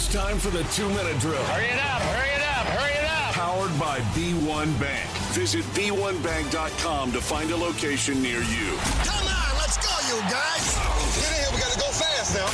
It's time for the 2-minute drill. Hurry it up, hurry it up, hurry it up. Powered by B1 Bank. Visit b1bank.com to find a location near you. Come on, let's go, you guys. Get in here, we got to go fast now.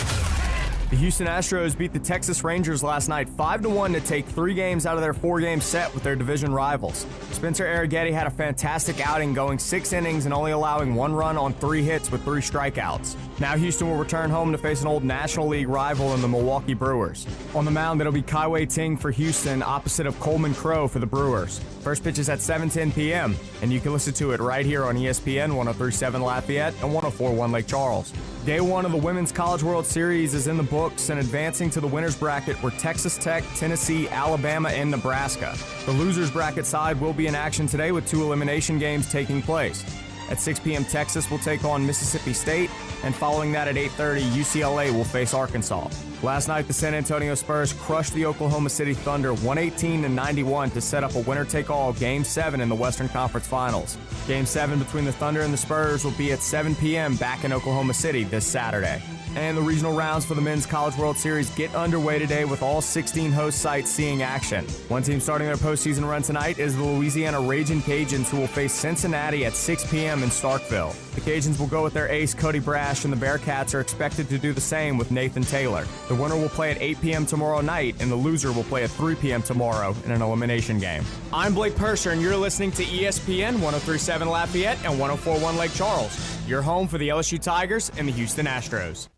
The Houston Astros beat the Texas Rangers last night 5-1 to take 3 games out of their 4-game set with their division rivals. Spencer Arrighetti had a fantastic outing, going 6 innings and only allowing 1 run on 3 hits with 3 strikeouts. Now Houston will return home to face an old National League rival in the Milwaukee Brewers. On the mound, it'll be Kaiwei Ting for Houston, opposite of Coleman Crowe for the Brewers. First pitch is at 7:10 p.m., and you can listen to it right here on ESPN 103.7 Lafayette and 104.1 Lake Charles. Day 1 of the Women's College World Series is in the books and advancing to the winner's bracket were Texas Tech, Tennessee, Alabama, and Nebraska. The loser's bracket side will be in action today with 2 elimination games taking place. At 6 p.m., Texas will take on Mississippi State, and following that at 8:30, UCLA will face Arkansas. Last night, the San Antonio Spurs crushed the Oklahoma City Thunder 118-91 to set up a winner-take-all Game 7 in the Western Conference Finals. Game 7 between the Thunder and the Spurs will be at 7 p.m. back in Oklahoma City this Saturday. And the regional rounds for the Men's College World Series get underway today with all 16 host sites seeing action. One team starting their postseason run tonight is the Louisiana Ragin' Cajuns, who will face Cincinnati at 6 p.m. in Starkville. The Cajuns will go with their ace Cody Brash, and the Bearcats are expected to do the same with Nathan Taylor. The winner will play at 8 p.m. tomorrow night, and the loser will play at 3 p.m. tomorrow in an elimination game. I'm Blake Purser, and you're listening to ESPN 103.7 Lafayette and 104.1 Lake Charles. Your home for the LSU Tigers and the Houston Astros.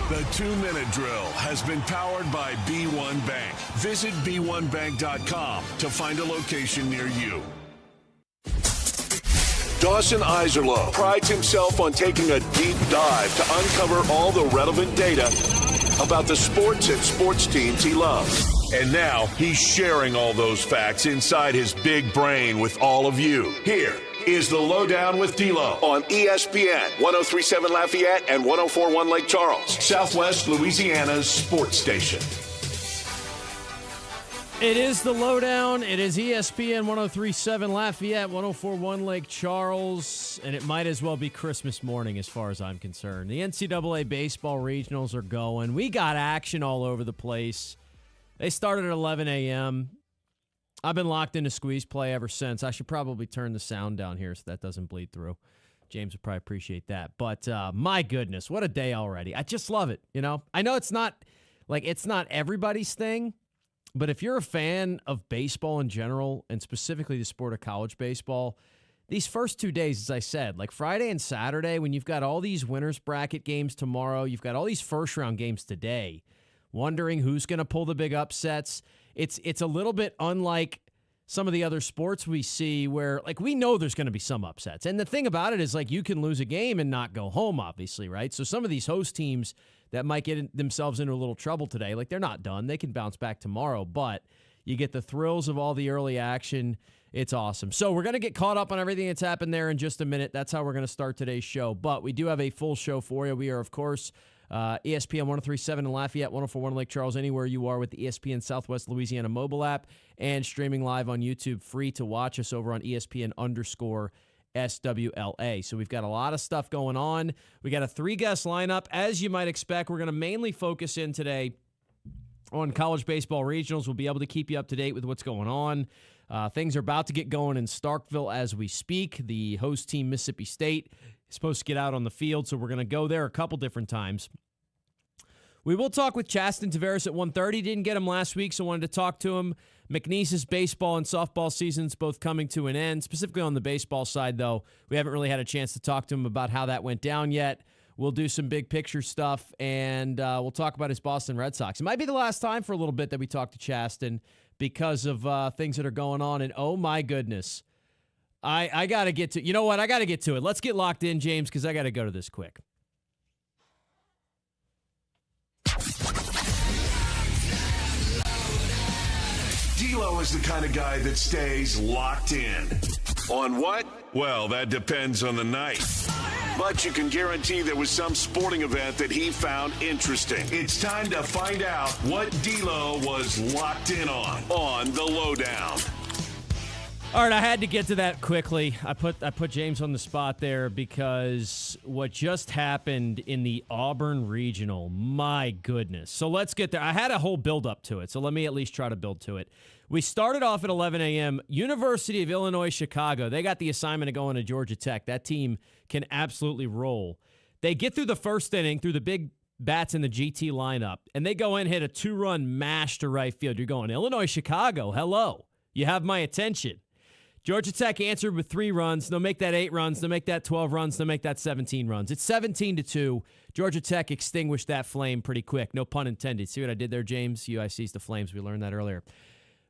The 2-minute drill has been powered by B1 Bank. Visit b1bank.com to find a location near you. Dawson Iserloh prides himself on taking a deep dive to uncover all the relevant data about the sports and sports teams he loves. And now he's sharing all those facts inside his big brain with all of you. Here is the LohDown with D-Loh on ESPN 103.7 Lafayette and 104.1 Lake Charles, Southwest Louisiana's sports station. It is the LohDown. It is ESPN 103.7 Lafayette, 104.1 Lake Charles, and it might as well be Christmas morning as far as I'm concerned. The NCAA baseball regionals are going. We got action all over the place. They started at 11 a.m. I've been locked into squeeze play ever since. I should probably turn the sound down here so that doesn't bleed through. James would probably appreciate that. But my goodness, what a day already. I just love it, you know? I know it's not everybody's thing, but if you're a fan of baseball in general, and specifically the sport of college baseball, these first 2 days, as I said, like Friday and Saturday, when you've got all these winners bracket games tomorrow, you've got all these first-round games today, wondering who's going to pull the big upsets. It's a little bit unlike some of the other sports we see where, like, we know there's going to be some upsets. And the thing about it is, like, you can lose a game and not go home, obviously, right? So some of these host teams that might get themselves into a little trouble today, like, they're not done. They can bounce back tomorrow, but you get the thrills of all the early action. It's awesome. So we're going to get caught up on everything that's happened there in just a minute. That's how we're going to start today's show. But we do have a full show for you. We are, of course, ESPN 103.7 in Lafayette, 104.1 Lake Charles, anywhere you are with the ESPN Southwest Louisiana mobile app, and streaming live on YouTube, free to watch us over on ESPN_SWLA. So we've got a lot of stuff going on. We got a 3-guest lineup. As you might expect, we're going to mainly focus in today on college baseball regionals. We'll be able to keep you up to date with what's going on. Things are about to get going in Starkville as we speak. The host team, Mississippi State, is supposed to get out on the field, so we're going to go there a couple different times. We will talk with Chaston Tavares at 1:30. Didn't get him last week, so wanted to talk to him. McNeese's baseball and softball seasons both coming to an end. Specifically on the baseball side, though, we haven't really had a chance to talk to him about how that went down yet. We'll do some big picture stuff, and we'll talk about his Boston Red Sox. It might be the last time for a little bit that we talk to Chaston because of things that are going on, and oh my goodness. I got to get to, you know what? I got to get to it. Let's get locked in, James, because I got to go to this quick. D-Loh is the kind of guy that stays locked in. On what? Well, that depends on the night. But you can guarantee there was some sporting event that he found interesting. It's time to find out what D-Loh was locked in on the LohDown. All right, I had to get to that quickly. I put James on the spot there because what just happened in the Auburn Regional, my goodness. So let's get there. I had a whole build up to it, so let me at least try to build to it. We started off at 11 a.m. University of Illinois Chicago. They got the assignment of going to Georgia Tech. That team can absolutely roll. They get through the first inning through the big bats in the GT lineup, and they go in, hit a 2-run mash to right field. You're going, Illinois Chicago, hello. You have my attention. Georgia Tech answered with 3 runs. They'll make that 8 runs. They'll make that 12 runs. They'll make that 17 runs. It's 17-2. Georgia Tech extinguished that flame pretty quick. No pun intended. See what I did there, James? UIC's the Flames. We learned that earlier.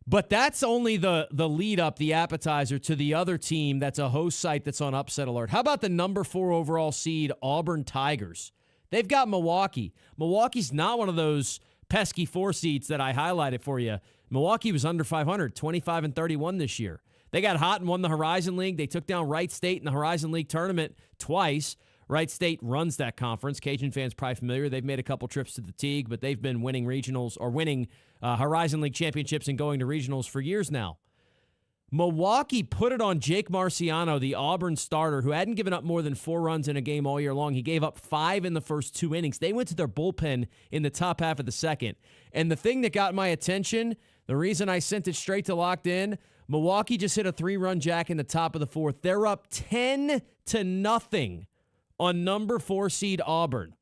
But that's only the lead up, the appetizer to the other team that's a host site that's on upset alert. How about the number 4 overall seed Auburn Tigers? They've got Milwaukee. Milwaukee's not one of those pesky 4 seeds that I highlighted for you. Milwaukee was under 500, 25-31 this year. They got hot and won the Horizon League. They took down Wright State in the Horizon League tournament twice. Wright State runs that conference. Cajun fans probably familiar. They've made a couple trips to the Teague, but they've been winning regionals or winning Horizon League championships and going to regionals for years now. Milwaukee put it on Jake Marciano, the Auburn starter, who hadn't given up more than 4 runs in a game all year long. He gave up 5 in the first 2 innings. They went to their bullpen in the top half of the second. And the thing that got my attention, the reason I sent it straight to Locked In, Milwaukee just hit a 3-run jack in the top of the 4th. They're up 10-0 on number 4 seed Auburn,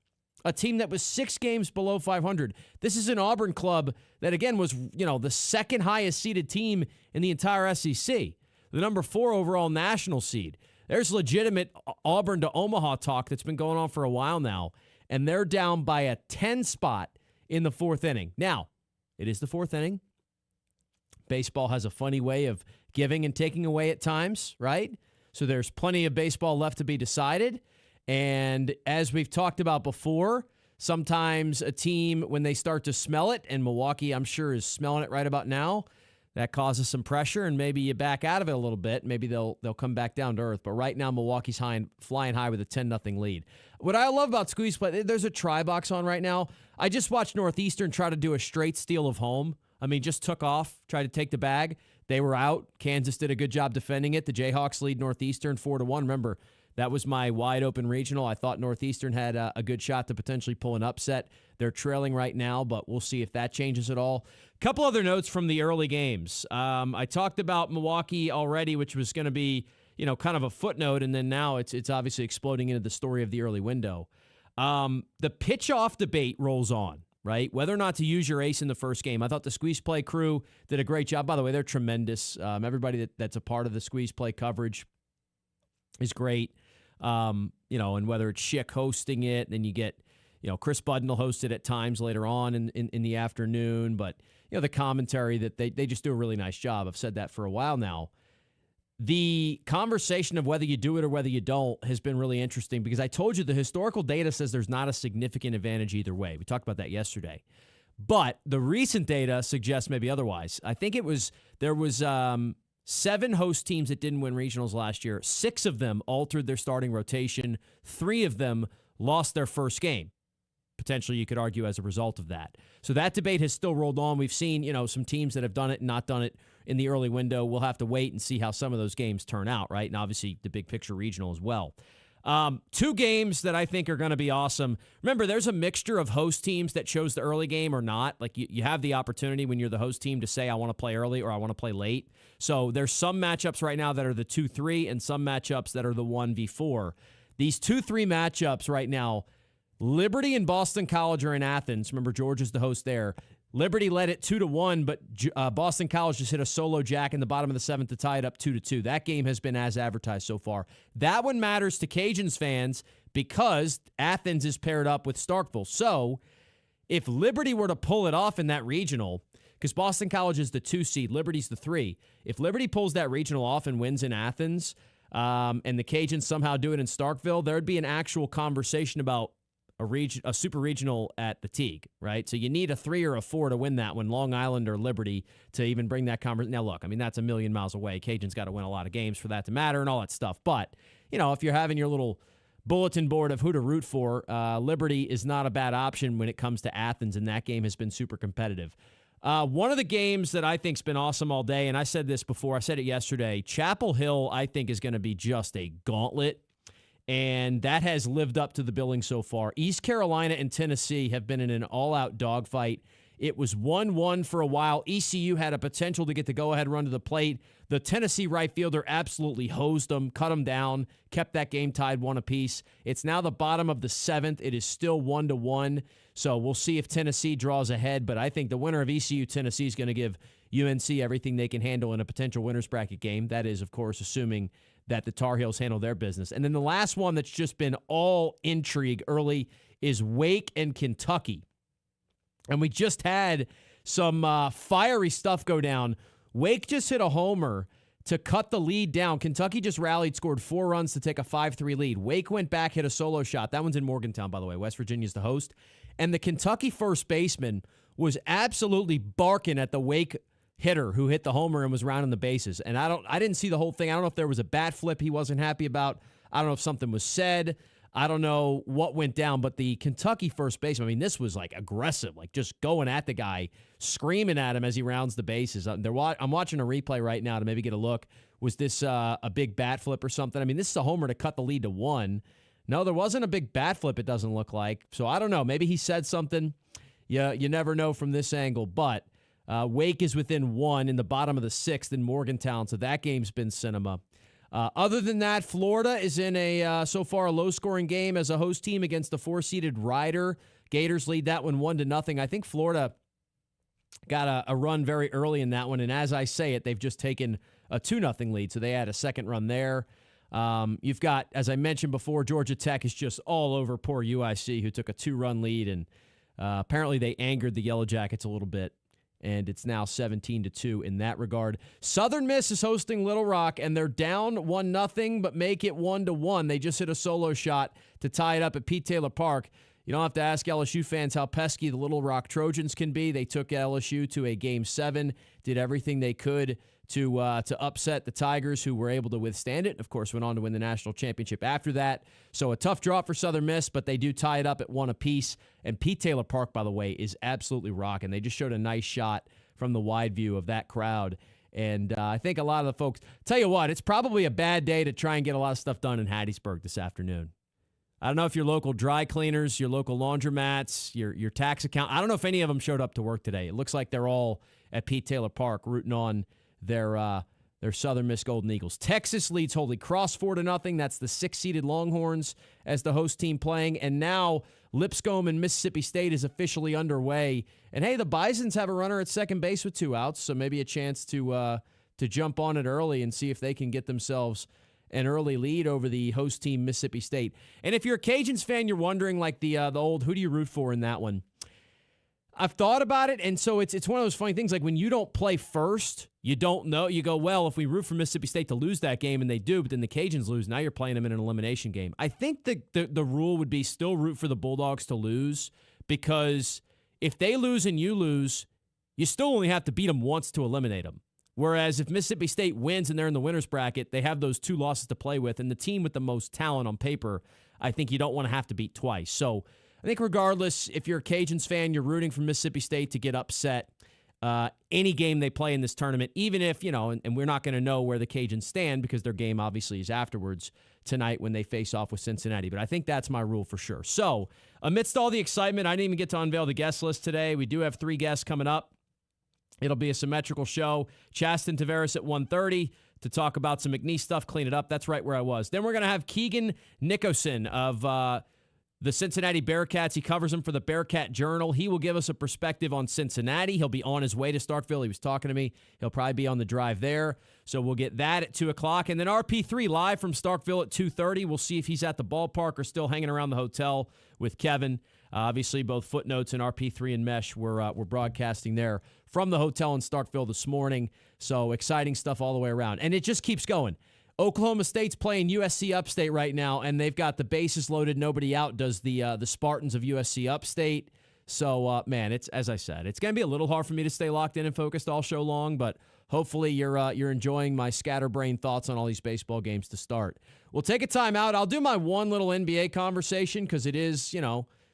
a team that was 6 games below 500. This is an Auburn club that, again, was, the second highest seeded team in the entire SEC, the number 4 overall national seed. There's legitimate Auburn to Omaha talk that's been going on for a while now, and they're down by a 10 spot in the 4th inning. Now, it is the 4th inning. Baseball has a funny way of giving and taking away at times, right? So there's plenty of baseball left to be decided. And as we've talked about before, sometimes a team, when they start to smell it, and Milwaukee, I'm sure, is smelling it right about now, that causes some pressure, and maybe you back out of it a little bit. Maybe they'll come back down to earth. But right now, Milwaukee's flying high with a 10-0 lead. What I love about squeeze play, there's a try box on right now. I just watched Northeastern try to do a straight steal of home. I mean, just took off, tried to take the bag. They were out. Kansas did a good job defending it. The Jayhawks lead Northeastern 4-1. Remember, that was my wide-open regional. I thought Northeastern had a good shot to potentially pull an upset. They're trailing right now, but we'll see if that changes at all. Couple other notes from the early games. I talked about Milwaukee already, which was going to be, kind of a footnote, and then now it's obviously exploding into the story of the early window. The pitch-off debate rolls on, right? Whether or not to use your ace in the first game. I thought the Squeeze Play crew did a great job. By the way, they're tremendous. Everybody that's a part of the Squeeze Play coverage is great. And whether it's Schick hosting it, and then you get, Chris Budden will host it at times later on in the afternoon. But, the commentary that they just do a really nice job. I've said that for a while now. The conversation of whether you do it or whether you don't has been really interesting because I told you the historical data says there's not a significant advantage either way. We talked about that yesterday. But the recent data suggests maybe otherwise. I think there was 7 host teams that didn't win regionals last year. 6 of them altered their starting rotation. 3 of them lost their first game. Potentially, you could argue as a result of that. So that debate has still rolled on. We've seen, some teams that have done it and not done it in the early window. We'll have to wait and see how some of those games turn out, right? And obviously, the big picture regional as well. 2 games that I think are going to be awesome. Remember, there's a mixture of host teams that chose the early game or not. Like, you have the opportunity when you're the host team to say, I want to play early or I want to play late. So there's some matchups right now that are the 2-3 and some matchups that are the 1v4. These 2-3 matchups right now, Liberty and Boston College are in Athens. Remember, Georgia's the host there. Liberty led it 2-1, but Boston College just hit a solo jack in the bottom of the 7th to tie it up 2-2. That game has been as advertised so far. That one matters to Cajuns fans because Athens is paired up with Starkville. So if Liberty were to pull it off in that regional, because Boston College is the 2 seed, Liberty's the 3. If Liberty pulls that regional off and wins in Athens, and the Cajuns somehow do it in Starkville, there'd be an actual conversation about a super regional at the Teague, right? So you need a 3 or a 4 to win that one, Long Island or Liberty, to even bring that conversation. Now, look, I mean, that's a million miles away. Cajuns got to win a lot of games for that to matter and all that stuff. But, if you're having your little bulletin board of who to root for, Liberty is not a bad option when it comes to Athens, and that game has been super competitive. One of the games that I think's been awesome all day, and I said this before, I said it yesterday, Chapel Hill I think is going to be just a gauntlet, and that has lived up to the billing so far. East Carolina and Tennessee have been in an all-out dogfight. It was 1-1 for a while. ECU had a potential to get the go-ahead run to the plate. The Tennessee right fielder absolutely hosed them, cut them down, kept that game tied 1 apiece. It's now the bottom of the 7th. It is still 1-1. So we'll see if Tennessee draws ahead. But I think the winner of ECU-Tennessee is going to give UNC everything they can handle in a potential winner's bracket game. That is, of course, assuming that the Tar Heels handle their business. And then the last one that's just been all intrigue early is Wake and Kentucky. And we just had some fiery stuff go down. Wake just hit a homer to cut the lead down. Kentucky just rallied, scored 4 runs to take a 5-3 lead. Wake went back, hit a solo shot. That one's in Morgantown, by the way. West Virginia's the host. And the Kentucky first baseman was absolutely barking at the Wake hitter who hit the homer and was rounding the bases. And I didn't see the whole thing. I don't know if there was a bat flip he wasn't happy about. I don't know if something was said. I don't know what went down, but the Kentucky first baseman, I mean, this was like aggressive, like just going at the guy, screaming at him as he rounds the bases. I'm watching a replay right now to maybe get a look. Was this a big bat flip or something? I mean, this is a homer to cut the lead to 1. No, there wasn't a big bat flip, it doesn't look like. So I don't know. Maybe he said something. You never know from this angle, but Wake is within 1 in the bottom of the 6th in Morgantown, so that game's been cinema. Other than that, Florida is in a so far a low-scoring game as a host team against the 4-seeded Rider. Gators lead that one 1-0. I think Florida got a run very early in that one, and as I say it, they've just taken a 2-0 lead, so they had a second run there. You've got, as I mentioned before, Georgia Tech is just all over poor UIC, who took a 2-run lead, and apparently they angered the Yellow Jackets a little bit. And it's now 17-2 in that regard. Southern Miss is hosting Little Rock, and they're down 1-0, but make it 1-1. They just hit a solo shot to tie it up at Pete Taylor Park. You don't have to ask LSU fans how pesky the Little Rock Trojans can be. They took LSU to a Game 7, did everything they could to upset the Tigers, who were able to withstand it. Of course, went on to win the national championship after that. So a tough draw for Southern Miss, but they do tie it up at 1 apiece. And Pete Taylor Park, by the way, is absolutely rocking. They just showed a nice shot from the wide view of that crowd. And I think a lot of the folks, tell you what, it's probably a bad day to try and get a lot of stuff done in Hattiesburg this afternoon. I don't know if your local dry cleaners, your local laundromats, your tax account, I don't know if any of them showed up to work today. It looks like they're all at Pete Taylor Park rooting on their Southern Miss Golden Eagles. Texas leads Holy Cross 4-0. That's the 6-seeded Longhorns as the host team playing. And now Lipscomb and Mississippi State is officially underway. And hey, the Bisons have a runner at second base with 2 outs, so maybe a chance to jump on it early and see if they can get themselves an early lead over the host team, Mississippi State. And if you're a Cajuns fan, you're wondering, like the old, who do you root for in that one? I've thought about it, and so it's one of those funny things. Like when you don't play first, you don't know. You go, well, if we root for Mississippi State to lose that game, and they do, but then the Cajuns lose, now you're playing them in an elimination game. I think the rule would be still root for the Bulldogs to lose, because if they lose and you lose, you still only have to beat them once to eliminate them. Whereas if Mississippi State wins and they're in the winner's bracket, they have those 2 losses to play with, and the team with the most talent on paper, I think you don't want to have to beat twice. So I think regardless, if you're a Cajuns fan, you're rooting for Mississippi State to get upset any game they play in this tournament, even if, and we're not going to know where the Cajuns stand because their game obviously is afterwards tonight when they face off with Cincinnati. But I think that's my rule for sure. So amidst all the excitement, I didn't even get to unveil the guest list today. We do have 3 guests coming up. It'll be a symmetrical show. Chaston Tavares at 1:30 to talk about some McNeese stuff, clean it up. That's right where I was. Then we're going to have Keegan Nicholson of the Cincinnati Bearcats. He covers them for the Bearcat Journal. He will give us a perspective on Cincinnati. He'll be on his way to Starkville. He was talking to me. He'll probably be on the drive there. So we'll get that at 2 o'clock. And then RP3 live from Starkville at 2:30. We'll see if he's at the ballpark or still hanging around the hotel with Kevin. Obviously, both Footnotes and RP3 and Mesh were broadcasting there from the hotel in Starkville this morning. So exciting stuff all the way around. And it just keeps going. Oklahoma State's playing USC Upstate right now, and they've got the bases loaded, nobody out, does the Spartans of USC Upstate. So, man, it's, as I said, it's going to be a little hard for me to stay locked in and focused all show long, but hopefully you're enjoying my scatterbrained thoughts on all these baseball games to start. We'll take a timeout. I'll do my one little NBA conversation because it is,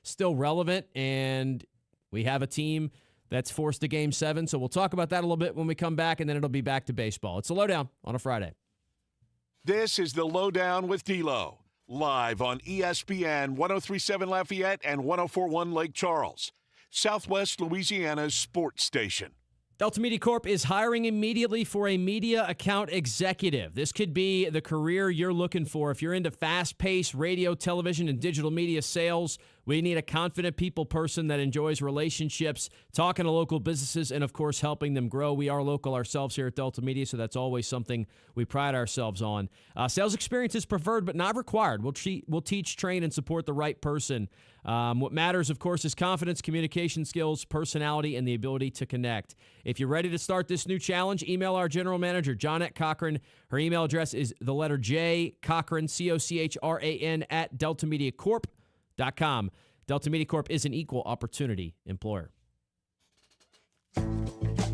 still relevant, and we have a team That's forced to Game 7. So we'll talk about that a little bit when we come back, and then it'll be back to baseball. It's a Lowdown on a Friday. This is the Lowdown with D-Loh, live on ESPN 1037 Lafayette and 1041 Lake Charles, Southwest Louisiana's sports station. Delta Media Corp is hiring immediately for a media account executive. This could be the career you're looking for. If you're into fast-paced radio, television, and digital media sales, we need a confident people person that enjoys relationships, talking to local businesses, and, of course, helping them grow. We are local ourselves here at Delta Media, so that's always something we pride ourselves on. Sales experience is preferred but not required. We'll teach, train, and support the right person. What matters, of course, is confidence, communication skills, personality, and the ability to connect. If you're ready to start this new challenge, email our general manager, Johnette Cochran. Her email address is the letter J, Cochran, Cochran, at deltamediacorp.com. Delta Media Corp is an equal opportunity employer.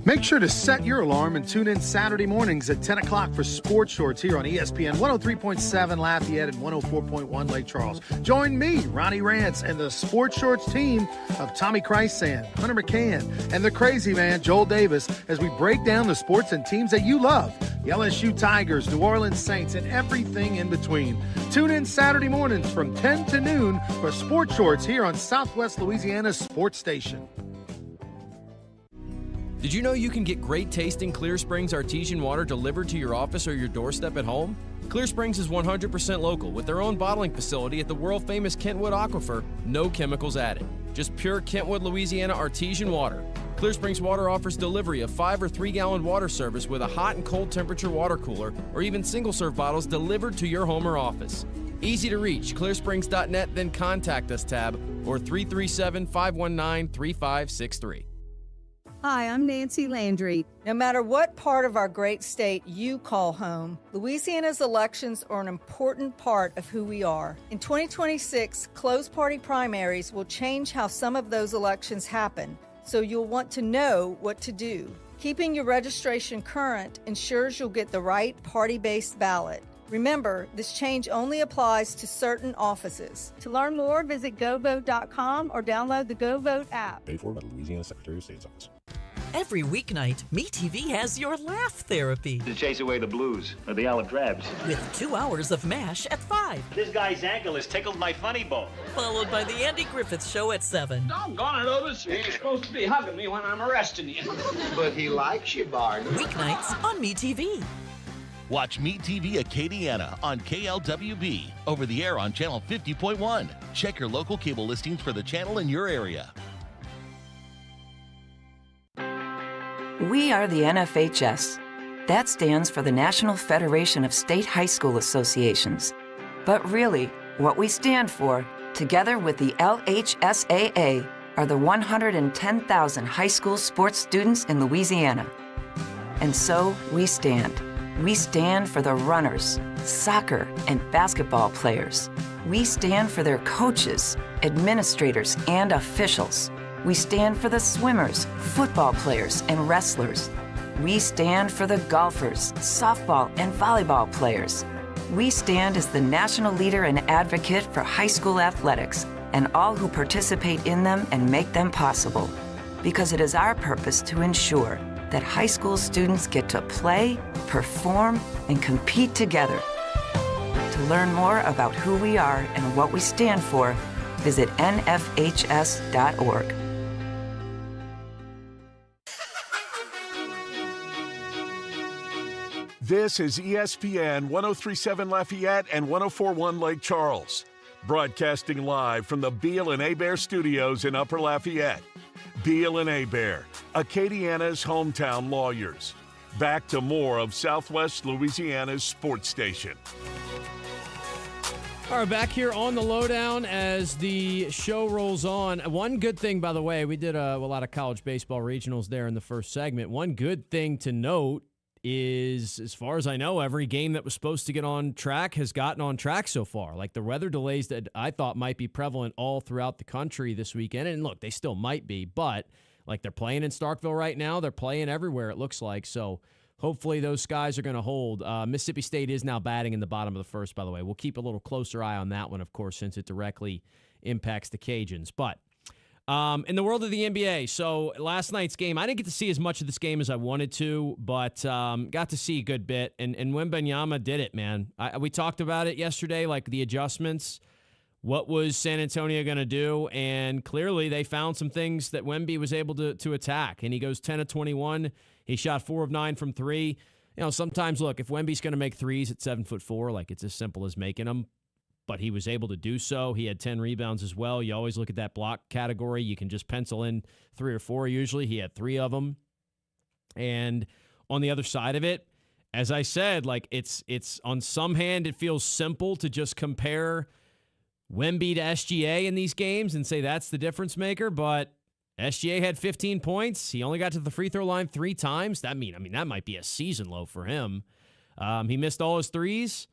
Make sure to set your alarm and tune in Saturday mornings at 10 o'clock for Sports Shorts here on ESPN 103.7 Lafayette and 104.1 Lake Charles. Join me, Ronnie Rance, and the Sports Shorts team of Tommy Chrysan, Hunter McCann, and the crazy man, Joel Davis, as we break down the sports and teams that you love. The LSU Tigers, New Orleans Saints, and everything in between. Tune in Saturday mornings from 10 to noon for Sports Shorts here on Southwest Louisiana's sports station. Did you know you can get great tasting Clear Springs artesian water delivered to your office or your doorstep at home? Clear Springs is 100% local with their own bottling facility at the world-famous Kentwood Aquifer, no chemicals added. Just pure Kentwood, Louisiana artesian water. Clear Springs Water offers delivery of 5 or 3 gallon water service with a hot and cold temperature water cooler or even single-serve bottles delivered to your home or office. Easy to reach, clearsprings.net, then contact us tab or 337-519-3563. Hi, I'm Nancy Landry. No matter what part of our great state you call home, Louisiana's elections are an important part of who we are. In 2026, closed party primaries will change how some of those elections happen, so you'll want to know what to do. Keeping your registration current ensures you'll get the right party-based ballot. Remember, this change only applies to certain offices. To learn more, visit govote.com or download the GoVote app. Paid for by the Louisiana Secretary of State's office. Every weeknight, MeTV has your laugh therapy. To chase away the blues or the olive drabs. With 2 hours of MASH at 5. This guy's ankle has tickled my funny bone. Followed by the Andy Griffith Show at 7. Doggone it, Otis. He's supposed to be hugging me when I'm arresting you. But he likes you, Barney. Weeknights on MeTV. Watch Meet TV Acadiana on KLWB, over the air on Channel 50.1. Check your local cable listings for the channel in your area. We are the NFHS. That stands for the National Federation of State High School Associations. But really, what we stand for, together with the LHSAA, are the 110,000 high school sports students in Louisiana. And so we stand. We stand for the runners, soccer and basketball players. We stand for their coaches, administrators, and officials. We stand for the swimmers, football players, and wrestlers. We stand for the golfers, softball, and volleyball players. We stand as the national leader and advocate for high school athletics and all who participate in them and make them possible. Because it is our purpose to ensure that high school students get to play, perform, and compete together. To learn more about who we are and what we stand for, visit nfhs.org. This is ESPN 1037 Lafayette and 1041 Lake Charles, broadcasting live from the Beal and Hebert studios in Upper Lafayette. Beal and Hebert, Acadiana's hometown lawyers. Back to more of Southwest Louisiana's sports station. All right, back here on the Lowdown as the show rolls on. One good thing, by the way, we did a lot of college baseball regionals there in the first segment. One good thing to note is, as far as I know, every game that was supposed to get on track has gotten on track so far. Like the weather delays that I thought might be prevalent all throughout the country this weekend. And look, they still might be, but like they're playing in Starkville right now. They're playing everywhere, it looks like. So hopefully those skies are going to hold. Mississippi State is now batting in the bottom of the first, by the way. We'll keep a little closer eye on that one, of course, since it directly impacts the Cajuns. But In the world of the NBA, so last night's game, I didn't get to see as much of this game as I wanted to, but got to see a good bit. And Wembanyama did it, man. We talked about it yesterday, like the adjustments. What was San Antonio going to do? And clearly they found some things that Wemby was able to attack. And he goes 10 of 21. He shot 4 of 9 from 3. Sometimes, look, if Wemby's going to make threes at 7'4", like it's as simple as making them. But he was able to do so. He had 10 rebounds as well. You always look at that block category. You can just pencil in 3 or 4 usually. He had 3 of them. And on the other side of it, as I said, like it's on some hand, it feels simple to just compare Wemby to SGA in these games and say that's the difference maker. But SGA had 15 points. He only got to the free throw line 3 times. That might be a season low for him. He missed all his threes.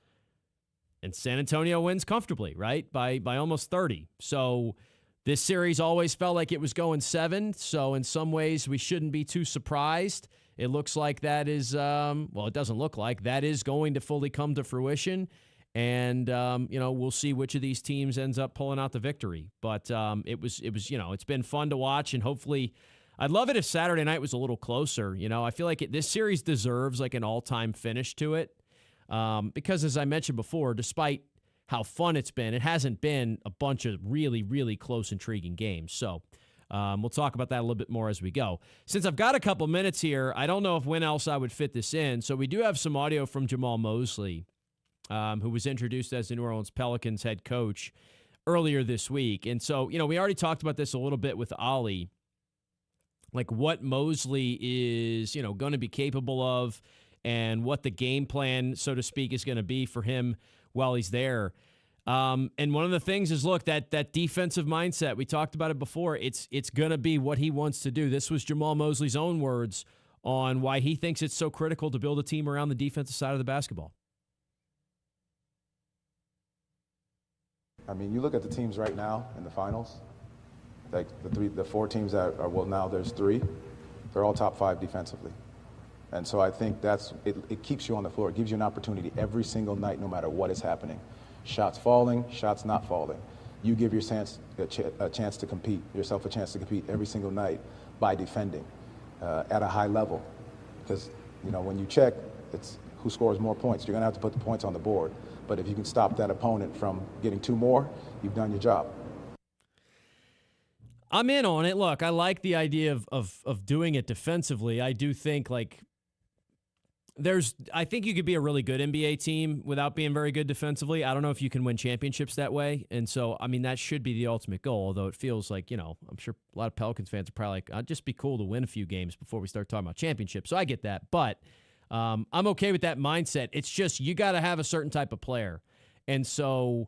And San Antonio wins comfortably, right? By almost 30. So this series always felt like it was going 7. So in some ways, we shouldn't be too surprised. It looks like that is, it doesn't look like that is going to fully come to fruition. And, we'll see which of these teams ends up pulling out the victory. But it was it's been fun to watch. And hopefully, I'd love it if Saturday night was a little closer. I feel like this series deserves like an all-time finish to it. Because as I mentioned before, despite how fun it's been, it hasn't been a bunch of really, really close, intriguing games. So we'll talk about that a little bit more as we go. Since I've got a couple minutes here, I don't know when else I would fit this in. So we do have some audio from Jamal Mosley, who was introduced as the New Orleans Pelicans head coach earlier this week. And so, we already talked about this a little bit with Ali, like what Mosley is, going to be capable of, and what the game plan, so to speak, is going to be for him while he's there. And one of the things is, look, that defensive mindset, we talked about it before, it's going to be what he wants to do. This was Jamal Mosley's own words on why he thinks it's so critical to build a team around the defensive side of the basketball. I mean, you look at the teams right now in the finals, like the 4 teams that are, now there's 3, they're all top 5 defensively. And so I think it keeps you on the floor. It gives you an opportunity every single night, no matter what is happening. Shots falling, shots not falling. You give yourself a chance to compete every single night by defending at a high level. Because, when you check, it's who scores more points. You're going to have to put the points on the board. But if you can stop that opponent from getting 2 more, you've done your job. I'm in on it. Look, I like the idea of doing it defensively. I do think, I think you could be a really good NBA team without being very good defensively. I don't know if you can win championships that way. And so, that should be the ultimate goal, although it feels like, I'm sure a lot of Pelicans fans are probably like, I'd just be cool to win a few games before we start talking about championships. So I get that. But I'm okay with that mindset. It's just you got to have a certain type of player. And so,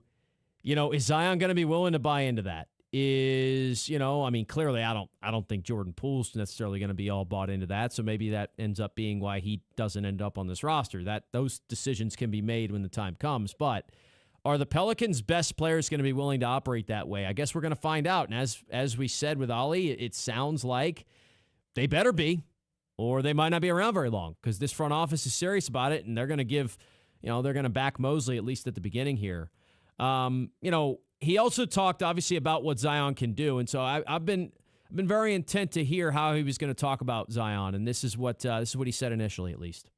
is Zion going to be willing to buy into that? Clearly I don't think Jordan Poole's necessarily going to be all bought into that. So maybe that ends up being why he doesn't end up on this roster. Those decisions can be made when the time comes. But are the Pelicans' best players going to be willing to operate that way? I guess we're going to find out. And as we said with Ali, it sounds like they better be, or they might not be around very long because this front office is serious about it. And they're going to they're going to back Mosley, at least at the beginning here. He also talked, obviously, about what Zion can do, and so I've been very intent to hear how he was going to talk about Zion, and this is what he said initially, at least.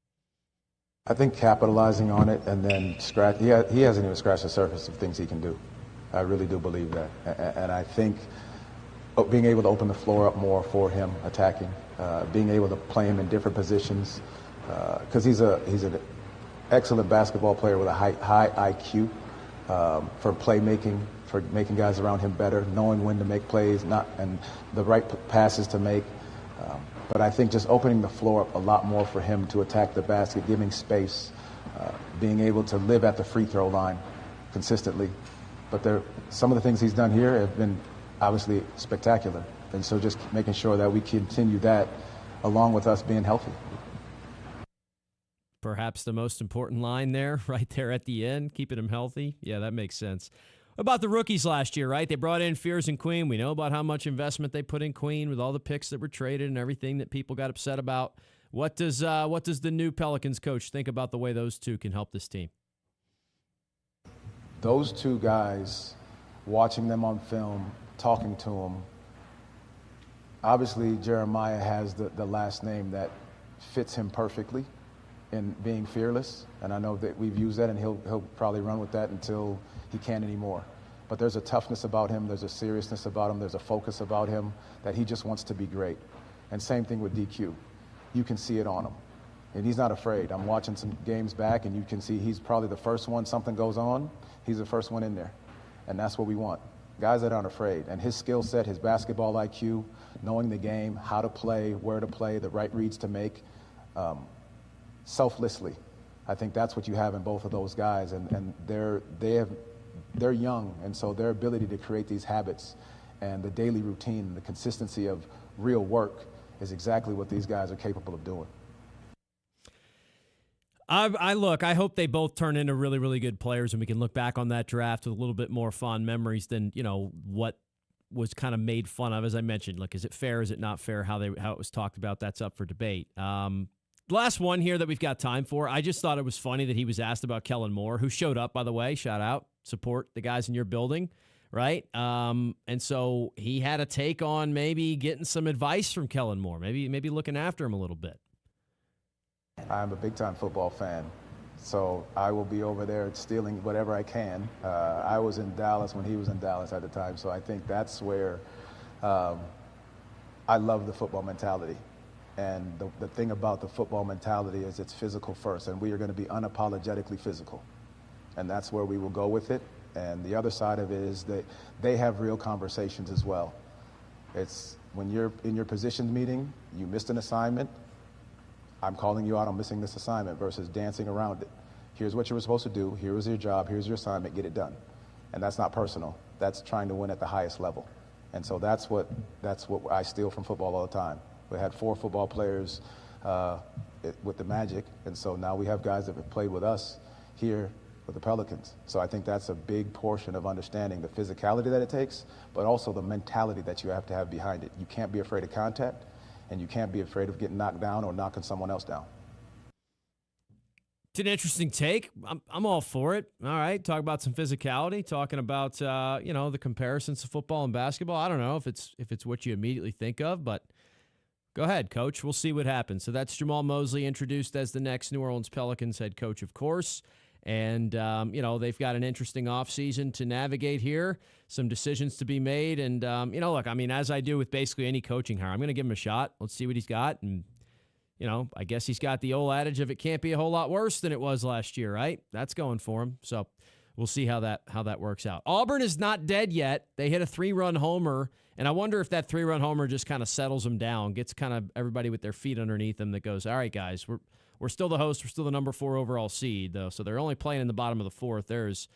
I think capitalizing on it and then he hasn't even scratched the surface of things he can do. I really do believe that, and I think being able to open the floor up more for him attacking, being able to play him in different positions, because he's an excellent basketball player with a high IQ. For playmaking, for making guys around him better, knowing when to make plays, and the right passes to make. But I think just opening the floor up a lot more for him to attack the basket, giving space, being able to live at the free throw line consistently. But some of the things he's done here have been obviously spectacular. And so just making sure that we continue that along with us being healthy. Perhaps the most important line there, right there at the end, keeping him healthy. Yeah, that makes sense. About the rookies last year, right? They brought in Fears and Queen. We know about how much investment they put in Queen with all the picks that were traded and everything that people got upset about. What does the new Pelicans coach think about the way those two can help this team? Those 2 guys, watching them on film, talking to them, Obviously, Jeremiah has the last name that fits him perfectly in being fearless, and I know that we've used that, and he'll probably run with that until he can't anymore. But there's a toughness about him, there's a seriousness about him, there's a focus about him that he just wants to be great. And same thing with DQ. You can see it on him. And he's not afraid. I'm watching some games back, and you can see he's probably the first one, something goes on, he's the first one in there. And that's what we want. Guys that aren't afraid. And his skill set, his basketball IQ, knowing the game, how to play, where to play, the right reads to make, selflessly. I think that's what you have in both of those guys. And they're young, and so their ability to create these habits and the daily routine, the consistency of real work is exactly what these guys are capable of doing. I hope they both turn into really, really good players, and we can look back on that draft with a little bit more fond memories than, what was kind of made fun of. As I mentioned, is it fair? Is it not fair? How it was talked about? That's up for debate. Last one here that we've got time for. I just thought it was funny that he was asked about Kellen Moore, who showed up, by the way. Shout out, support the guys in your building, right? And so he had a take on maybe getting some advice from Kellen Moore, maybe looking after him a little bit. I'm a big-time football fan, so I will be over there stealing whatever I can. I was in Dallas when he was in Dallas at the time, so I think that's where I love the football mentality. And the thing about the football mentality is it's physical first, and we are going to be unapologetically physical. And that's where we will go with it. And the other side of it is that they have real conversations as well. It's when you're in your positions meeting, you missed an assignment, I'm calling you out on missing this assignment versus dancing around it. Here's what you were supposed to do. Here was your job. Here's your assignment. Get it done. And that's not personal. That's trying to win at the highest level. And so that's what I steal from football all the time. We had 4 football players with the Magic, and so now we have guys that have played with us here with the Pelicans. So I think that's a big portion of understanding the physicality that it takes, but also the mentality that you have to have behind it. You can't be afraid of contact, and you can't be afraid of getting knocked down or knocking someone else down. It's an interesting take. I'm all for it. All right, talk about some physicality, talking about the comparisons to football and basketball. I don't know if it's what you immediately think of, but go ahead, Coach. We'll see what happens. So that's Jamal Mosley, introduced as the next New Orleans Pelicans head coach, of course. And, they've got an interesting offseason to navigate here, some decisions to be made. And, as I do with basically any coaching hire, I'm going to give him a shot. Let's see what he's got. And, I guess he's got the old adage of it can't be a whole lot worse than it was last year, right? That's going for him. So we'll see how that works out. Auburn is not dead yet. They hit a 3-run homer, and I wonder if that 3-run homer just kind of settles them down, gets kind of everybody with their feet underneath them that goes, all right, guys, we're still the host. We're still the number 4 overall seed, though. So they're only playing in the bottom of the 4th. There's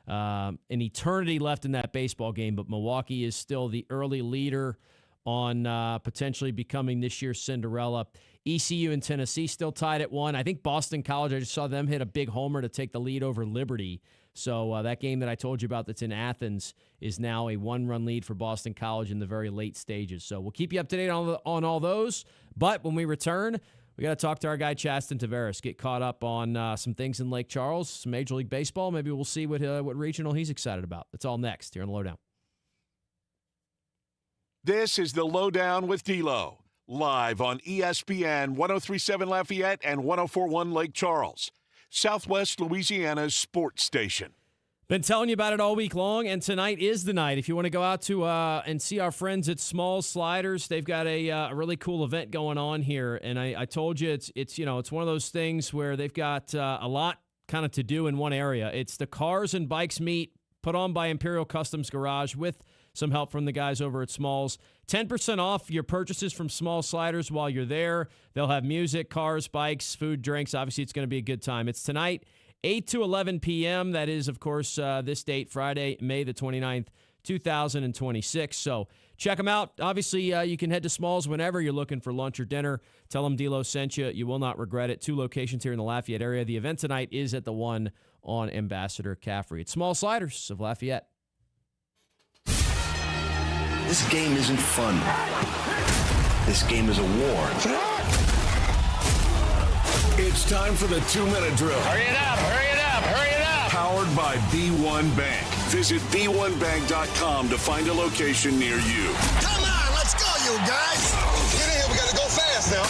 an eternity left in that baseball game, but Milwaukee is still the early leader on potentially becoming this year's Cinderella. ECU and Tennessee still tied at 1. I think Boston College, I just saw them hit a big homer to take the lead over Liberty. So that game that I told you about that's in Athens is now a 1-run lead for Boston College in the very late stages. So we'll keep you up to date on all those. But when we return, we got to talk to our guy Chaston Tavares, get caught up on some things in Lake Charles, some Major League Baseball. Maybe we'll see what regional he's excited about. That's all next here on the LohDown. This is the LohDown with D-Loh, live on ESPN 103.7 Lafayette and 104.1 Lake Charles, Southwest Louisiana's sports station. Been telling you about it all week long, and tonight is the night. If you want to go out to and see our friends at Small Sliders, they've got a really cool event going on here. And I told you it's one of those things where they've got a lot kind of to do in one area. It's the Cars and Bikes Meet put on by Imperial Customs Garage with some help from the guys over at Smalls. 10% off your purchases from Small Sliders while you're there. They'll have music, cars, bikes, food, drinks. Obviously, it's going to be a good time. It's tonight, 8 to 11 p.m. That is, of course, this date, Friday, May the 29th, 2026. So check them out. Obviously, you can head to Smalls whenever you're looking for lunch or dinner. Tell them D-Loh sent you. You will not regret it. 2 locations here in the Lafayette area. The event tonight is at the one on Ambassador Caffrey. It's Small Sliders of Lafayette. This game isn't fun. This game is a war. It's time for the 2-minute drill. Hurry it up, hurry it up, hurry it up. Powered by B1 Bank. Visit b1bank.com to find a location near you. Come on, let's go, you guys. Get in here, we gotta go fast now.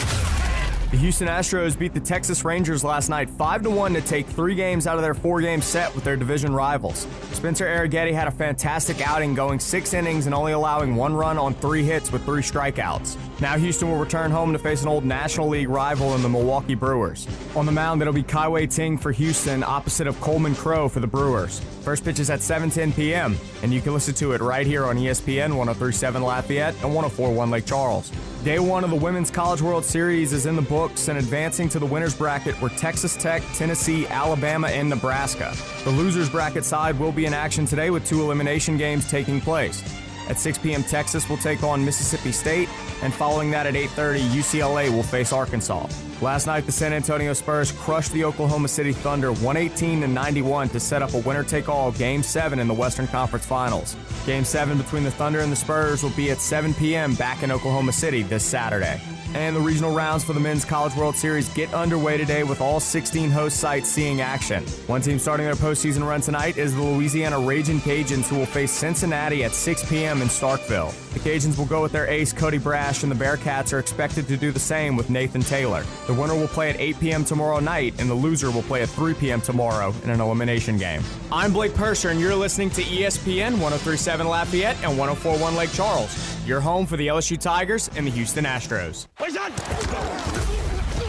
The Houston Astros beat the Texas Rangers last night 5-1 to take 3 games out of their 4-game set with their division rivals. Spencer Arrighetti had a fantastic outing, going 6 innings and only allowing 1 run on 3 hits with 3 strikeouts. Now Houston will return home to face an old National League rival in the Milwaukee Brewers. On the mound, it'll be Kaiwei Ting for Houston, opposite of Coleman Crowe for the Brewers. First pitch is at 7:10 p.m., and you can listen to it right here on ESPN 103.7 Lafayette and 104.1 Lake Charles. Day 1 of the Women's College World Series is in the books and advancing to the winner's bracket were Texas Tech, Tennessee, Alabama, and Nebraska. The loser's bracket side will be in action today with 2 elimination games taking place. At 6 p.m., Texas will take on Mississippi State, and following that at 8:30, UCLA will face Arkansas. Last night, the San Antonio Spurs crushed the Oklahoma City Thunder 118-91 to set up a winner-take-all Game 7 in the Western Conference Finals. Game 7 between the Thunder and the Spurs will be at 7 p.m. back in Oklahoma City this Saturday. And the regional rounds for the Men's College World Series get underway today with all 16 host sites seeing action. One team starting their postseason run tonight is the Louisiana Ragin' Cajuns, who will face Cincinnati at 6 p.m. in Starkville. The Cajuns will go with their ace Cody Brash, and the Bearcats are expected to do the same with Nathan Taylor. The winner will play at 8 p.m. tomorrow night, and the loser will play at 3 p.m. tomorrow in an elimination game. I'm Blake Purser, and you're listening to ESPN 103.7 Lafayette and 104.1 Lake Charles. Your home for the LSU Tigers and the Houston Astros.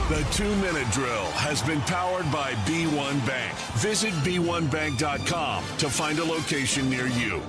The 2-minute drill has been powered by B1 Bank. Visit b1bank.com to find a location near you.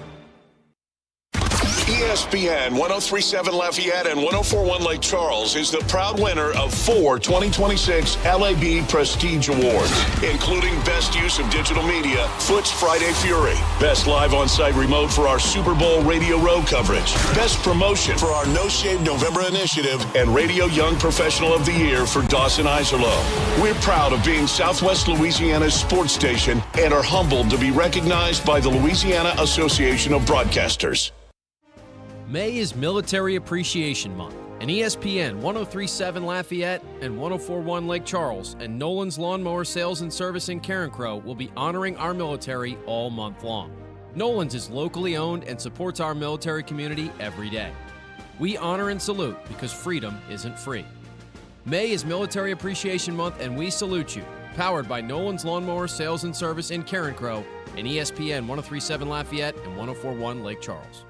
ESPN 103.7 Lafayette and 104.1 Lake Charles is the proud winner of 4 2026 LAB Prestige Awards, including Best Use of Digital Media, Foot's Friday Fury, Best Live On-Site Remote for our Super Bowl Radio Road coverage, Best Promotion for our No Shave November initiative, and Radio Young Professional of the Year for Dawson Iserloh. We're proud of being Southwest Louisiana's sports station and are humbled to be recognized by the Louisiana Association of Broadcasters. May is Military Appreciation Month, and ESPN 103.7 Lafayette and 104.1 Lake Charles and Nolan's Lawnmower Sales and Service in Carencro will be honoring our military all month long. Nolan's is locally owned and supports our military community every day. We honor and salute because freedom isn't free. May is Military Appreciation Month, and we salute you. Powered by Nolan's Lawnmower Sales and Service in Carencro and ESPN 103.7 Lafayette and 104.1 Lake Charles.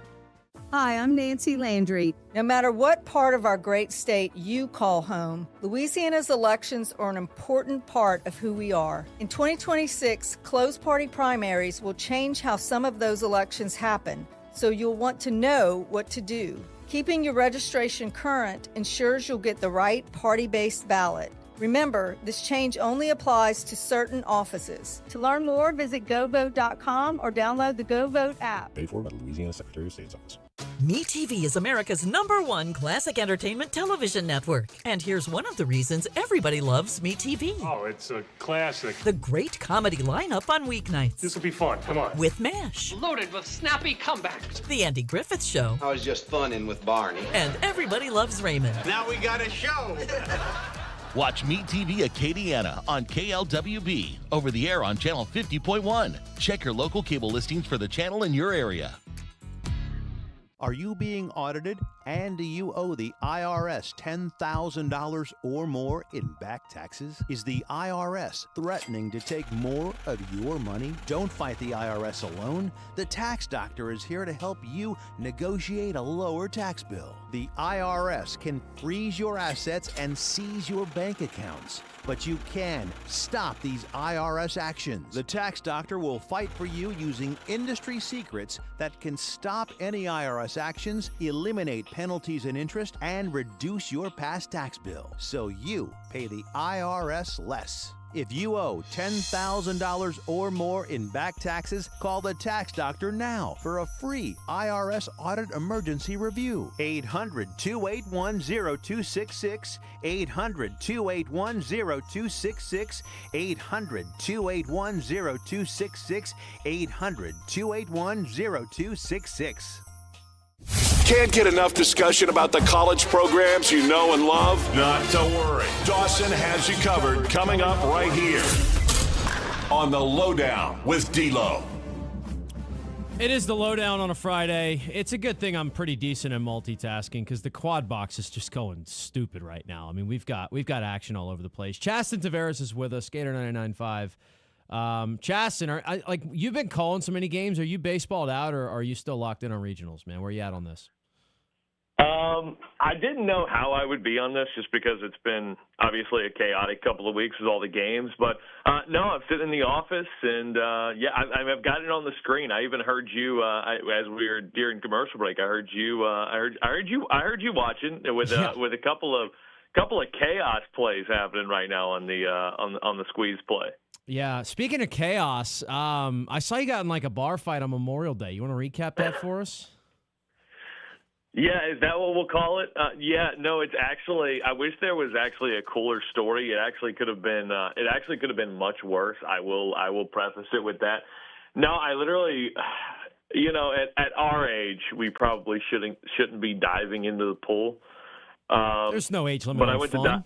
Hi, I'm Nancy Landry. No matter what part of our great state you call home, Louisiana's elections are an important part of who we are. In 2026, closed party primaries will change how some of those elections happen, so you'll want to know what to do. Keeping your registration current ensures you'll get the right party-based ballot. Remember, this change only applies to certain offices. To learn more, visit GoVote.com or download the GoVote app. Paid for by the Louisiana Secretary of State's office. MeTV is America's #1 classic entertainment television network. And here's one of the reasons everybody loves MeTV. Oh, it's a classic. The great comedy lineup on weeknights. This will be fun. Come on. With MASH. Loaded with snappy comebacks. The Andy Griffith Show. I was just funning with Barney. And Everybody Loves Raymond. Now we got a show. Watch MeTV Acadiana on KLWB, over the air on Channel 50.1. Check your local cable listings for the channel in your area. Are you being audited and do you owe the IRS $10,000 or more in back taxes? Is the IRS threatening to take more of your money? Don't fight the IRS alone. The Tax Doctor is here to help you negotiate a lower tax bill. The IRS can freeze your assets and seize your bank accounts, but you can stop these IRS actions. The Tax Doctor will fight for you using industry secrets that can stop any IRS actions, eliminate penalties and interest, and reduce your past tax bill so you pay the IRS less. If you owe $10,000 or more in back taxes, call the Tax Doctor now for a free IRS audit emergency review. 800-281-0266, 800-281-0266, 800-281-0266, 800-281-0266. Can't get enough discussion about the college programs you know and love? Not to worry. Dawson has you covered, coming up right here on the LohDown with D-Loh. It is the lowdown on a Friday. It's a good thing I'm pretty decent at multitasking because the quad box is just going stupid right now. I mean, we've got action all over the place. Chasten Tavares is with us, Gator 99.5. Chasten, you've been calling so many games. Are you baseballed out, or are you still locked in on regionals, man? Where are you at on this? I didn't know how I would be on this just because it's been obviously a chaotic couple of weeks with all the games. But no, I'm sitting in the office and I've got it on the screen. I even heard you as we were during commercial break. I heard you. I heard you watching with a couple of chaos plays happening right now on the squeeze play. Yeah. Speaking of chaos, I saw you got in like a bar fight on Memorial Day. You want to recap that for us? Yeah, is that what we'll call it? No, it's actually. I wish there was actually a cooler story. It actually could have been. It actually could have been much worse. I will preface it with that. No, I literally, at our age, we probably shouldn't be diving into the pool. There's no age limit. But on I went fun.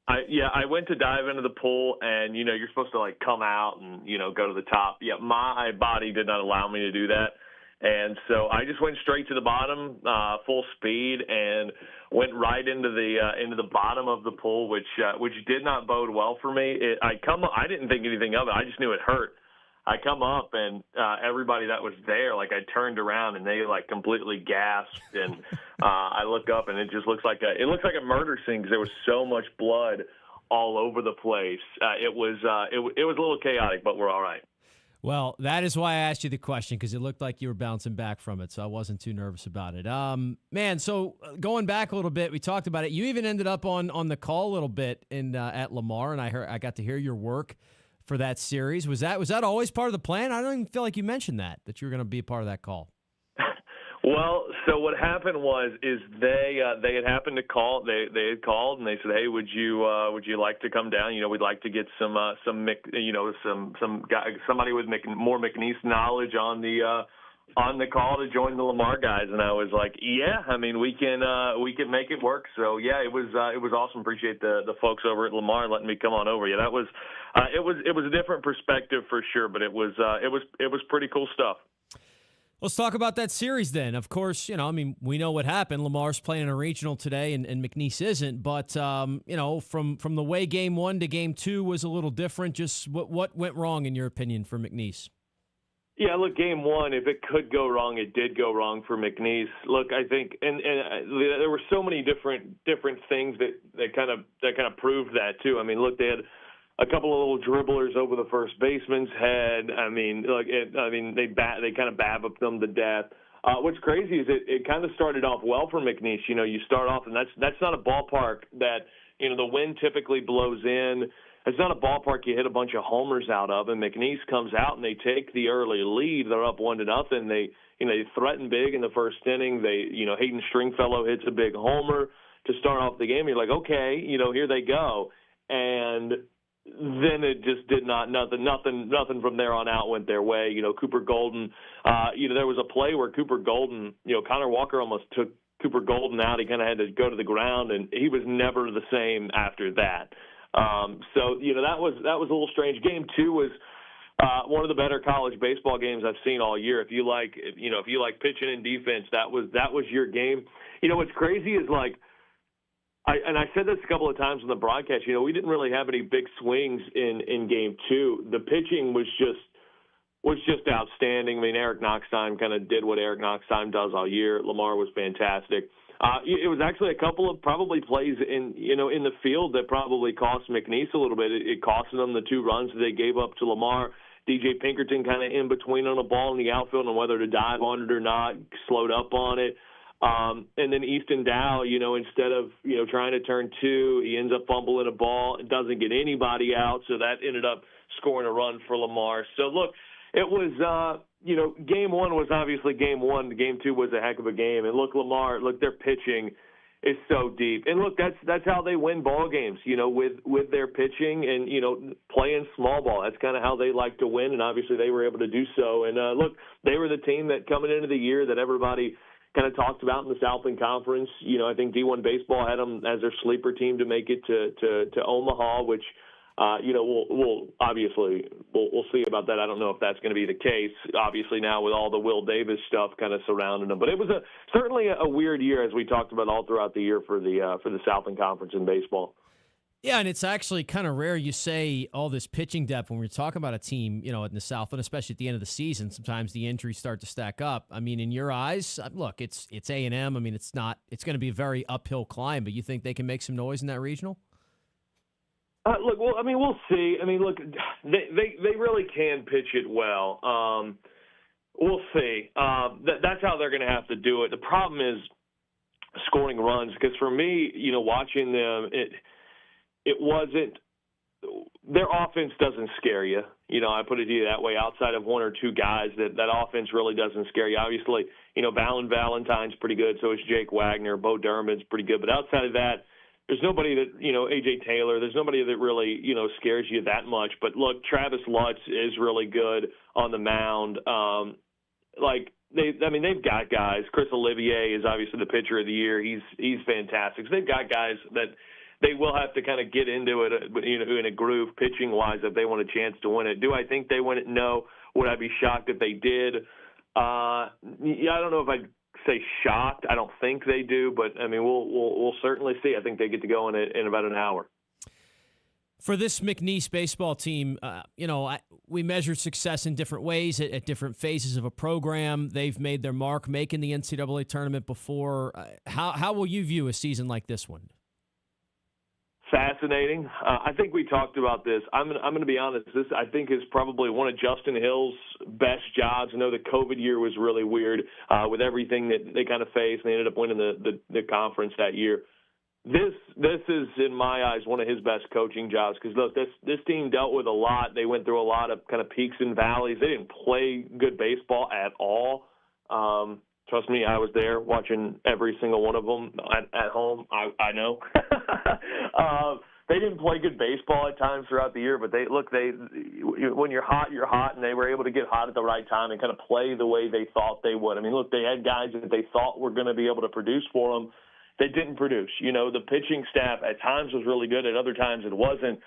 I went to dive into the pool, and you're supposed to like come out and go to the top. Yeah, my body did not allow me to do that. And so I just went straight to the bottom, full speed, and went right into the bottom of the pool, which did not bode well for me. I didn't think anything of it. I just knew it hurt. I come up, and everybody that was there, like I turned around, and they like completely gasped. And I look up, and it just looks like a murder scene because there was so much blood all over the place. It was a little chaotic, but we're all right. Well, that is why I asked you the question, because it looked like you were bouncing back from it, so I wasn't too nervous about it. Man, so going back a little bit, we talked about it. You even ended up on the call a little bit at Lamar, and I got to hear your work for that series. Was that always part of the plan? I don't even feel like you mentioned that you were going to be a part of that call. Well, so what happened is they had happened to call. They had called and they said, "Hey, would you like to come down? We'd like to get somebody with more McNeese knowledge on the call to join the Lamar guys." And I was like, "Yeah, I mean, we can make it work." So yeah, it was awesome. Appreciate the folks over at Lamar letting me come on over. Yeah, that was it was a different perspective for sure, but it was pretty cool stuff. Let's talk about that series then. Of course, we know what happened. Lamar's playing a regional today, and McNeese isn't. But, from the way Game 1 to Game 2 was a little different, just what went wrong, in your opinion, for McNeese? Yeah, look, Game 1, if it could go wrong, it did go wrong for McNeese. Look, I think, and there were so many different things that kind of proved that, too. I mean, look, they had a couple of little dribblers over the first baseman's head. They kind of babbed them to death. What's crazy is it kind of started off well for McNeese. You start off, and that's not a ballpark that the wind typically blows in. It's not a ballpark you hit a bunch of homers out of. And McNeese comes out and they take the early lead. They're up 1-0. They threaten big in the first inning. Hayden Stringfellow hits a big homer to start off the game. You're like, okay, here they go, and then it just did not. Nothing from there on out went their way. Cooper Golden. There was a play where Cooper Golden. Connor Walker almost took Cooper Golden out. He kind of had to go to the ground, and he was never the same after that. That was a little strange. Game 2 was one of the better college baseball games I've seen all year. If you like pitching and defense, that was your game. What's crazy is like. I said this a couple of times on the broadcast. We didn't really have any big swings in Game 2. The pitching was just outstanding. I mean, Eric Noxheim kind of did what Eric Noxheim does all year. Lamar was fantastic. It was actually a couple of probably plays in the field that probably cost McNeese a little bit. It cost them the 2 runs that they gave up to Lamar. DJ Pinkerton kind of in between on a ball in the outfield and whether to dive on it or not, slowed up on it. And then Easton Dow, instead of, trying to turn 2, he ends up fumbling a ball and doesn't get anybody out. So that ended up scoring a run for Lamar. So, look, it was, Game 1 was obviously Game 1. Game 2 was a heck of a game. And, look, Lamar, their pitching is so deep. And, look, that's how they win ball games, with their pitching and, playing small ball. That's kind of how they like to win, and obviously they were able to do so. And, look, they were the team that coming into the year that everybody – kind of talked about in the Southland Conference. I think D1 Baseball had them as their sleeper team to make it to Omaha, which we'll obviously we'll see about that. I don't know if that's going to be the case. Obviously now with all the Will Davis stuff kind of surrounding him, but it was certainly a weird year as we talked about all throughout the year for the Southland Conference in baseball. Yeah, and it's actually kind of rare you say all this pitching depth when we're talking about a team, in the Southland, especially at the end of the season. Sometimes the injuries start to stack up. I mean, in your eyes, look, it's A&M. I mean, it's going to be a very uphill climb, but you think they can make some noise in that regional? Look, well, I mean, we'll see. I mean, look, they really can pitch it well. We'll see. That's how they're going to have to do it. The problem is scoring runs, because for me, watching them, it wasn't – their offense doesn't scare you. I put it to you that way. Outside of one or two guys, that offense really doesn't scare you. Obviously, Valen Valentine's pretty good, so is Jake Wagner. Bo Dermon's pretty good. But outside of that, there's nobody that, A.J. Taylor, there's nobody that really, scares you that much. But, look, Travis Lutz is really good on the mound. They've got guys. Chris Olivier is obviously the pitcher of the year. He's fantastic. So they've got guys that – they will have to kind of get into it, in a groove pitching-wise if they want a chance to win it. Do I think they win it? No. Would I be shocked if they did? I don't know if I'd say shocked. I don't think they do, but I mean, we'll certainly see. I think they get to go in about an hour. For this McNeese baseball team, we measure success in different ways at different phases of a program. They've made their mark making the NCAA tournament before. How will you view a season like this one? Fascinating. I think we talked about this. I'm going to be honest. This, I think, is probably one of Justin Hill's best jobs. I know the COVID year was really weird with everything that they kind of faced, and they ended up winning the conference that year. This is, in my eyes, one of his best coaching jobs because, look, this team dealt with a lot. They went through a lot of kind of peaks and valleys. They didn't play good baseball at all. Trust me, I was there watching every single one of them at home. I know. They didn't play good baseball at times throughout the year, but when you're hot, and they were able to get hot at the right time and kind of play the way they thought they would. I mean, look, they had guys that they thought were going to be able to produce for them. They didn't produce. The pitching staff at times was really good, at other times it wasn't.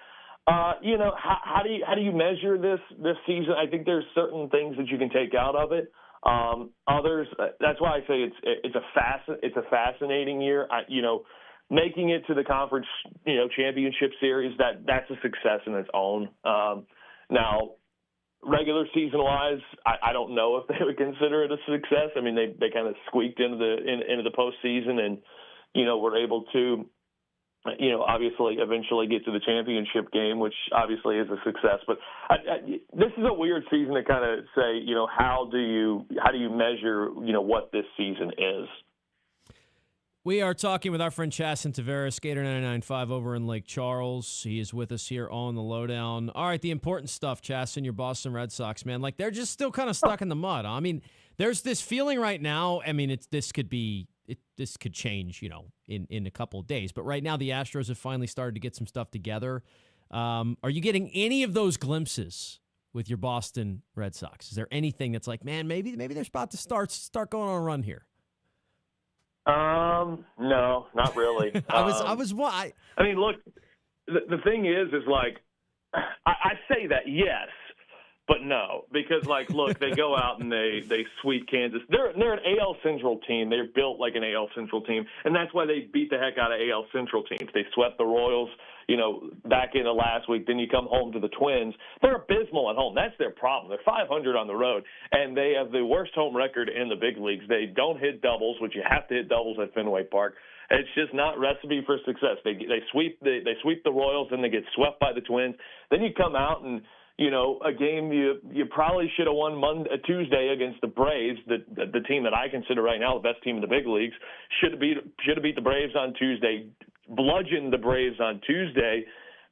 How do you measure this season? I think there's certain things that you can take out of it. Others, that's why I say it's a fascinating year. Making it to the conference, championship series, that's a success in its own. Now, regular season wise, I don't know if they would consider it a success. I mean, they kind of squeaked into the postseason and, were able to, obviously eventually get to the championship game, which obviously is a success. But this is a weird season to kind of say, how do you measure, what this season is? We are talking with our friend Chasen Tavares, Gator 99.5 over in Lake Charles. He is with us here on the LohDown. All right, the important stuff, Chasen, your Boston Red Sox, man. Like, they're just still kind of stuck in the mud. I mean, there's this feeling right now. I mean, this could change, in a couple of days. But right now, the Astros have finally started to get some stuff together. Are you getting any of those glimpses with your Boston Red Sox? Is there anything that's like, man, maybe they're about to start going on a run here? No, not really. I mean, look, the thing is like, I say that, yes, but no, because look, they go out and they sweep Kansas. They're an AL Central team. They're built like an AL Central team, and that's why they beat the heck out of AL Central teams. They swept the Royals, back into last week. Then you come home to the Twins. They're abysmal at home. That's their problem. They're 500 on the road, and they have the worst home record in the big leagues. They don't hit doubles, which you have to hit doubles at Fenway Park. It's just not recipe for success. They sweep the Royals, and they get swept by the Twins. Then you come out and a game you probably should have won Tuesday against the Braves, the team that I consider right now the best team in the big leagues. Should have beat the Braves on Tuesday, bludgeoned the Braves on Tuesday,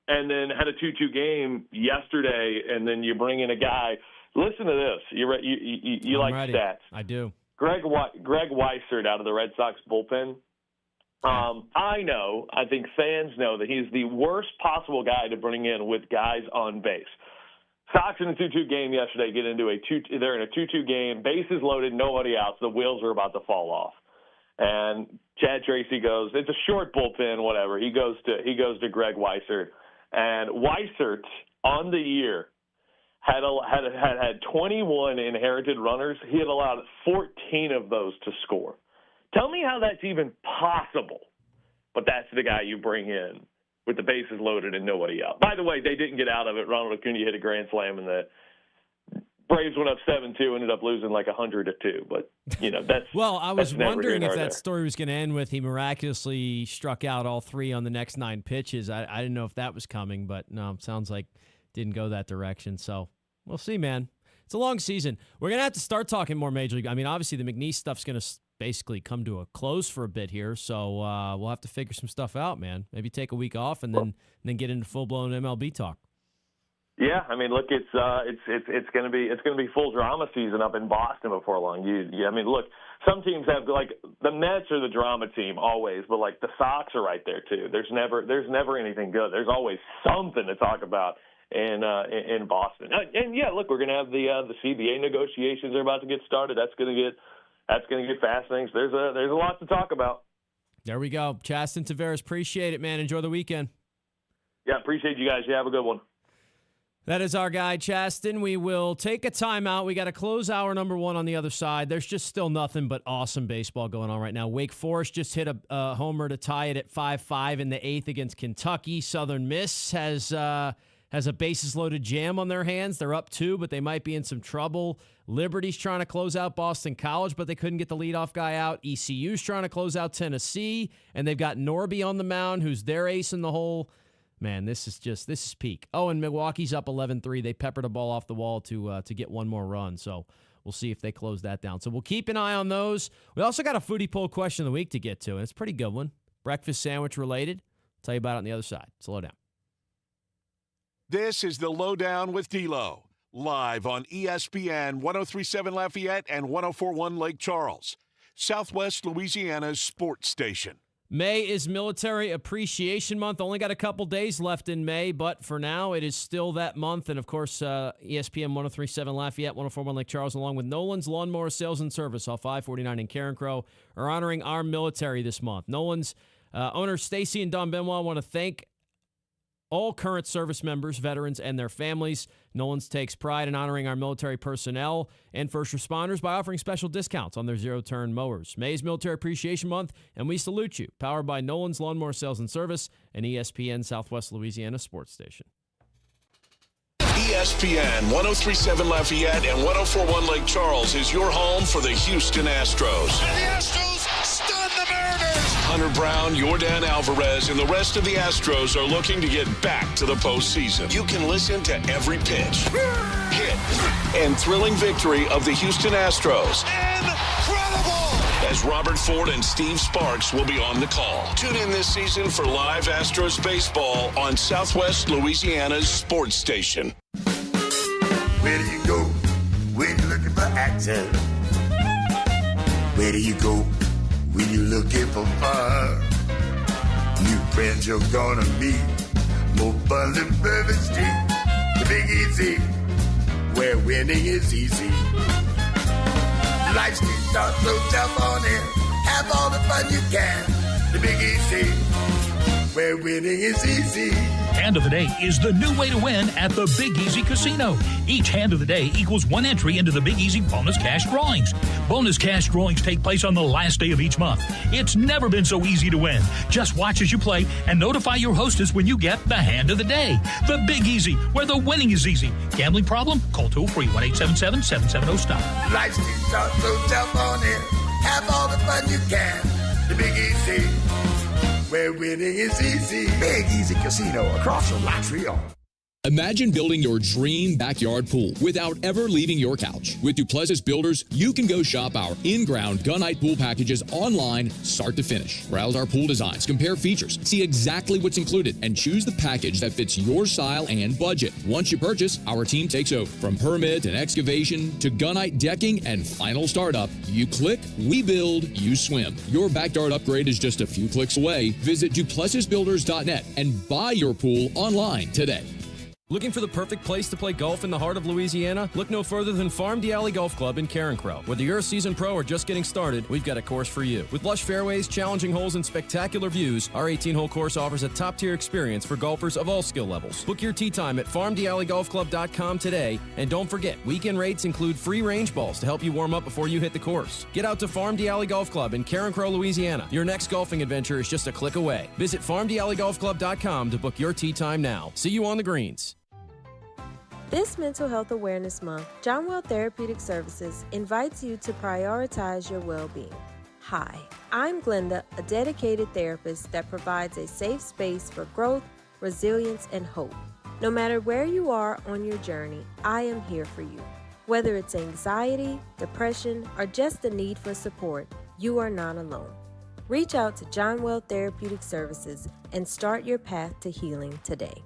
and then had a 2-2 game yesterday. And then you bring in a guy. Listen to this. You like ready. Stats? I do. Greg Weissert out of the Red Sox bullpen. I think fans know that he's the worst possible guy to bring in with guys on base. Sox in a 2-2 game yesterday they're in a 2-2 game, bases loaded, nobody out, so the wheels are about to fall off. And Chad Tracy goes, it's a short bullpen, whatever. He goes to Greg Weissert, And Weissert on the year had 21 inherited runners. He had allowed 14 of those to score. Tell me how that's even possible. But that's the guy you bring in with the bases loaded and nobody out. By the way, they didn't get out of it. Ronald Acuna hit a grand slam, and the Braves went up 7-2, ended up losing like 100-2. But, that's well, I was wondering if that there. story was going to end with he miraculously struck out all 3 on the next 9 pitches. I didn't know if that was coming, but no, it sounds like didn't go that direction. So we'll see, man. It's a long season. We're going to have to start talking more Major League. I mean, obviously the McNeese stuff's going to basically come to a close for a bit here, so we'll have to figure some stuff out, man. Maybe take a week off and then get into full-blown MLB talk. Yeah, I mean, look, it's going to be full drama season up in Boston before long. I mean, look, some teams have like the Mets are the drama team always, but like the Sox are right there too. There's never anything good. There's always something to talk about in Boston. And yeah, look, we're going to have the CBA negotiations are about to get started. That's going to get fascinating. There's a lot to talk about. There we go. Chaston Tavares, appreciate it, man. Enjoy the weekend. Yeah, appreciate you guys. You have a good one. That is our guy, Chaston. We will take a timeout. We got to close hour number 1 on the other side. There's just still nothing but awesome baseball going on right now. Wake Forest just hit a homer to tie it at 5-5 in the 8th against Kentucky. Southern Miss has a bases-loaded jam on their hands. They're up 2, but they might be in some trouble. Liberty's trying to close out Boston College, but they couldn't get the leadoff guy out. ECU's trying to close out Tennessee, and they've got Norby on the mound, who's their ace in the hole. Man, this is peak. Oh, and Milwaukee's up 11-3. They peppered a ball off the wall to get one more run, so we'll see if they close that down. So we'll keep an eye on those. We also got a foodie poll question of the week to get to, and it's a pretty good one. Breakfast sandwich related. I'll tell you about it on the other side. So LohDown. This is the LohDown with D-Loh, live on ESPN 103.7 Lafayette and 104.1 Lake Charles, Southwest Louisiana's sports station. May is Military Appreciation Month. Only got a couple days left in May, but for now, it is still that month. And, of course, ESPN 103.7 Lafayette, 104.1 Lake Charles, along with Nolan's Lawnmower Sales and Service off 549 in Karen Crow, are honoring our military this month. Nolan's owner, Stacy and Don Benoit, want to thank all current service members, veterans, and their families. Nolan's takes pride in honoring our military personnel and first responders by offering special discounts on their zero-turn mowers. May is Military Appreciation Month, and we salute you. Powered by Nolan's Lawnmower Sales and Service and ESPN Southwest Louisiana Sports Station. ESPN 103.7 Lafayette and 104.1 Lake Charles is your home for the Houston Astros. And the Astros stun the Mariners. Hunter Brown, Yordan Alvarez, and the rest of the Astros are looking to get back to the postseason. You can listen to every pitch, hit, and thrilling victory of the Houston Astros. Incredible! As Robert Ford and Steve Sparks will be on the call. Tune in this season for live Astros baseball on Southwest Louisiana's sports station. Where do you go when you're looking for action? Where do you go when you're looking for fun? New friends you're gonna meet, more fun than Bourbon Street. The Big Easy, where winning is easy. Life's too short, so jump on in. Have all the fun you can. The Big Easy, where winning is easy. Hand of the Day is the new way to win at the Big Easy Casino. Each Hand of the Day equals one entry into the Big Easy Bonus Cash Drawings. Bonus Cash Drawings take place on the last day of each month. It's never been so easy to win. Just watch as you play and notify your hostess when you get the Hand of the Day. The Big Easy, where the winning is easy. Gambling problem? Call toll-free 1-877-770-STOP. Life's too short, so jump on in. Have all the fun you can. The Big Easy, where winning is easy. Big Easy Casino across from Montreal. Imagine building your dream backyard pool without ever leaving your couch. With Duplessis Builders, you can go shop our in-ground gunite pool packages online, start to finish. Browse our pool designs, compare features, see exactly what's included, and choose the package that fits your style and budget. Once you purchase, our team takes over. From permit and excavation to gunite decking and final startup, you click, we build, you swim. Your backyard upgrade is just a few clicks away. Visit DuplessisBuilders.net and buy your pool online today. Looking for the perfect place to play golf in the heart of Louisiana? Look no further than Farm Alley Golf Club in Carencro. Whether you're a seasoned pro or just getting started, we've got a course for you. With lush fairways, challenging holes, and spectacular views, our 18-hole course offers a top-tier experience for golfers of all skill levels. Book your tee time at farmdalleygolfclub.com today, and don't forget, weekend rates include free range balls to help you warm up before you hit the course. Get out to Farm Alley Golf Club in Carencro, Louisiana. Your next golfing adventure is just a click away. Visit farmdalleygolfclub.com to book your tee time now. See you on the greens. This Mental Health Awareness Month, John Well Therapeutic Services invites you to prioritize your well-being. Hi, I'm Glenda, a dedicated therapist that provides a safe space for growth, resilience, and hope. No matter where you are on your journey, I am here for you. Whether it's anxiety, depression, or just the need for support, you are not alone. Reach out to John Well Therapeutic Services and start your path to healing today.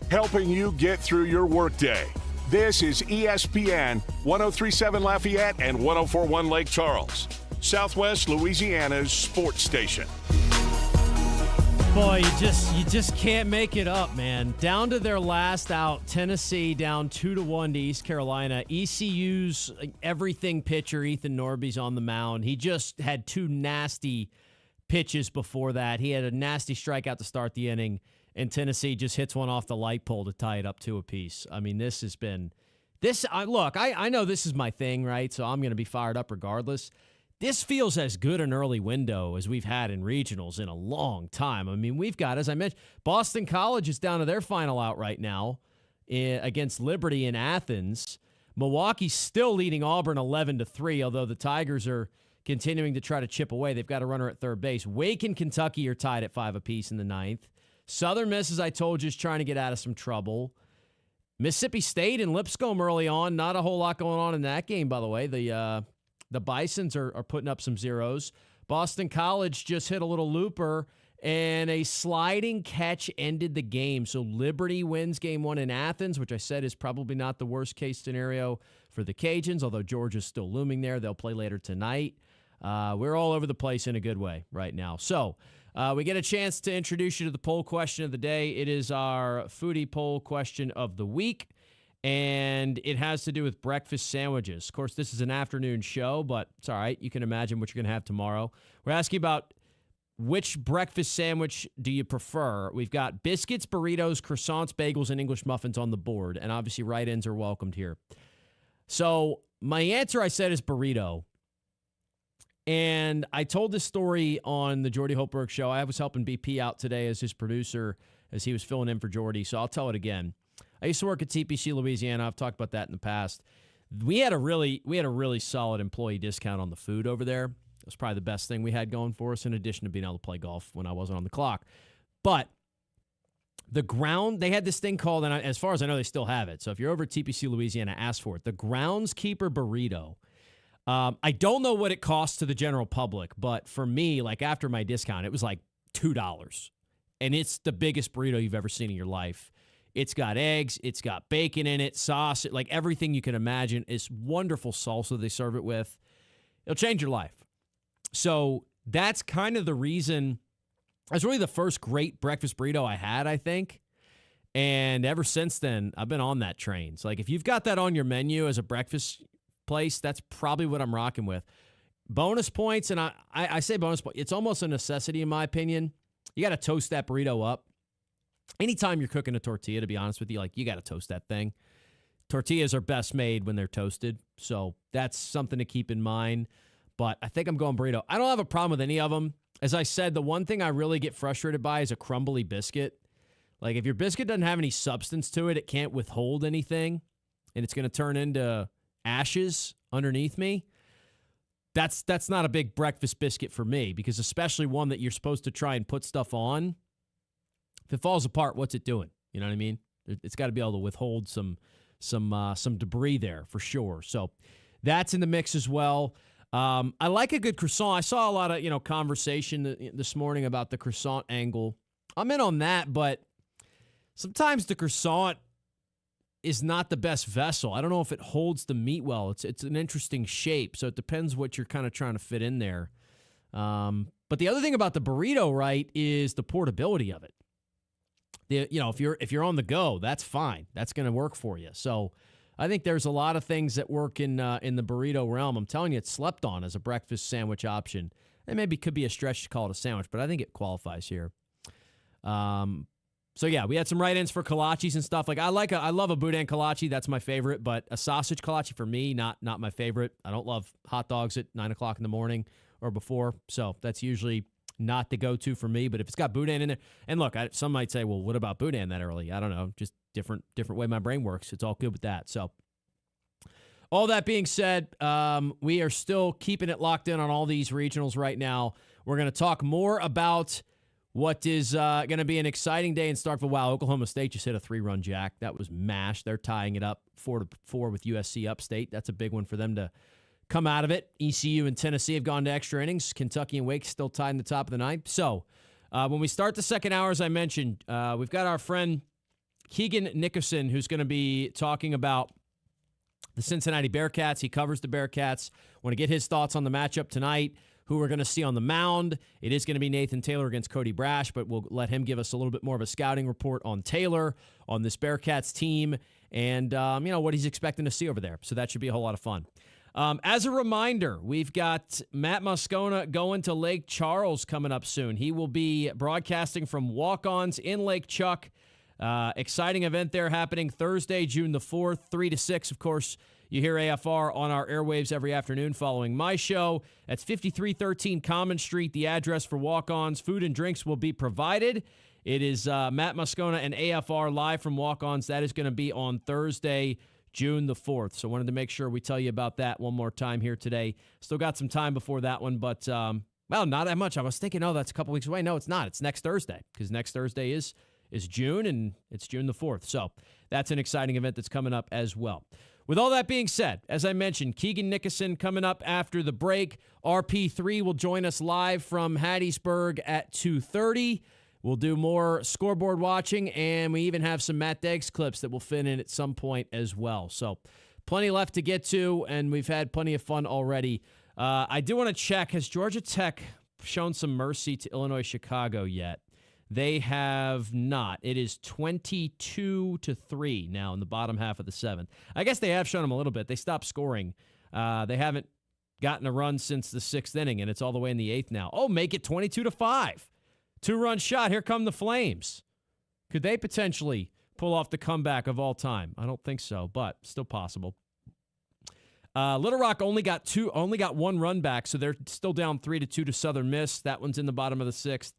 Helping you get through your workday. This is ESPN 1037 Lafayette and 1041 Lake Charles, Southwest Louisiana's sports station. Boy, you just can't make it up, man. Down to their last out, Tennessee down 2-1 to East Carolina. ECU's everything pitcher Ethan Norby's on the mound. He just had two nasty pitches before that. He had a nasty strikeout to start the inning. And Tennessee just hits one off the light pole to tie it up 2 apiece. I mean, this has been look, I know this is my thing, right? So I'm going to be fired up regardless. This feels as good an early window as we've had in regionals in a long time. I mean, we've got, as I mentioned, Boston College is down to their final out right now against Liberty in Athens. Milwaukee's still leading Auburn 11-3, although the Tigers are continuing to try to chip away. They've got a runner at third base. Wake and Kentucky are tied at 5 apiece in the 9th. Southern Miss, as I told you, is trying to get out of some trouble. Mississippi State and Lipscomb early on. Not a whole lot going on in that game, by the way. The Bisons are putting up some zeros. Boston College just hit a little looper, and a sliding catch ended the game. So Liberty wins game 1 in Athens, which I said is probably not the worst-case scenario for the Cajuns, although Georgia's still looming there. They'll play later tonight. We're all over the place in a good way right now. So we get a chance to introduce you to the poll question of the day. It is our foodie poll question of the week, and it has to do with breakfast sandwiches. Of course, this is an afternoon show, but it's all right. You can imagine what you're going to have tomorrow. We're asking about which breakfast sandwich do you prefer? We've got biscuits, burritos, croissants, bagels, and English muffins on the board, and obviously write-ins are welcomed here. So my answer, I said, is burrito. And I told this story on the Jordy Holtberg show. I was helping BP out today as his producer as he was filling in for Jordy, so I'll tell it again. I used to work at TPC Louisiana. I've talked about that in the past. We had a really solid employee discount on the food over there. It was probably the best thing we had going for us, in addition to being able to play golf when I wasn't on the clock. But the ground, they had this thing called, and as far as I know, they still have it. So if you're over at TPC Louisiana, ask for it. The Groundskeeper Burrito. I don't know what it costs to the general public, but for me, like after my discount, it was like $2. And it's the biggest burrito you've ever seen in your life. It's got eggs, it's got bacon in it, sauce, like everything you can imagine. It's wonderful salsa they serve it with. It'll change your life. So that's kind of the reason. That's really the first great breakfast burrito I had, I think. And ever since then, I've been on that train. So like if you've got that on your menu as a breakfast place, that's probably what I'm rocking with. Bonus points, and I say bonus points, it's almost a necessity in my opinion. You got to toast that burrito up. Anytime you're cooking a tortilla, to be honest with you, like you got to toast that thing. Tortillas are best made when they're toasted, so that's something to keep in mind. But I think I'm going burrito. I don't have a problem with any of them. As I said, the one thing I really get frustrated by is a crumbly biscuit. Like if your biscuit doesn't have any substance to it, it can't withhold anything, and it's going to turn into ashes underneath me. That's not a big breakfast biscuit for me, because especially one that you're supposed to try and put stuff on. If it falls apart, what's it doing? You know what I mean? It's got to be able to withhold some debris there for sure. So that's in the mix as well. I like a good croissant. I saw a lot of conversation this morning about the croissant angle. I'm in on that, but sometimes the croissant is not the best vessel. I don't know if it holds the meat well. It's an interesting shape, so it depends what you're kind of trying to fit in there. But the other thing about the burrito, right, is the portability of it. If you're on the go, that's fine. That's going to work for you. So I think there's a lot of things that work in the burrito realm. I'm telling you, it's slept on as a breakfast sandwich option. And maybe could be a stretch to call it a sandwich, but I think it qualifies here. So yeah, we had some write-ins for kolaches and stuff. Like I love a boudin kolache. That's my favorite, but a sausage kolache for me, not my favorite. I don't love hot dogs at 9 o'clock in the morning or before. So that's usually not the go-to for me, but if it's got boudin in it, and look, some might say, well, what about boudin that early? I don't know, just different way my brain works. It's all good with that. So all that being said, we are still keeping it locked in on all these regionals right now. We're going to talk more about what is going to be an exciting day in Starkville. Wow, Oklahoma State just hit a 3-run jack. That was mash. They're tying it up 4-4 with USC Upstate. That's a big one for them to come out of it. ECU and Tennessee have gone to extra innings. Kentucky and Wake still tied in the top of the ninth. So when we start the second hour, as I mentioned, we've got our friend Keegan Nickerson, who's going to be talking about the Cincinnati Bearcats. He covers the Bearcats. Want to get his thoughts on the matchup tonight, who we're going to see on the mound. It is going to be Nathan Taylor against Cody Brash, but we'll let him give us a little bit more of a scouting report on Taylor, on this Bearcats team, and what he's expecting to see over there. So that should be a whole lot of fun. As a reminder, we've got Matt Moscona going to Lake Charles coming up soon. He will be broadcasting from Walk-Ons in Lake Chuck. Exciting event there happening Thursday, June the 4th, 3 to 6. Of course, you hear AFR on our airwaves every afternoon following my show. That's 5313 Common Street, the address for Walk-Ons. Food and drinks will be provided. It is Matt Moscona and AFR live from Walk-Ons. That is going to be on Thursday, June the 4th. So wanted to make sure we tell you about that one more time here today. Still got some time before that one, but, not that much. I was thinking, that's a couple weeks away. No, it's not. It's next Thursday, because next Thursday is June, and it's June the 4th. So that's an exciting event that's coming up as well. With all that being said, as I mentioned, Keegan Nickerson coming up after the break. RP3 will join us live from Hattiesburg at 2:30. We'll do more scoreboard watching, and we even have some Matt Deggs clips that will fit in at some point as well. So plenty left to get to, and we've had plenty of fun already. I do want to check, has Georgia Tech shown some mercy to Illinois Chicago yet? They have not. It is 22-3 now in the bottom half of the 7th. I guess they have shown them a little bit. They stopped scoring. They haven't gotten a run since the 6th inning, and it's all the way in the 8th now. Oh, make it 22-5. 2-run shot. Here come the Flames. Could they potentially pull off the comeback of all time? I don't think so, but still possible. Little Rock only got 1 run back, so they're still down 3-2 to Southern Miss. That one's in the bottom of the 6th.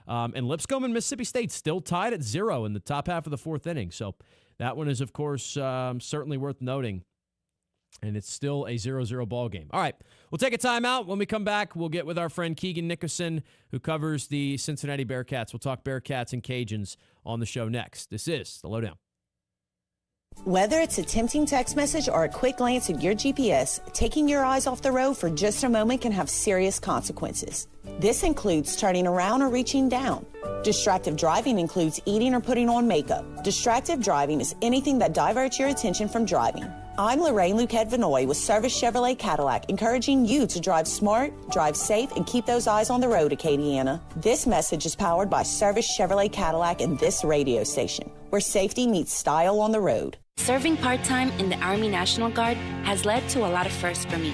And Lipscomb and Mississippi State still tied at 0 in the top half of the 4th inning. So that one is, of course, certainly worth noting. And it's still a 0-0 ball game. All right, we'll take a timeout. When we come back, we'll get with our friend Keegan Nickerson, who covers the Cincinnati Bearcats. We'll talk Bearcats and Cajuns on the show next. This is the LohDown. Whether it's a tempting text message or a quick glance at your GPS, taking your eyes off the road for just a moment can have serious consequences. This includes turning around or reaching down. Distractive driving includes eating or putting on makeup. Distractive driving is anything that diverts your attention from driving. I'm Lorraine Luquette Vinoy with Service Chevrolet Cadillac, encouraging you to drive smart, drive safe, and keep those eyes on the road, Acadiana. This message is powered by Service Chevrolet Cadillac and this radio station, where safety meets style on the road. Serving part-time in the Army National Guard has led to a lot of firsts for me.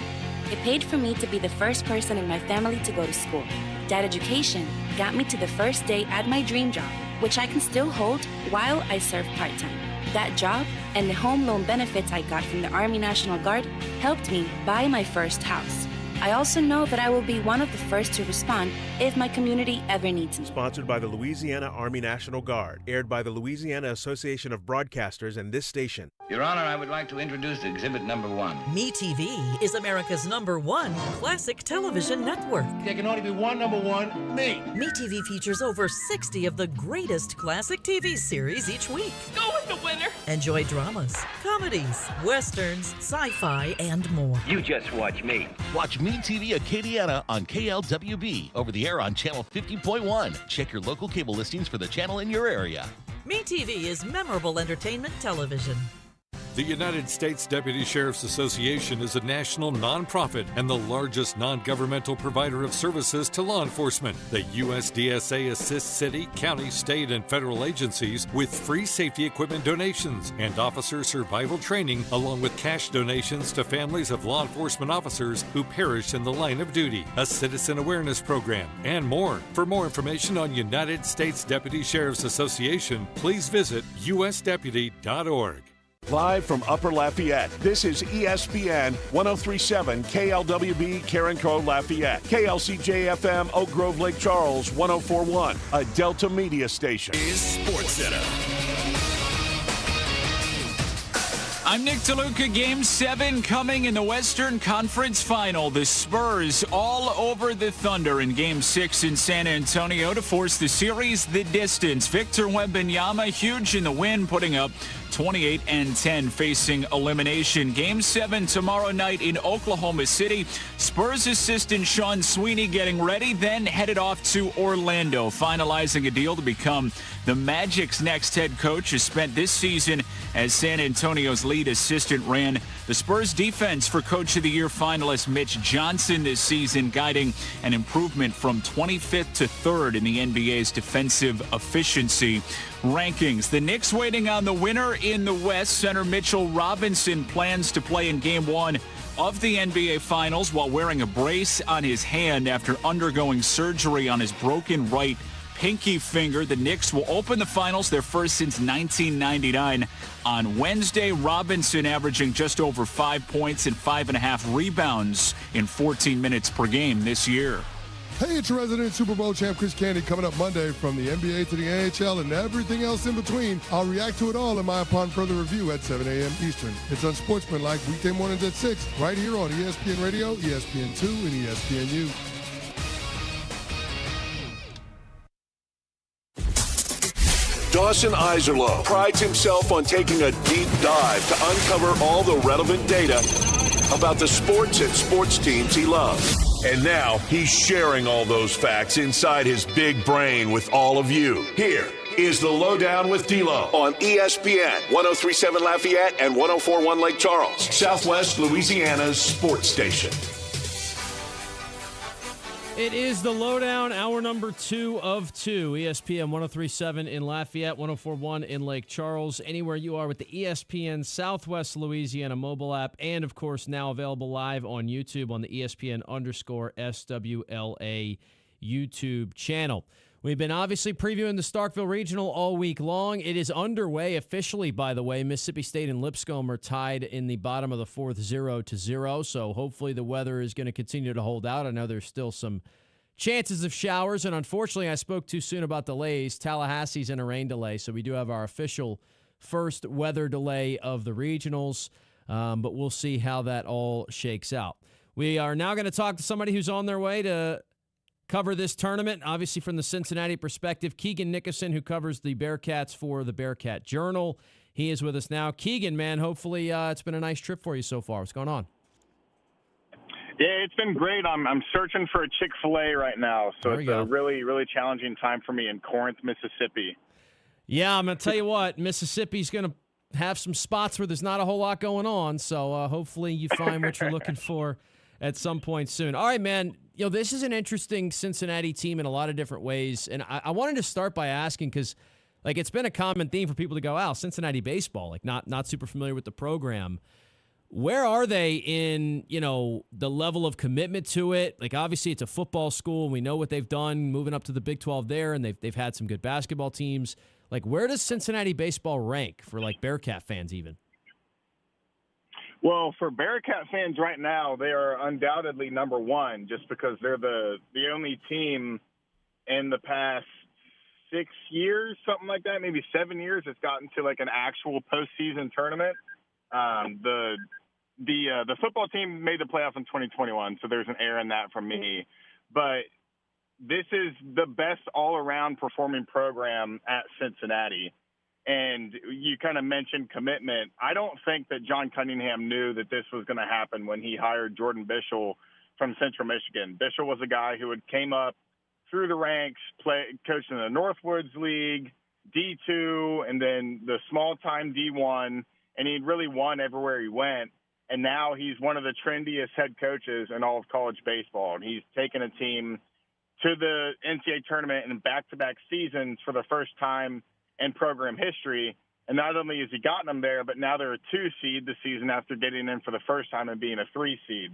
It paid for me to be the first person in my family to go to school. That education got me to the first day at my dream job, which I can still hold while I serve part-time. That job and the home loan benefits I got from the Army National Guard helped me buy my first house. I also know that I will be one of the first to respond if my community ever needs me. Sponsored by the Louisiana Army National Guard. Aired by the Louisiana Association of Broadcasters and this station. Your Honor, I would like to introduce exhibit number 1. MeTV is America's #1 classic television network. There can only be one #1, me. MeTV features over 60 of the greatest classic TV series each week. Go with the winner. Enjoy dramas, comedies, westerns, sci-fi, and more. You just watch me. Watch MeTV Acadiana on KLWB, over the air on channel 50.1. Check your local cable listings for the channel in your area. MeTV is memorable entertainment television. The United States Deputy Sheriff's Association is a national nonprofit and the largest non-governmental provider of services to law enforcement. The USDSA assists city, county, state, and federal agencies with free safety equipment donations and officer survival training, along with cash donations to families of law enforcement officers who perished in the line of duty, a citizen awareness program, and more. For more information on United States Deputy Sheriff's Association, please visit usdeputy.org. Live from Upper Lafayette, this is ESPN 1037 KLWB Carencro Lafayette, KLCJ-FM Oak Grove Lake Charles 1041, a Delta Media station. Is Sports Center. I'm Nick DeLuca. Game 7 coming in the Western Conference Final. The Spurs all over the Thunder in Game 6 in San Antonio to force the series the distance. Victor Wembanyama huge in the win, putting up 28 and 10, facing elimination. Game 7 tomorrow night in Oklahoma City. Spurs assistant Sean Sweeney getting ready, then headed off to Orlando, finalizing a deal to become the Magic's next head coach, who spent this season as San Antonio's lead assistant, ran the Spurs defense for Coach of the Year finalist Mitch Johnson this season, guiding an improvement from 25th to 3rd in the NBA's defensive efficiency rankings. The Knicks waiting on the winner in the West. Center Mitchell Robinson plans to play in Game 1 of the NBA Finals while wearing a brace on his hand after undergoing surgery on his broken right pinky finger. The Knicks will open the finals, their first since 1999, on Wednesday. Robinson averaging just over 5 points and 5.5 rebounds in 14 minutes per game this year. Hey, it's your resident Super Bowl champ Chris Candy coming up Monday. From the NBA to the NHL and everything else in between, I'll react to it all in my Upon Further review at 7 a.m. Eastern. It's Unsportsmanlike weekday mornings at 6, right here on ESPN Radio, ESPN2, and ESPNU. Dawson Iserloh prides himself on taking a deep dive to uncover all the relevant data about the sports and sports teams he loves. And now he's sharing all those facts inside his big brain with all of you. Here is the LohDown with D-Loh on ESPN 1037 Lafayette and 1041 Lake Charles, Southwest Louisiana's sports station. It is the LohDown, hour number 2 of 2. ESPN 1037 in Lafayette, 1041 in Lake Charles. Anywhere you are with the ESPN Southwest Louisiana mobile app, and of course now available live on YouTube on the ESPN_SWLA YouTube channel. We've been obviously previewing the Starkville Regional all week long. It is underway officially, by the way. Mississippi State and Lipscomb are tied in the bottom of the fourth 0-0, so hopefully the weather is going to continue to hold out. I know there's still some chances of showers, and unfortunately I spoke too soon about delays. Tallahassee's in a rain delay, so we do have our official first weather delay of the regionals, but we'll see how that all shakes out. We are now going to talk to somebody who's on their way to cover this tournament, obviously from the Cincinnati perspective. Keegan Nickerson, who covers the Bearcats for the Bearcat Journal. He is with us now. Keegan, man, hopefully it's been a nice trip for you so far. What's going on? Yeah, it's been great. I'm searching for a Chick-fil-A right now, so it's a really, really challenging time for me in Corinth, Mississippi. Yeah, I'm going to tell you what, Mississippi's going to have some spots where there's not a whole lot going on, so hopefully you find what you're looking for at some point soon. All right, man. You know, this is an interesting Cincinnati team in a lot of different ways, and I wanted to start by asking, because like it's been a common theme for people to go, "Wow, Cincinnati baseball," like not super familiar with the program. Where are they in, you know, the level of commitment to it? Like obviously it's a football school, and we know what they've done moving up to the Big 12 there, and they've had some good basketball teams. Like where does Cincinnati baseball rank for like Bearcat fans even? Well, for Bearcat fans right now, they are undoubtedly number one, just because they're the only team in the past 6 years, something like that, maybe 7 years, that's gotten to like an actual postseason tournament. The football team made the playoff in 2021, so there's an error in that from me. But this is the best all-around performing program at Cincinnati. And you kind of mentioned commitment. I don't think that John Cunningham knew that this was going to happen when he hired Jordan Bishel from Central Michigan. Bishel was a guy who had came up through the ranks, coached in the Northwoods League, D2, and then the small-time D1, and he'd really won everywhere he went. And now he's one of the trendiest head coaches in all of college baseball. And he's taken a team to the NCAA tournament in back-to-back seasons for the first time in program history. And not only has he gotten them there, but now they're a 2 seed the season after getting in for the first time and being a 3 seed.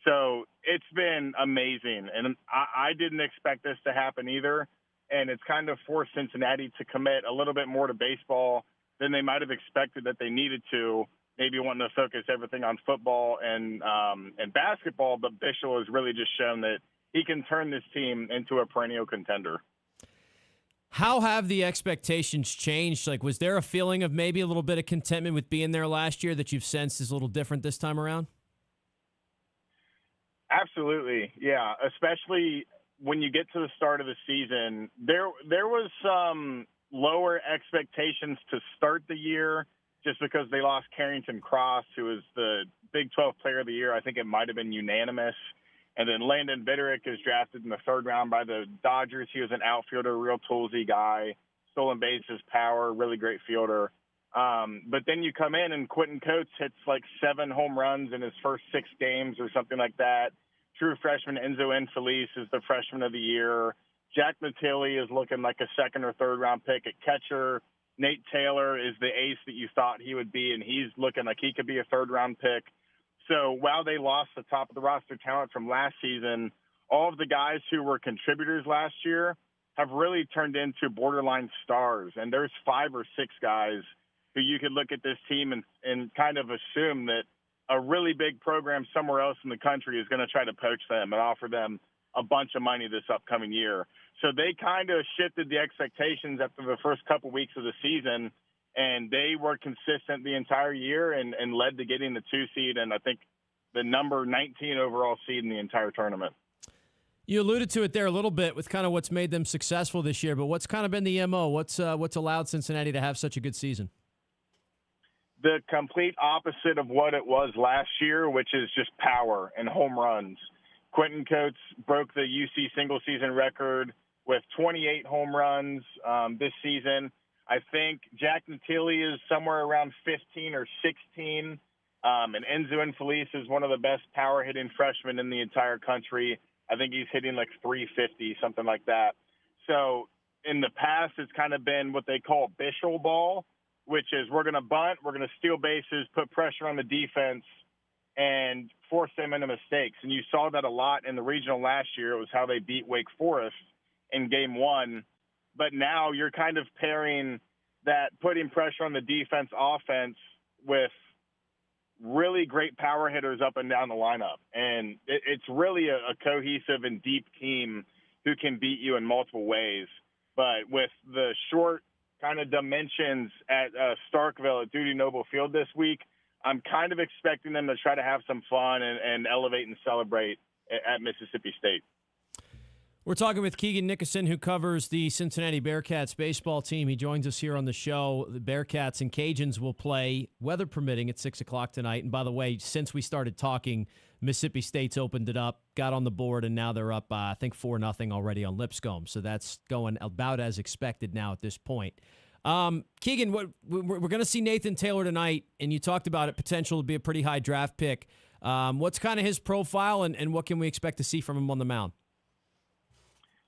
So it's been amazing. And I didn't expect this to happen either. And it's kind of forced Cincinnati to commit a little bit more to baseball than they might have expected that they needed to, maybe wanting to focus everything on football and basketball. But Bischel has really just shown that he can turn this team into a perennial contender. How have the expectations changed? Like, was there a feeling of maybe a little bit of contentment with being there last year that you've sensed is a little different this time around? Absolutely, yeah. Especially when you get to the start of the season, there was some lower expectations to start the year just because they lost Carrington Cross, who was the Big 12 Player of the Year. I think it might have been unanimous. And then Landon Bitterick is drafted in the 3rd round by the Dodgers. He was an outfielder, real toolsy guy, stolen bases, power, really great fielder. But then you come in and Quentin Coates hits like 7 home runs in his first 6 games or something like that. True freshman Enzo Infeliz is the freshman of the year. Jack Matilli is looking like a 2nd or 3rd round pick at catcher. Nate Taylor is the ace that you thought he would be, and he's looking like he could be a 3rd round pick. So while they lost the top of the roster talent from last season, all of the guys who were contributors last year have really turned into borderline stars. And there's 5 or 6 guys who you could look at this team and kind of assume that a really big program somewhere else in the country is going to try to poach them and offer them a bunch of money this upcoming year. So they kind of shifted the expectations after the first couple weeks of the season, and they were consistent the entire year and led to getting the 2 seed and I think the number 19 overall seed in the entire tournament. You alluded to it there a little bit with kind of what's made them successful this year, but what's kind of been the MO? What's allowed Cincinnati to have such a good season? The complete opposite of what it was last year, which is just power and home runs. Quentin Coates broke the UC single-season record with 28 home runs this season. I think Jack Matilli is somewhere around 15 or 16. And Enzo Infeliz is one of the best power-hitting freshmen in the entire country. I think he's hitting like 350, something like that. So in the past, it's kind of been what they call Bischel ball, which is we're going to bunt, we're going to steal bases, put pressure on the defense, and force them into mistakes. And you saw that a lot in the regional last year. It was how they beat Wake Forest in Game 1. But now you're kind of pairing that putting pressure on the defense offense with really great power hitters up and down the lineup. And it's really a cohesive and deep team who can beat you in multiple ways. But with the short kind of dimensions at Starkville at Dudy Noble Field this week, I'm kind of expecting them to try to have some fun and elevate and celebrate at Mississippi State. We're talking with Keegan Nickerson, who covers the Cincinnati Bearcats baseball team. He joins us here on the show. The Bearcats and Cajuns will play, weather permitting, at 6 o'clock tonight. And by the way, since we started talking, Mississippi State's opened it up, got on the board, and now they're up, I think, 4-0 already on Lipscomb. So that's going about as expected now at this point. Keegan, we're going to see Nathan Taylor tonight, and you talked about it, potential to be a pretty high draft pick. What's kind of his profile, and what can we expect to see from him on the mound?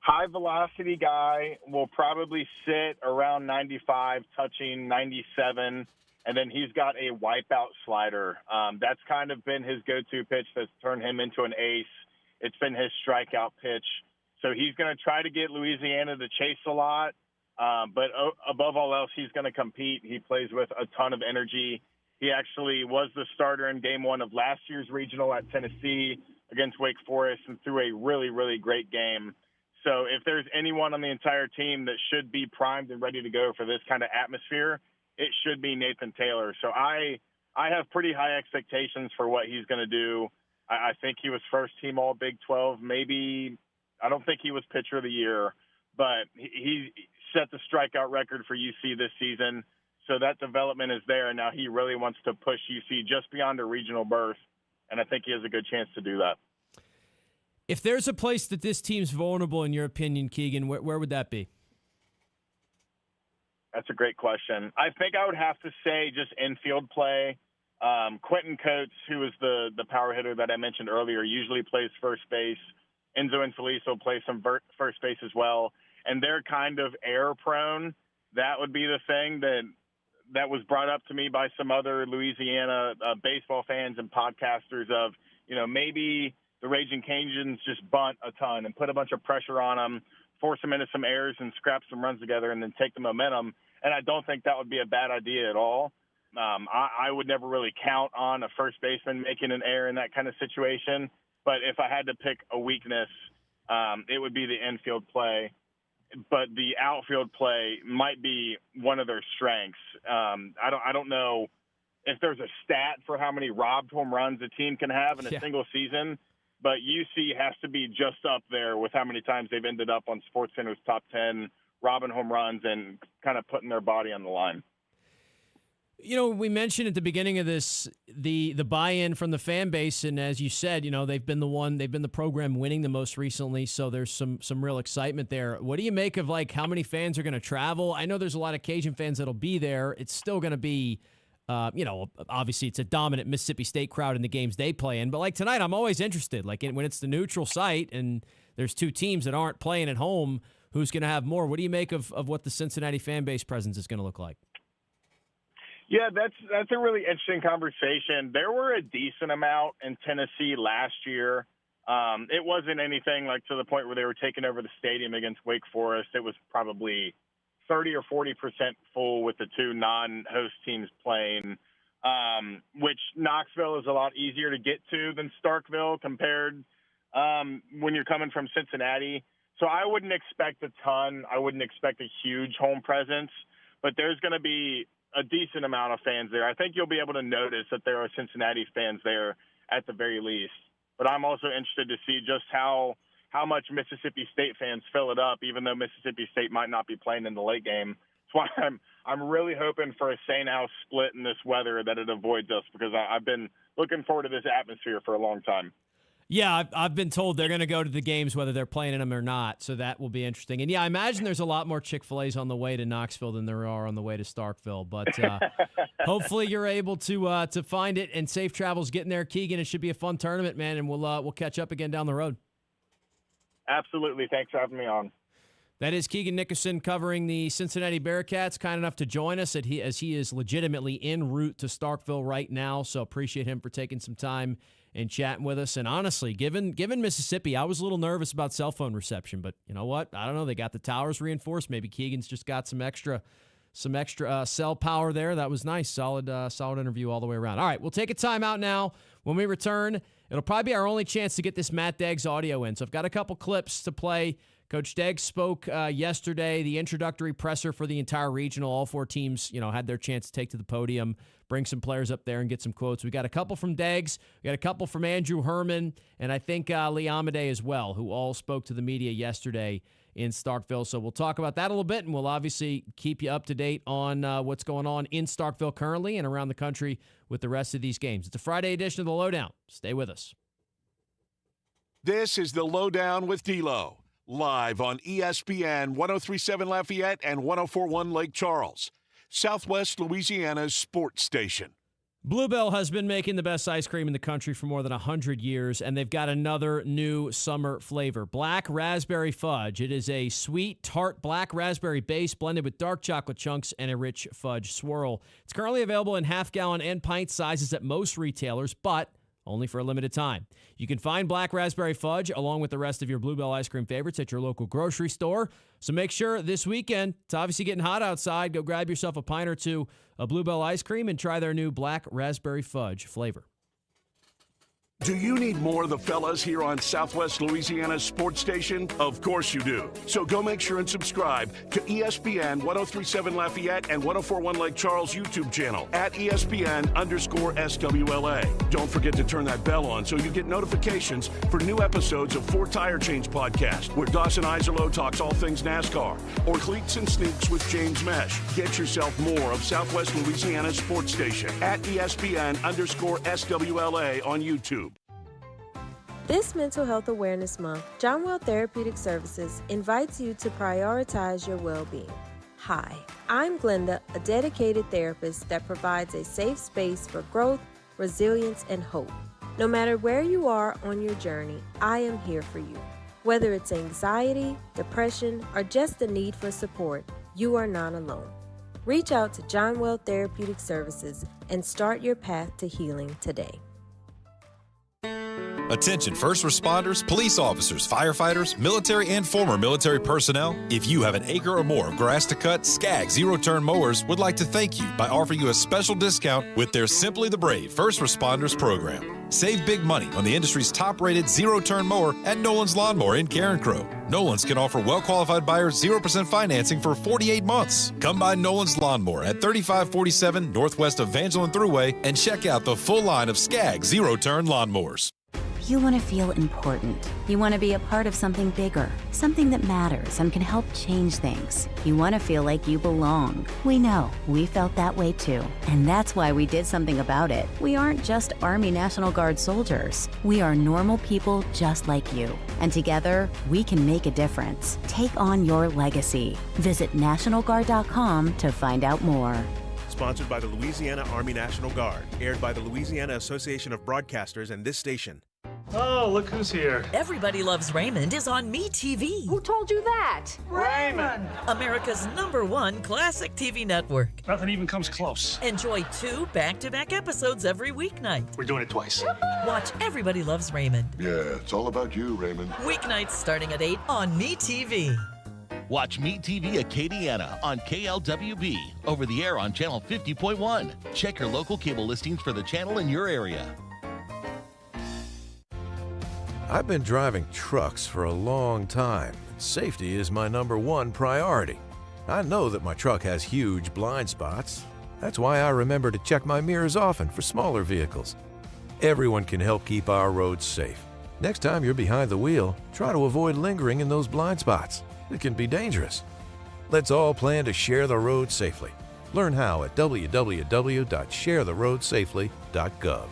High velocity guy, will probably sit around 95, touching 97, and then he's got a wipeout slider. That's kind of been his go-to pitch that's turned him into an ace. It's been his strikeout pitch. So he's going to try to get Louisiana to chase a lot, but above all else, he's going to compete. He plays with a ton of energy. He actually was the starter in Game 1 of last year's regional at Tennessee against Wake Forest and threw a really, really great game. So if there's anyone on the entire team that should be primed and ready to go for this kind of atmosphere, it should be Nathan Taylor. So I have pretty high expectations for what he's going to do. I think he was first team all Big 12. Maybe I don't think he was pitcher of the year, but he set the strikeout record for UC this season. So that development is there. And now he really wants to push UC just beyond a regional berth. And I think he has a good chance to do that. If there's a place that this team's vulnerable, in your opinion, Keegan, where would that be? That's a great question. I think I would have to say just infield play. Quentin Coates, who is the power hitter that I mentioned earlier, usually plays first base. Enzo Infeliso plays some first base as well. And they're kind of error prone. That would be the thing that was brought up to me by some other Louisiana baseball fans and podcasters of, maybe the Raging Cajuns just bunt a ton and put a bunch of pressure on them, force them into some errors and scrap some runs together and then take the momentum. And I don't think that would be a bad idea at all. I would never really count on a first baseman making an error in that kind of situation. But if I had to pick a weakness, it would be the infield play. But the outfield play might be one of their strengths. I don't know if there's a stat for how many robbed home runs a team can have in a single season, but UC has to be just up there with how many times they've ended up on SportsCenter's top 10 robbing home runs and kind of putting their body on the line. We mentioned at the beginning of this the buy-in from the fan base, and as you said, they've been the program winning the most recently, so there's some real excitement there. What do you make of how many fans are going to travel? I know there's a lot of Cajun fans that'll be there. It's still going to be, obviously it's a dominant Mississippi State crowd in the games they play in, but tonight I'm always interested. When it's the neutral site and there's two teams that aren't playing at home, who's going to have more? What do you make of what the Cincinnati fan base presence is going to look like? Yeah, that's a really interesting conversation. There were a decent amount in Tennessee last year. It wasn't anything to the point where they were taking over the stadium against Wake Forest. It was probably 30 or 40% full with the two non-host teams playing, which Knoxville is a lot easier to get to than Starkville compared when you're coming from Cincinnati. So I wouldn't expect a ton. I wouldn't expect a huge home presence, but there's going to be a decent amount of fans there. I think you'll be able to notice that there are Cincinnati fans there at the very least. But I'm also interested to see just how much Mississippi State fans fill it up, even though Mississippi State might not be playing in the late game. That's why I'm really hoping for a St. House split in this weather that it avoids us, because I've been looking forward to this atmosphere for a long time. Yeah, I've been told they're going to go to the games whether they're playing in them or not, so that will be interesting. And, yeah, I imagine there's a lot more Chick-fil-A's on the way to Knoxville than there are on the way to Starkville. But hopefully you're able to find it, and safe travels getting there, Keegan. It should be a fun tournament, man, and we'll catch up again down the road. Absolutely. Thanks for having me on. That is Keegan Nickerson covering the Cincinnati Bearcats, kind enough to join us as he is legitimately en route to Starkville right now, so appreciate him for taking some time and chatting with us. And honestly, given Mississippi, I was a little nervous about cell phone reception, but you know what? I don't know. They got the towers reinforced. Maybe Keegan's just got some extra cell power there. That was nice. Solid interview all the way around. All right, we'll take a timeout now. When we return, it'll probably be our only chance to get this Matt Deggs audio in. So I've got a couple clips to play. Coach Deggs spoke yesterday, the introductory presser for the entire regional. All four teams, had their chance to take to the podium, bring some players up there and get some quotes. We got a couple from Deggs, we got a couple from Andrew Herman, and I think Lee Amadei as well, who all spoke to the media yesterday in Starkville. So we'll talk about that a little bit, and we'll obviously keep you up to date on what's going on in Starkville currently and around the country with the rest of these games. It's a Friday edition of the LohDown. Stay with us. This is the LohDown with D-Loh. Live on ESPN 103.7 Lafayette and 104.1 Lake Charles, Southwest Louisiana's sports station. Bluebell has been making the best ice cream in the country for more than 100 years, and they've got another new summer flavor, Black Raspberry Fudge. It is a sweet, tart black raspberry base blended with dark chocolate chunks and a rich fudge swirl. It's currently available in half-gallon and pint sizes at most retailers, but only for a limited time. You can find Black Raspberry Fudge along with the rest of your Bluebell ice cream favorites at your local grocery store. So make sure this weekend, it's obviously getting hot outside, go grab yourself a pint or two of Bluebell ice cream and try their new Black Raspberry Fudge flavor. Do you need more of the fellas here on Southwest Louisiana's sports station? Of course you do. So go make sure and subscribe to ESPN 103.7 Lafayette and 104.1 Lake Charles YouTube channel at ESPN_SWLA. Don't forget to turn that bell on so you get notifications for new episodes of Fort Tire Change Podcast, where Dawson Iserloh talks all things NASCAR, or Cleats and Sneaks with James Mesh. Get yourself more of Southwest Louisiana's sports station at ESPN_SWLA on YouTube. This Mental Health Awareness Month, John Well Therapeutic Services invites you to prioritize your well-being. Hi, I'm Glenda, a dedicated therapist that provides a safe space for growth, resilience, and hope. No matter where you are on your journey, I am here for you. Whether it's anxiety, depression, or just the need for support, you are not alone. Reach out to John Well Therapeutic Services and start your path to healing today. Attention first responders, police officers, firefighters, military and former military personnel. If you have an acre or more of grass to cut, Skag Zero-Turn Mowers would like to thank you by offering you a special discount with their Simply the Brave First Responders program. Save big money on the industry's top-rated zero-turn mower at Nolan's Lawnmower in Carencro. Nolan's can offer well-qualified buyers 0% financing for 48 months. Come by Nolan's Lawnmower at 3547 Northwest Evangeline Thruway and check out the full line of Skag Zero-Turn Lawnmowers. You want to feel important. You want to be a part of something bigger, something that matters and can help change things. You want to feel like you belong. We know. We felt that way too. And that's why we did something about it. We aren't just Army National Guard soldiers. We are normal people just like you. And together, we can make a difference. Take on your legacy. Visit NationalGuard.com to find out more. Sponsored by the Louisiana Army National Guard. Aired by the Louisiana Association of Broadcasters and this station. Oh, look who's here. Everybody Loves Raymond is on MeTV. Who told you that? Raymond! America's #1 classic TV network. Nothing even comes close. Enjoy 2 back-to-back episodes every weeknight. We're doing it twice. Watch Everybody Loves Raymond. Yeah, it's all about you, Raymond. Weeknights starting at 8 on MeTV. Watch MeTV Acadiana on KLWB, over the air on channel 50.1. Check your local cable listings for the channel in your area. I've been driving trucks for a long time. Safety is my #1 priority. I know that my truck has huge blind spots. That's why I remember to check my mirrors often for smaller vehicles. Everyone can help keep our roads safe. Next time you're behind the wheel, try to avoid lingering in those blind spots. It can be dangerous. Let's all plan to share the road safely. Learn how at www.sharetheroadsafely.gov.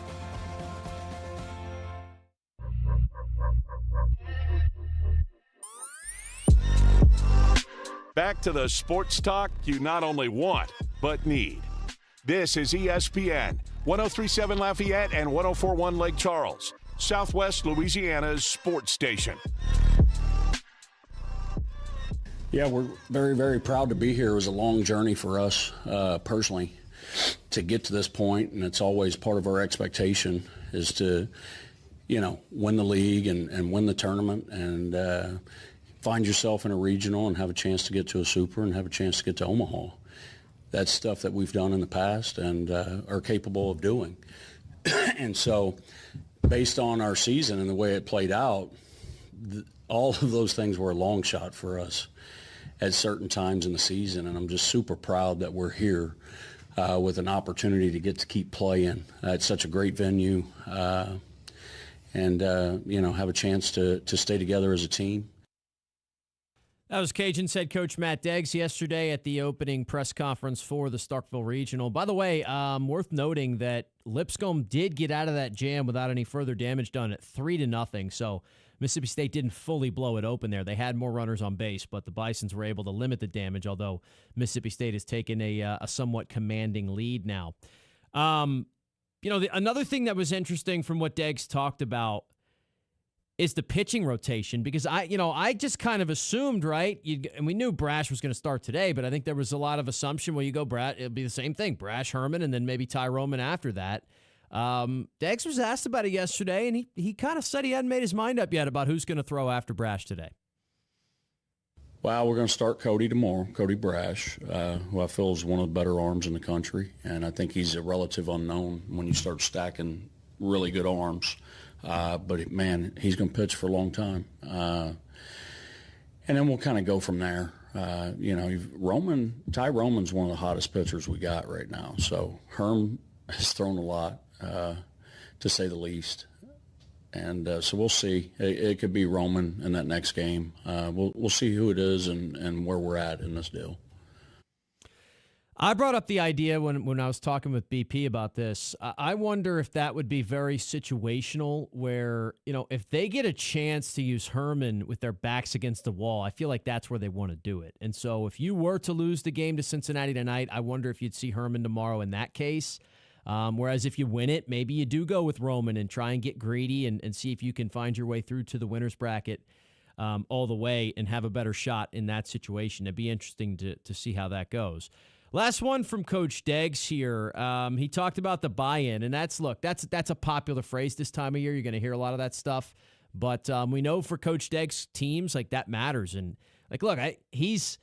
Back to the sports talk you not only want, but need. This is ESPN, 103.7 Lafayette and 104.1 Lake Charles, Southwest Louisiana's sports station. Yeah, we're very, very proud to be here. It was a long journey for us personally to get to this point, and it's always part of our expectation is to, win the league and win the tournament and find yourself in a regional and have a chance to get to a super and have a chance to get to Omaha. That's stuff that we've done in the past and are capable of doing. And so based on our season and the way it played out, all of those things were a long shot for us at certain times in the season, and I'm just super proud that we're here with an opportunity to get to keep playing. It's such a great venue, and have a chance to stay together as a team. That was Cajuns head coach Matt Deggs yesterday at the opening press conference for the Starkville Regional. By the way, worth noting that Lipscomb did get out of that jam without any further damage done at 3-0. So Mississippi State didn't fully blow it open there. They had more runners on base, but the Bisons were able to limit the damage, although Mississippi State has taken a somewhat commanding lead now. Another thing that was interesting from what Deggs talked about is the pitching rotation, because I just kind of assumed, right? And we knew Brash was going to start today, but I think there was a lot of assumption where you go Brash, it'll be the same thing, Brash, Herman, and then maybe Ty Roman after that. Deggs was asked about it yesterday, and he kind of said he hadn't made his mind up yet about who's going to throw after Brash today. Well, we're going to start Cody tomorrow, Cody Brash, who I feel is one of the better arms in the country, and I think he's a relative unknown when you start stacking really good arms. But, man, he's going to pitch for a long time. And then we'll kind of go from there. Ty Roman's one of the hottest pitchers we got right now. So Herm has thrown a lot, to say the least. And so we'll see. It could be Roman in that next game. We'll see who it is and where we're at in this deal. I brought up the idea when I was talking with BP about this. I wonder if that would be very situational where, if they get a chance to use Herman with their backs against the wall, I feel like that's where they want to do it. And so if you were to lose the game to Cincinnati tonight, I wonder if you'd see Herman tomorrow in that case. Whereas if you win it, maybe you do go with Roman and try and get greedy and see if you can find your way through to the winner's bracket all the way and have a better shot in that situation. It'd be interesting to see how that goes. Last one from Coach Deggs here. He talked about the buy-in, and that's a popular phrase this time of year. You're going to hear a lot of that stuff. But we know for Coach Deggs teams, that matters. And, look, he's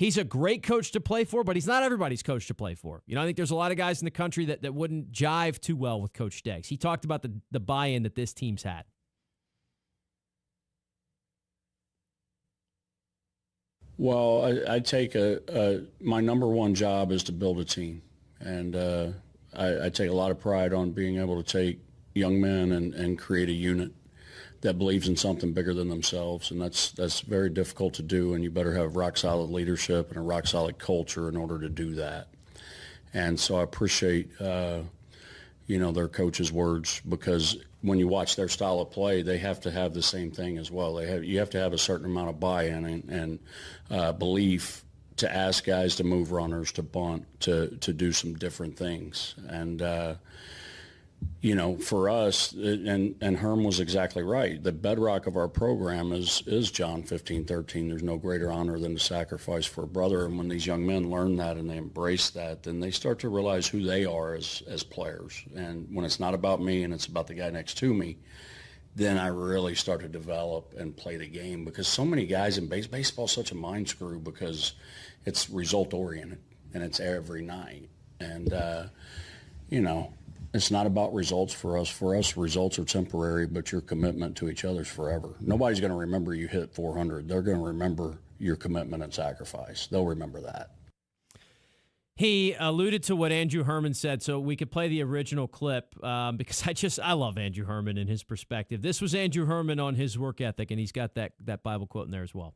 a great coach to play for, but he's not everybody's coach to play for. I think there's a lot of guys in the country that wouldn't jive too well with Coach Deggs. He talked about the buy-in that this team's had. Well, I take my number one job is to build a team. And I take a lot of pride on being able to take young men and create a unit that believes in something bigger than themselves. And that's very difficult to do, and you better have rock solid leadership and a rock solid culture in order to do that. And so I appreciate, their coach's words, because when you watch their style of play, they have to have the same thing as well. You have to have a certain amount of buy-in and belief to ask guys to move runners, to bunt, to do some different things. And, for us, and Herm was exactly right, the bedrock of our program is John 15:13. There's no greater honor than to sacrifice for a brother. And when these young men learn that and they embrace that, then they start to realize who they are as players. And when it's not about me and it's about the guy next to me, then I really start to develop and play the game, because so many guys in baseball is such a mind screw because it's result-oriented and it's every night. And, it's not about results for us. For us, results are temporary, but your commitment to each other is forever. Nobody's going to remember you hit 400. They're going to remember your commitment and sacrifice. They'll remember that. He alluded to what Andrew Herman said, so we could play the original clip because I love Andrew Herman and his perspective. This was Andrew Herman on his work ethic, and he's got that Bible quote in there as well.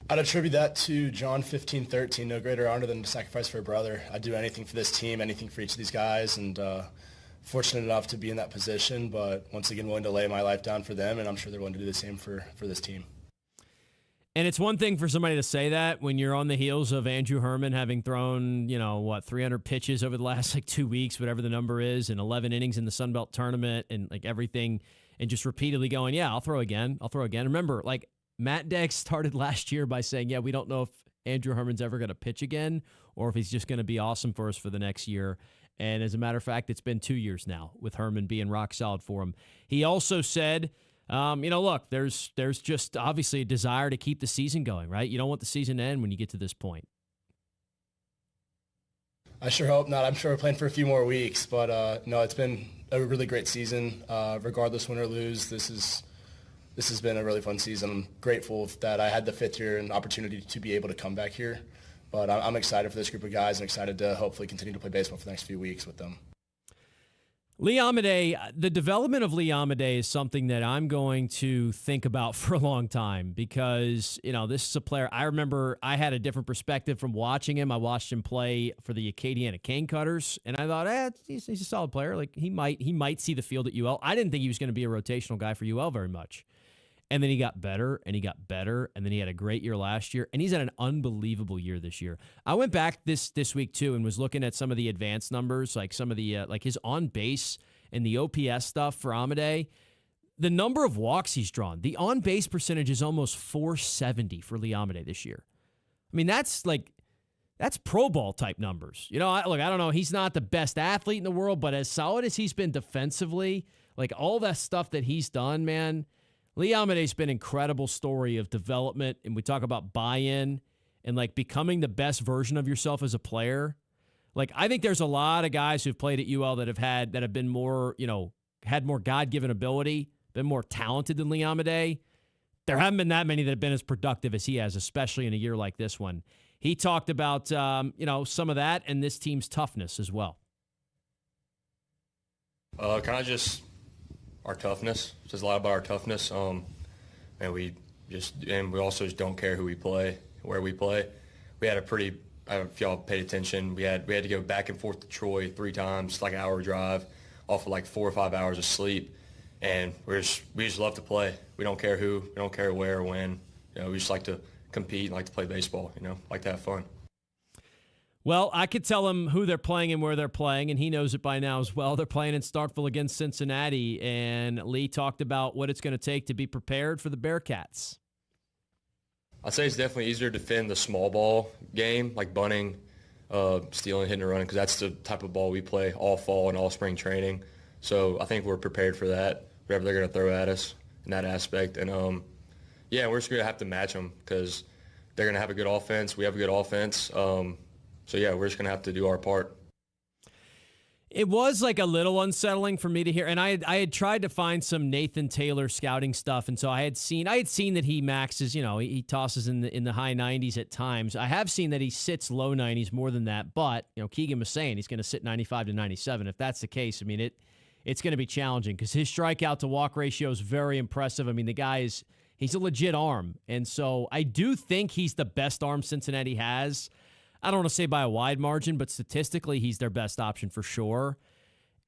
I'd attribute that to John 15:13, no greater honor than to sacrifice for a brother. I'd do anything for this team, anything for each of these guys, and fortunate enough to be in that position, but once again willing to lay my life down for them, and I'm sure they're willing to do the same for this team. And it's one thing for somebody to say that when you're on the heels of Andrew Herman having thrown, 300 pitches over the last 2 weeks, whatever the number is, and 11 innings in the Sun Belt tournament and everything, and just repeatedly going, yeah, I'll throw again. Remember, Matt Deggs started last year by saying, we don't know if Andrew Herman's ever going to pitch again or if he's just going to be awesome for us for the next year. And as a matter of fact, it's been 2 years now with Herman being rock solid for him. He also said, look, there's just obviously a desire to keep the season going, right? You don't want the season to end when you get to this point. I sure hope not. I'm sure we're playing for a few more weeks, but no, it's been a really great season. Regardless, win or lose, this has been a really fun season. I'm grateful that I had the fifth year and opportunity to be able to come back here. But I'm excited for this group of guys and excited to hopefully continue to play baseball for the next few weeks with them. Lee Amadei, the development of Lee Amadei is something that I'm going to think about for a long time because, this is a player. I remember I had a different perspective from watching him. I watched him play for the Acadiana Cane Cutters, and I thought, he's a solid player. He might see the field at UL. I didn't think he was going to be a rotational guy for UL very much. And then he got better, and he got better, and then he had a great year last year, and he's had an unbelievable year this year. I went back this week, too, and was looking at some of the advanced numbers, some of the his on-base and the OPS stuff for Amadei. The number of walks he's drawn, the on-base percentage is almost .470 for Lee Amadei this year. I mean, that's Pro Bowl type numbers. I don't know. He's not the best athlete in the world, but as solid as he's been defensively, all that stuff that he's done, man, Lee Amadei's been an incredible story of development, and we talk about buy-in and becoming the best version of yourself as a player. I think there's a lot of guys who've played at UL that have been more, had more God-given ability, been more talented than Lee Amadei. There haven't been that many that have been as productive as he has, especially in a year like this one. He talked about, some of that and this team's toughness as well. Our toughness. It says a lot about our toughness. And we also just don't care who we play, where we play. We had a pretty I don't know if y'all paid attention. We had to go back and forth to Troy 3 times, like an hour drive, off of like 4 or 5 hours of sleep. And we just love to play. We don't care who, we don't care where or when. We just like to compete, like to play baseball, like to have fun. Well, I could tell him who they're playing and where they're playing, and he knows it by now as well. They're playing in Starkville against Cincinnati, and Lee talked about what it's going to take to be prepared for the Bearcats. I'd say it's definitely easier to defend the small ball game, like bunting, stealing, hitting, and running, because that's the type of ball we play all fall and all spring training. So I think we're prepared for that, whatever they're going to throw at us in that aspect. And, we're just going to have to match them because they're going to have a good offense. We have a good offense. We're just going to have to do our part. It was like a little unsettling for me to hear, and I had tried to find some Nathan Taylor scouting stuff, and so I had seen that he maxes, he tosses in the high 90s at times. I have seen that he sits low 90s more than that, but Keegan was saying he's going to sit 95 to 97. If that's the case, I mean it's going to be challenging because his strikeout to walk ratio is very impressive. I mean the guy he's a legit arm, and so I do think he's the best arm Cincinnati has. I don't want to say by a wide margin, but statistically, he's their best option for sure.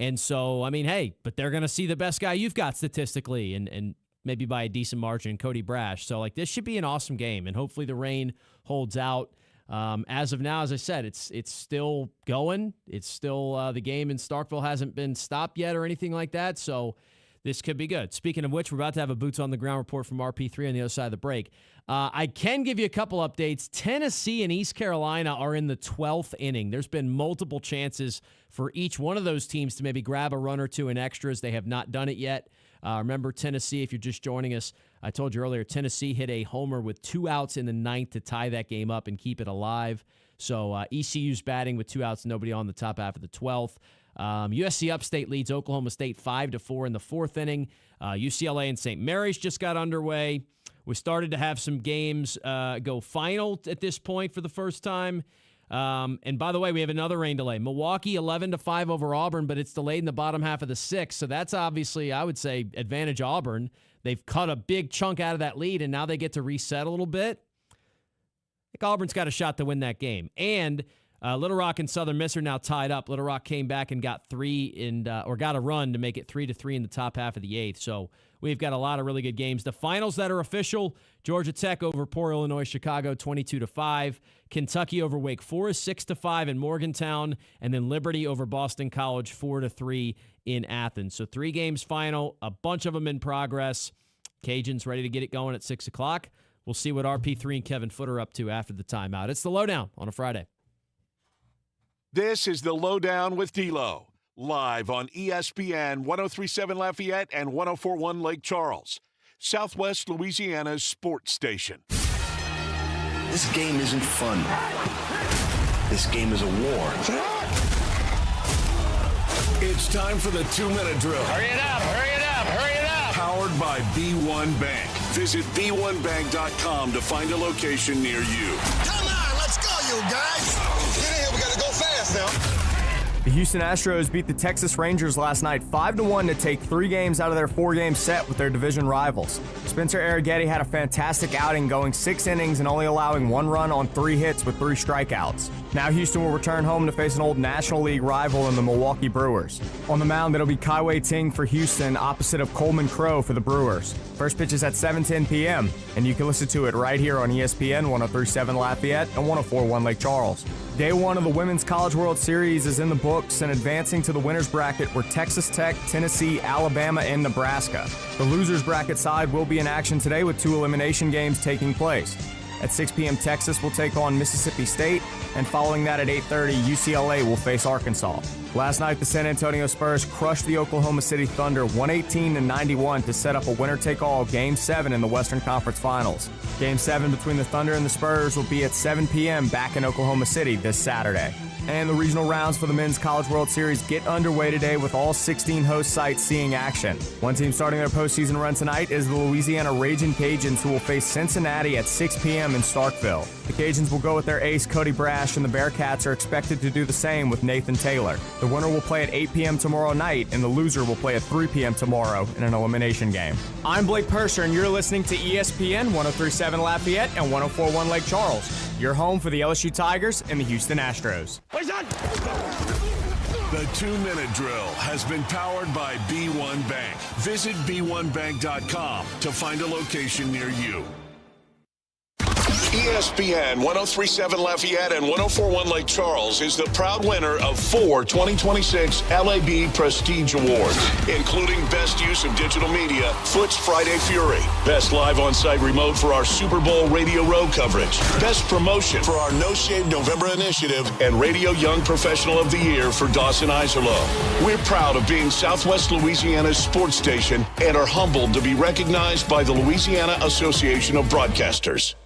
And so, I mean, hey, but they're going to see the best guy you've got statistically and maybe by a decent margin, Cody Brash. So, this should be an awesome game, and hopefully the rain holds out. As of now, as I said, it's still going. It's still the game in Starkville hasn't been stopped yet or anything like that, so this could be good. Speaking of which, we're about to have a Boots on the Ground report from RP3 on the other side of the break. I can give you a couple updates. Tennessee and East Carolina are in the 12th inning. There's been multiple chances for each one of those teams to maybe grab a run or two in extras. They have not done it yet. Remember, Tennessee, if you're just joining us, I told you earlier, Tennessee hit a homer with 2 outs in the 9th to tie that game up and keep it alive. So ECU's batting with 2 outs, nobody on the top half of the 12th. USC Upstate leads Oklahoma State 5-4 in the 4th inning. UCLA and St. Mary's just got underway. We started to have some games go final at this point for the first time. And by the way, we have another rain delay. Milwaukee 11-5 over Auburn, but it's delayed in the bottom half of the 6th. So that's obviously, I would say, advantage Auburn. They've cut a big chunk out of that lead, and now they get to reset a little bit. I think Auburn's got a shot to win that game. And Little Rock and Southern Miss are now tied up. Little Rock came back and got got a run to make it 3-3 in the top half of the 8th. So we've got a lot of really good games. The finals that are official: Georgia Tech over Poor Illinois Chicago 22-5, Kentucky over Wake Forest 6-5 in Morgantown, and then Liberty over Boston College 4-3 in Athens. So 3 games final, a bunch of them in progress. Cajuns ready to get it going at 6 o'clock. We'll see what RP3 and Kevin Foote are up to after the timeout. It's the LohDown on a Friday. This is the LohDown with D-Loh, live on ESPN 103.7 Lafayette and 104.1 Lake Charles, Southwest Louisiana's sports station. This game isn't fun. This game is a war. It's time for the 2-minute drill. Hurry it up, hurry it up, hurry it up! Powered by B1 Bank. Visit b1bank.com to find a location near you. Come on, let's go, you guys! Get in here, we gotta go fast now. The Houston Astros beat the Texas Rangers last night 5-1 to take 3 games out of their 4-game set with their division rivals. Spencer Arrighetti had a fantastic outing, going 6 innings and only allowing 1 run on 3 hits with 3 strikeouts. Now Houston will return home to face an old National League rival in the Milwaukee Brewers. On the mound, it'll be Kaiwei Ting for Houston, opposite of Coleman Crow for the Brewers. First pitch is at 7:10 p.m., and you can listen to it right here on ESPN 103.7 Lafayette and 104.1 Lake Charles. Day 1 of the Women's College World Series is in the books, and advancing to the winner's bracket were Texas Tech, Tennessee, Alabama, and Nebraska. The loser's bracket side will be in action today with 2 elimination games taking place. At 6 p.m., Texas will take on Mississippi State, and following that at 8:30, UCLA will face Arkansas. Last night, the San Antonio Spurs crushed the Oklahoma City Thunder 118-91 to set up a winner-take-all Game 7 in the Western Conference Finals. Game 7 between the Thunder and the Spurs will be at 7 p.m. back in Oklahoma City this Saturday. And the regional rounds for the Men's College World Series get underway today with all 16 host sites seeing action. One team starting their postseason run tonight is the Louisiana Ragin' Cajuns, who will face Cincinnati at 6 p.m. in Starkville. The Cajuns will go with their ace Cody Brash, and the Bearcats are expected to do the same with Nathan Taylor. The winner will play at 8 p.m. tomorrow night, and the loser will play at 3 p.m. tomorrow in an elimination game. I'm Blake Purser, and you're listening to ESPN 103.7 Lafayette and 104.1 Lake Charles, your home for the LSU Tigers and the Houston Astros. The 2-minute drill has been powered by B1 Bank. Visit b1bank.com to find a location near you. ESPN 1037 Lafayette and 1041 Lake Charles is the proud winner of 4 2026 LAB Prestige Awards, including Best Use of Digital Media, Foot's Friday Fury, Best Live On-Site Remote for our Super Bowl Radio Road coverage, Best Promotion for our No Shave November initiative, and Radio Young Professional of the Year for Dawson Iserloh. We're proud of being Southwest Louisiana's sports station and are humbled to be recognized by the Louisiana Association of Broadcasters.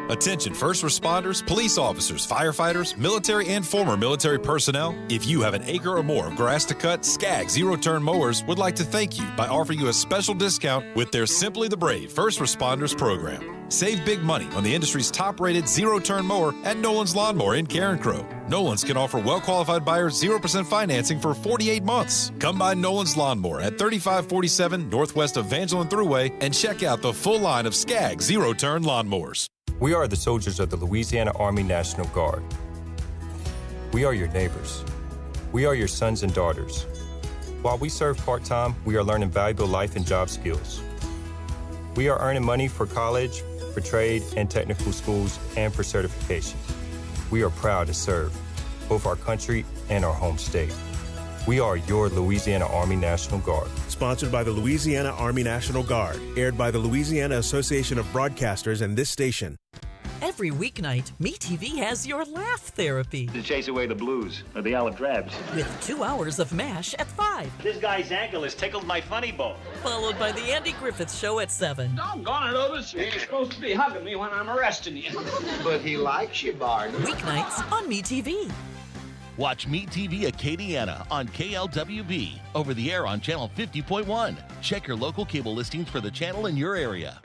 Attention first responders, police officers, firefighters, military and former military personnel. If you have an acre or more of grass to cut, Skag Zero-Turn Mowers would like to thank you by offering you a special discount with their Simply the Brave First Responders program. Save big money on the industry's top-rated zero-turn mower at Nolan's Lawnmower in Carencro. Nolan's can offer well-qualified buyers 0% financing for 48 months. Come by Nolan's Lawnmower at 3547 Northwest Evangeline Thruway and check out the full line of Skag Zero-Turn Lawnmowers. We are the soldiers of the Louisiana Army National Guard. We are your neighbors. We are your sons and daughters. While we serve part-time, we are learning valuable life and job skills. We are earning money for college, for trade and technical schools, and for certification. We are proud to serve both our country and our home state. We are your Louisiana Army National Guard. Sponsored by the Louisiana Army National Guard. Aired by the Louisiana Association of Broadcasters and this station. Every weeknight, MeTV has your laugh therapy. To chase away the blues or the olive drabs. With 2 hours of MASH at 5. This guy's ankle has tickled my funny bone. Followed by the Andy Griffith Show at 7. Doggone it, Otis. You're supposed to be hugging me when I'm arresting you. But he likes you, Barney. Weeknights on MeTV. Watch Meet TV Acadiana on KLWB, over the air on Channel 50.1. Check your local cable listings for the channel in your area.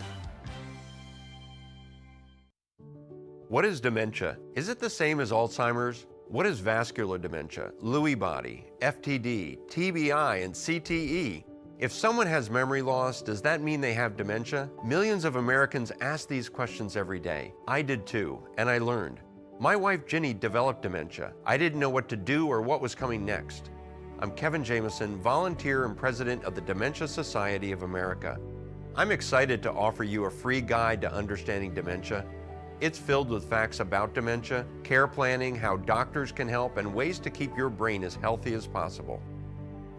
What is dementia? Is it the same as Alzheimer's? What is vascular dementia, Lewy body, FTD, TBI, and CTE? If someone has memory loss, does that mean they have dementia? Millions of Americans ask these questions every day. I did too, and I learned. My wife Ginny developed dementia. I didn't know what to do or what was coming next. I'm Kevin Jameson, volunteer and president of the Dementia Society of America. I'm excited to offer you a free guide to understanding dementia. It's filled with facts about dementia, care planning, how doctors can help, and ways to keep your brain as healthy as possible.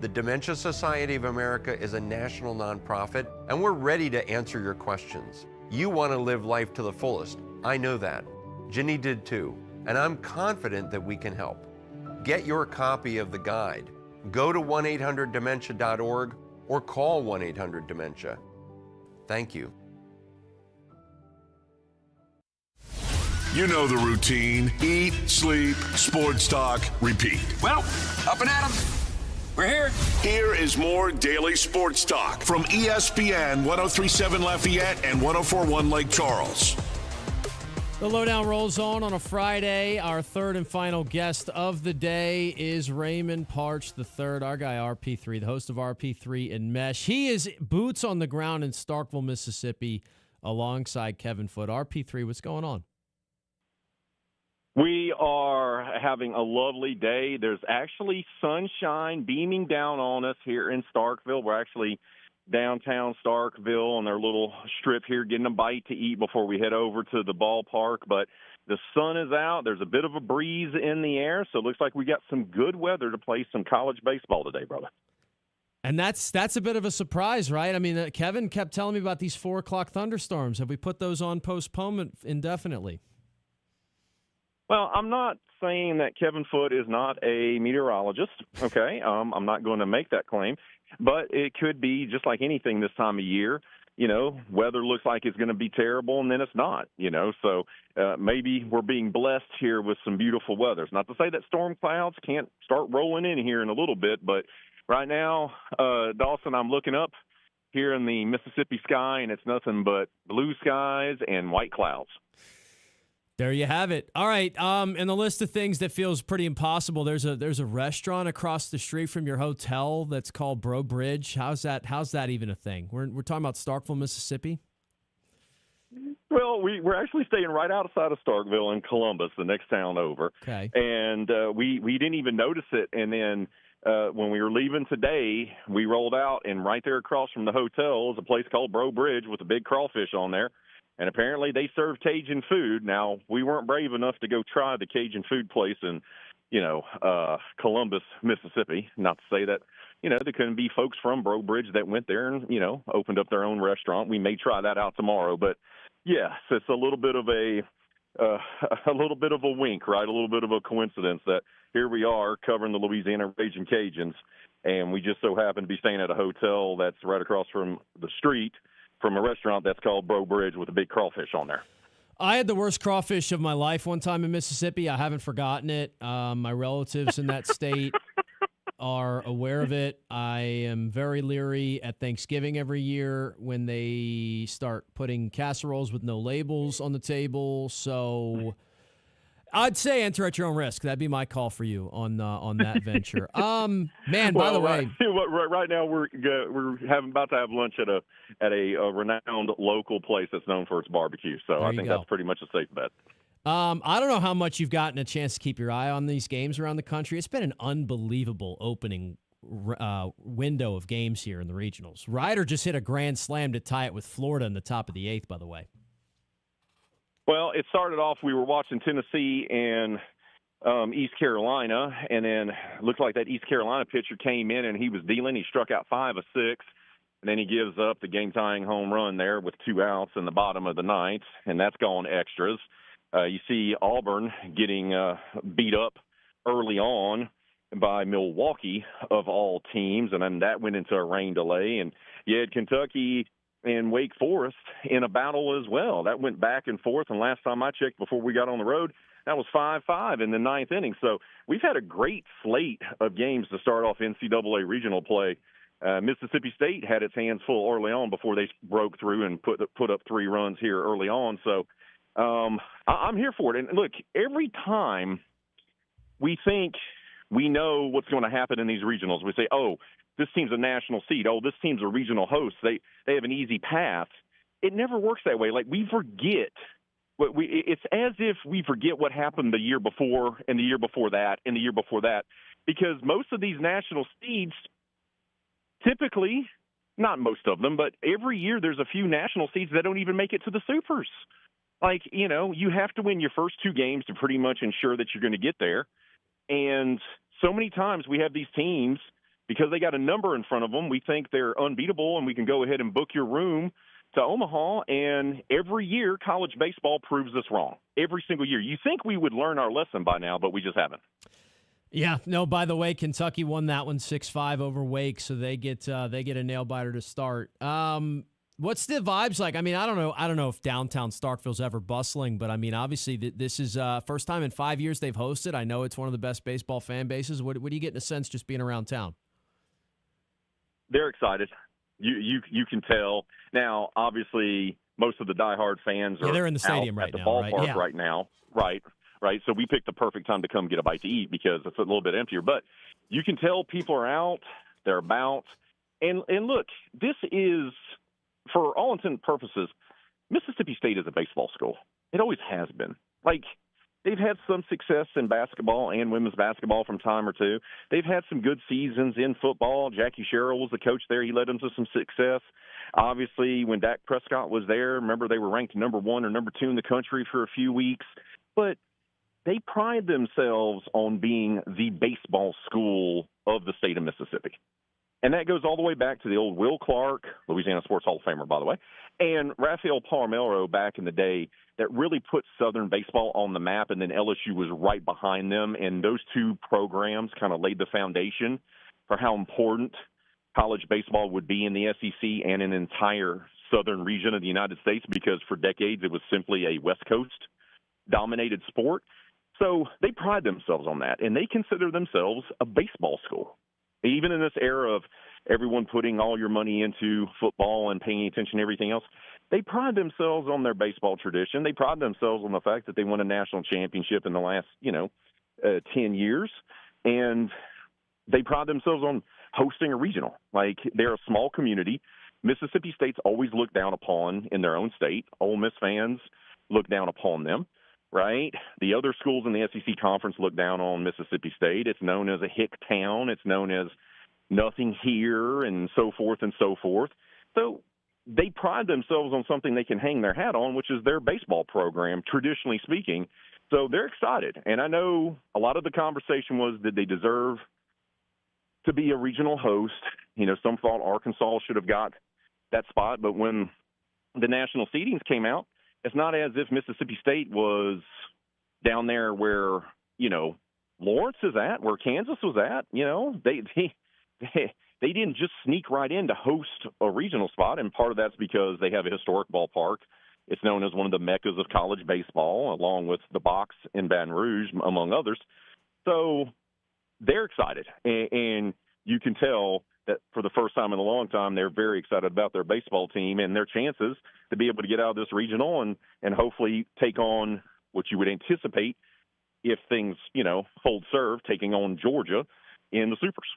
The Dementia Society of America is a national nonprofit, and we're ready to answer your questions. You want to live life to the fullest. I know that. Ginny did too, and I'm confident that we can help. Get your copy of the guide. Go to 1-800-DEMENTIA.org or call 1-800-DEMENTIA. Thank you. You know the routine. Eat, sleep, sports talk, repeat. Well, up and at 'em. We're here. Here is more daily sports talk from ESPN 1037 Lafayette and 1041 Lake Charles. The LohDown rolls on a Friday. Our third and final guest of the day is Raymond Parch III, our guy RP3, the host of RP3 and Mesh. He is boots on the ground in Starkville, Mississippi, alongside Kevin Foote. RP3, what's going on? We are having a lovely day. There's actually sunshine beaming down on us here in Starkville. We're actually downtown Starkville on their little strip here getting a bite to eat before we head over to the ballpark. But the sun is out. There's a bit of a breeze in the air, so it looks like we got some good weather to play some college baseball today, brother. And that's a bit of a surprise, right? I mean, Kevin kept telling me about these 4 o'clock thunderstorms. Have we put those on postponement indefinitely? Well, I'm not saying that Kevin Foote is not a meteorologist, okay? I'm not going to make that claim. But it could be just like anything this time of year. You know, weather looks like it's going to be terrible, and then it's not, you know. So maybe we're being blessed here with some beautiful weather. It's not to say that storm clouds can't start rolling in here in a little bit, but right now, Dawson, I'm looking up here in the Mississippi sky, and it's nothing but blue skies and white clouds. There you have it. All right, and the list of things that feels pretty impossible. There's a restaurant across the street from your hotel that's called Bro Bridge. How's that even a thing? We're talking about Starkville, Mississippi. Well, we're actually staying right outside of Starkville in Columbus, the next town over. Okay. And we didn't even notice it. And then when we were leaving today, we rolled out, and right there across from the hotel is a place called Bro Bridge with a big crawfish on there. And apparently they serve Cajun food. Now, we weren't brave enough to go try the Cajun food place in, Columbus, Mississippi. Not to say that, there couldn't be folks from Bro Bridge that went there and, opened up their own restaurant. We may try that out tomorrow. But, yes, it's a little bit of a wink, right? A little bit of a coincidence that here we are covering the Louisiana Ragin' Cajuns, and we just so happen to be staying at a hotel that's right across from the street from a restaurant that's called Bro Bridge with a big crawfish on there. I had the worst crawfish of my life one time in Mississippi. I haven't forgotten it. My relatives in that state are aware of it. I am very leery at Thanksgiving every year when they start putting casseroles with no labels on the table. So I'd say enter at your own risk. That'd be my call for you on that venture. Man, by the way, right now we're about to have lunch at a renowned local place that's known for its barbecue. So I think that's pretty much a safe bet. I don't know how much you've gotten a chance to keep your eye on these games around the country. It's been an unbelievable opening window of games here in the regionals. Ryder just hit a grand slam to tie it with Florida in the top of the 8th, by the way. Well, it started off, we were watching Tennessee and East Carolina, and then it looked like that East Carolina pitcher came in and he was dealing. He struck out 5 of 6, and then he gives up the game-tying home run there with 2 outs in the bottom of the 9th, and that's gone extras. You see Auburn getting beat up early on by Milwaukee, of all teams, and then that went into a rain delay. And you had Kentucky and Wake Forest in a battle as well. That went back and forth, and last time I checked before we got on the road, that was 5-5 in the 9th inning. So we've had a great slate of games to start off NCAA regional play. Mississippi State had its hands full early on before they broke through and put up 3 runs here early on. So I'm here for it. And look, every time we think we know what's going to happen in these regionals, we say, oh, this team's a national seed. Oh, this team's a regional host. They have an easy path. It never works that way. Like, we forget. It's as if we forget what happened the year before and the year before that and the year before that, because most of these national seeds typically, not most of them, but every year there's a few national seeds that don't even make it to the Supers. Like, you have to win your first 2 games to pretty much ensure that you're going to get there. And so many times we have these teams, because they got a number in front of them, we think they're unbeatable and we can go ahead and book your room to Omaha. And every year, college baseball proves us wrong. Every single year. You think we would learn our lesson by now, but we just haven't. Yeah. No, by the way, Kentucky won that one 6-5 over Wake, so they get a nail biter to start. What's the vibes like? I mean, I don't know if downtown Starkville's ever bustling, but I mean, obviously this is first time in 5 years they've hosted. I know it's one of the best baseball fan bases. What do you get in a sense just being around town? They're excited. You can tell. Now, obviously, most of the diehard fans are they're in the stadium right now, at the ballpark right now. Right. So we picked the perfect time to come get a bite to eat because it's a little bit emptier. But you can tell people are out. They're about. And look, this is, for all intents and purposes, Mississippi State is a baseball school. It always has been. Like, they've had some success in basketball and women's basketball from time or two. They've had some good seasons in football. Jackie Sherrill was the coach there. He led them to some success. Obviously, when Dak Prescott was there, remember they were ranked number 1 or number 2 in the country for a few weeks. But they pride themselves on being the baseball school of the state of Mississippi. And that goes all the way back to the old Will Clark, Louisiana Sports Hall of Famer, by the way, and Rafael Palmeiro back in the day that really put Southern baseball on the map, and then LSU was right behind them. And those 2 programs kind of laid the foundation for how important college baseball would be in the SEC and in an entire southern region of the United States, because for decades it was simply a West Coast-dominated sport. So they pride themselves on that, and they consider themselves a baseball school. Even in this era of everyone putting all your money into football and paying attention to everything else, they pride themselves on their baseball tradition. They pride themselves on the fact that they won a national championship in the last, 10 years. And they pride themselves on hosting a regional. Like, they're a small community. Mississippi State's always looked down upon in their own state. Ole Miss fans look down upon them, right? The other schools in the SEC conference look down on Mississippi State. It's known as a hick town. It's known as nothing here and so forth and so forth. So they pride themselves on something they can hang their hat on, which is their baseball program, traditionally speaking. So they're excited. And I know a lot of the conversation was, did they deserve to be a regional host? You know, some thought Arkansas should have got that spot. But when the national seedings came out, it's not as if Mississippi State was down there where, you know, Lawrence is at, where Kansas was at. You know, they didn't just sneak right in to host a regional spot, and part of that's because they have a historic ballpark. It's known as one of the meccas of college baseball, along with the Box in Baton Rouge, among others. So they're excited, and you can tell that for the first time in a long time, they're very excited about their baseball team and their chances to be able to get out of this regional and hopefully take on what you would anticipate if things, you know, hold serve, taking on Georgia in the Supers.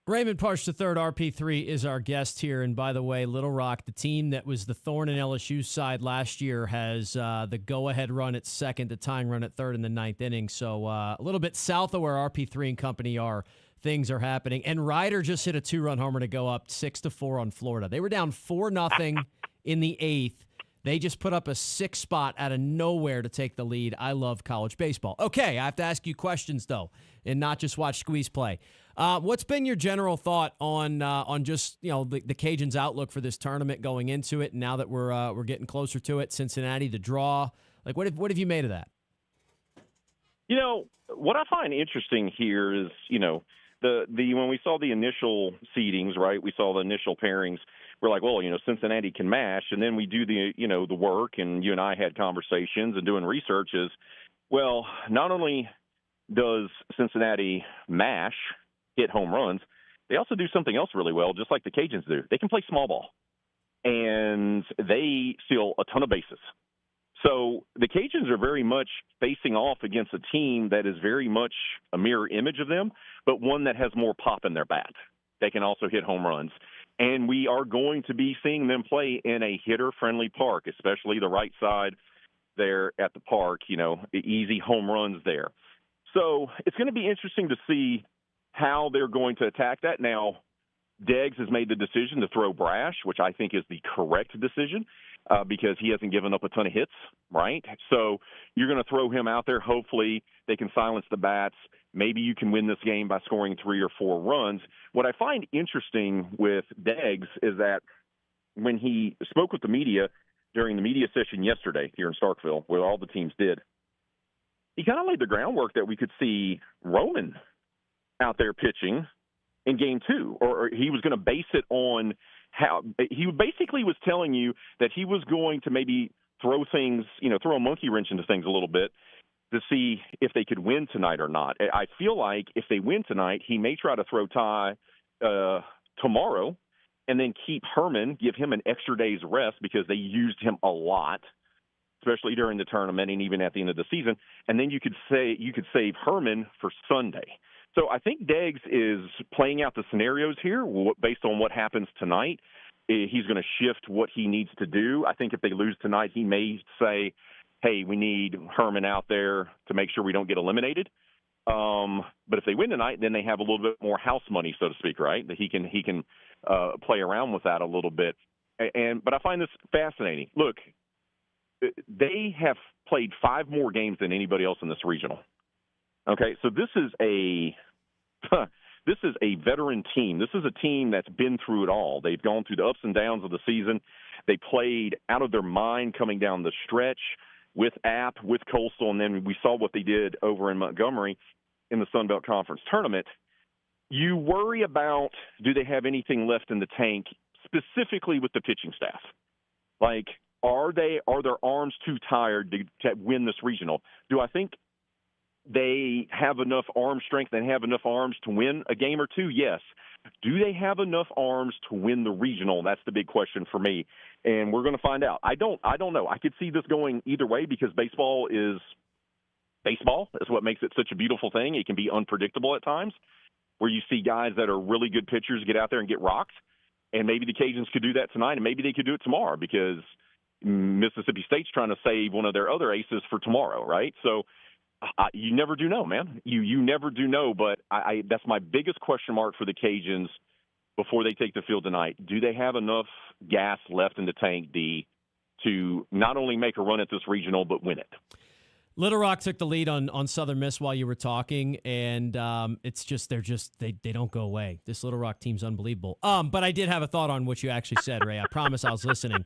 Raymond Parch III, RP3, is our guest here. And by the way, Little Rock, the team that was the thorn in LSU's side last year, has the go-ahead run at second, the tying run at third in the ninth inning. So a little bit south of where RP3 and company are, things are happening. And Ryder just hit a 2-run homer to go up 6-4 on Florida. They were down 4-0 in the eighth. They just put up a 6 spot out of nowhere to take the lead. I love college baseball. Okay, I have to ask you questions, though, and not just watch Squeeze play. What's been your general thought on just, you know, the Cajuns' outlook for this tournament going into it, and now that we're getting closer to it? Cincinnati, the draw. Like, what have you made of that? You know, what I find interesting here is, you know, the when we saw the initial seedings, right? We saw the initial pairings. We're like, well, you know, Cincinnati can mash, and then we do the, you know, the work, and you and I had conversations and doing research is, well, not only does Cincinnati mash, hit home runs, they also do something else really well, just like the Cajuns do. They can play small ball, and they steal a ton of bases. So the Cajuns are very much facing off against a team that is very much a mirror image of them, but one that has more pop in their bat. They can also hit home runs. And we are going to be seeing them play in a hitter-friendly park, especially the right side there at the park, you know, easy home runs there. So it's going to be interesting to see how they're going to attack that. Now, Deggs has made the decision to throw Brash, which I think is the correct decision because he hasn't given up a ton of hits, right? So you're going to throw him out there. Hopefully they can silence the bats. Maybe you can win this game by scoring 3 or 4 runs. What I find interesting with Deggs is that when he spoke with the media during the media session yesterday here in Starkville, where all the teams did, he kind of laid the groundwork that we could see Roman out there pitching in game 2, or he was going to base it on how he basically was telling you that he was going to maybe throw things, you know, throw a monkey wrench into things a little bit to see if they could win tonight or not. I feel like if they win tonight, he may try to throw Ty tomorrow and then keep Herman, give him an extra day's rest because they used him a lot, especially during the tournament and even at the end of the season. And then you could save Herman for Sunday. So I think Deggs is playing out the scenarios here based on what happens tonight. He's going to shift what he needs to do. I think if they lose tonight, he may say, hey, we need Herman out there to make sure we don't get eliminated. But if they win tonight, then they have a little bit more house money, so to speak, right? That he can play around with that a little bit. But I find this fascinating. Look, they have played 5 more games than anybody else in this regional. Okay, so this is a veteran team. This is a team that's been through it all. They've gone through the ups and downs of the season. They played out of their mind coming down the stretch with App, with Coastal, and then we saw what they did over in Montgomery in the Sun Belt Conference tournament. You worry about, do they have anything left in the tank, specifically with the pitching staff? Like, are their arms too tired to win this regional? Do I think they have enough arm strength and have enough arms to win a game or two? Yes. Do they have enough arms to win the regional? That's the big question for me, and we're going to find out. I don't know. I could see this going either way because baseball is what makes it such a beautiful thing. It can be unpredictable at times, where you see guys that are really good pitchers get out there and get rocked, And maybe the Cajuns could do that tonight, and maybe they could do it tomorrow because Mississippi State's trying to save one of their other aces for tomorrow, right? So you never do know, man. You never do know, but that's my biggest question mark for the Cajuns before they take the field tonight. Do they have enough gas left in the tank, D, to not only make a run at this regional but win it? Little Rock took the lead on Southern Miss while you were talking, and it's just they don't go away. This Little Rock team's unbelievable. But I did have a thought on what you actually said, Ray. I promise I was listening.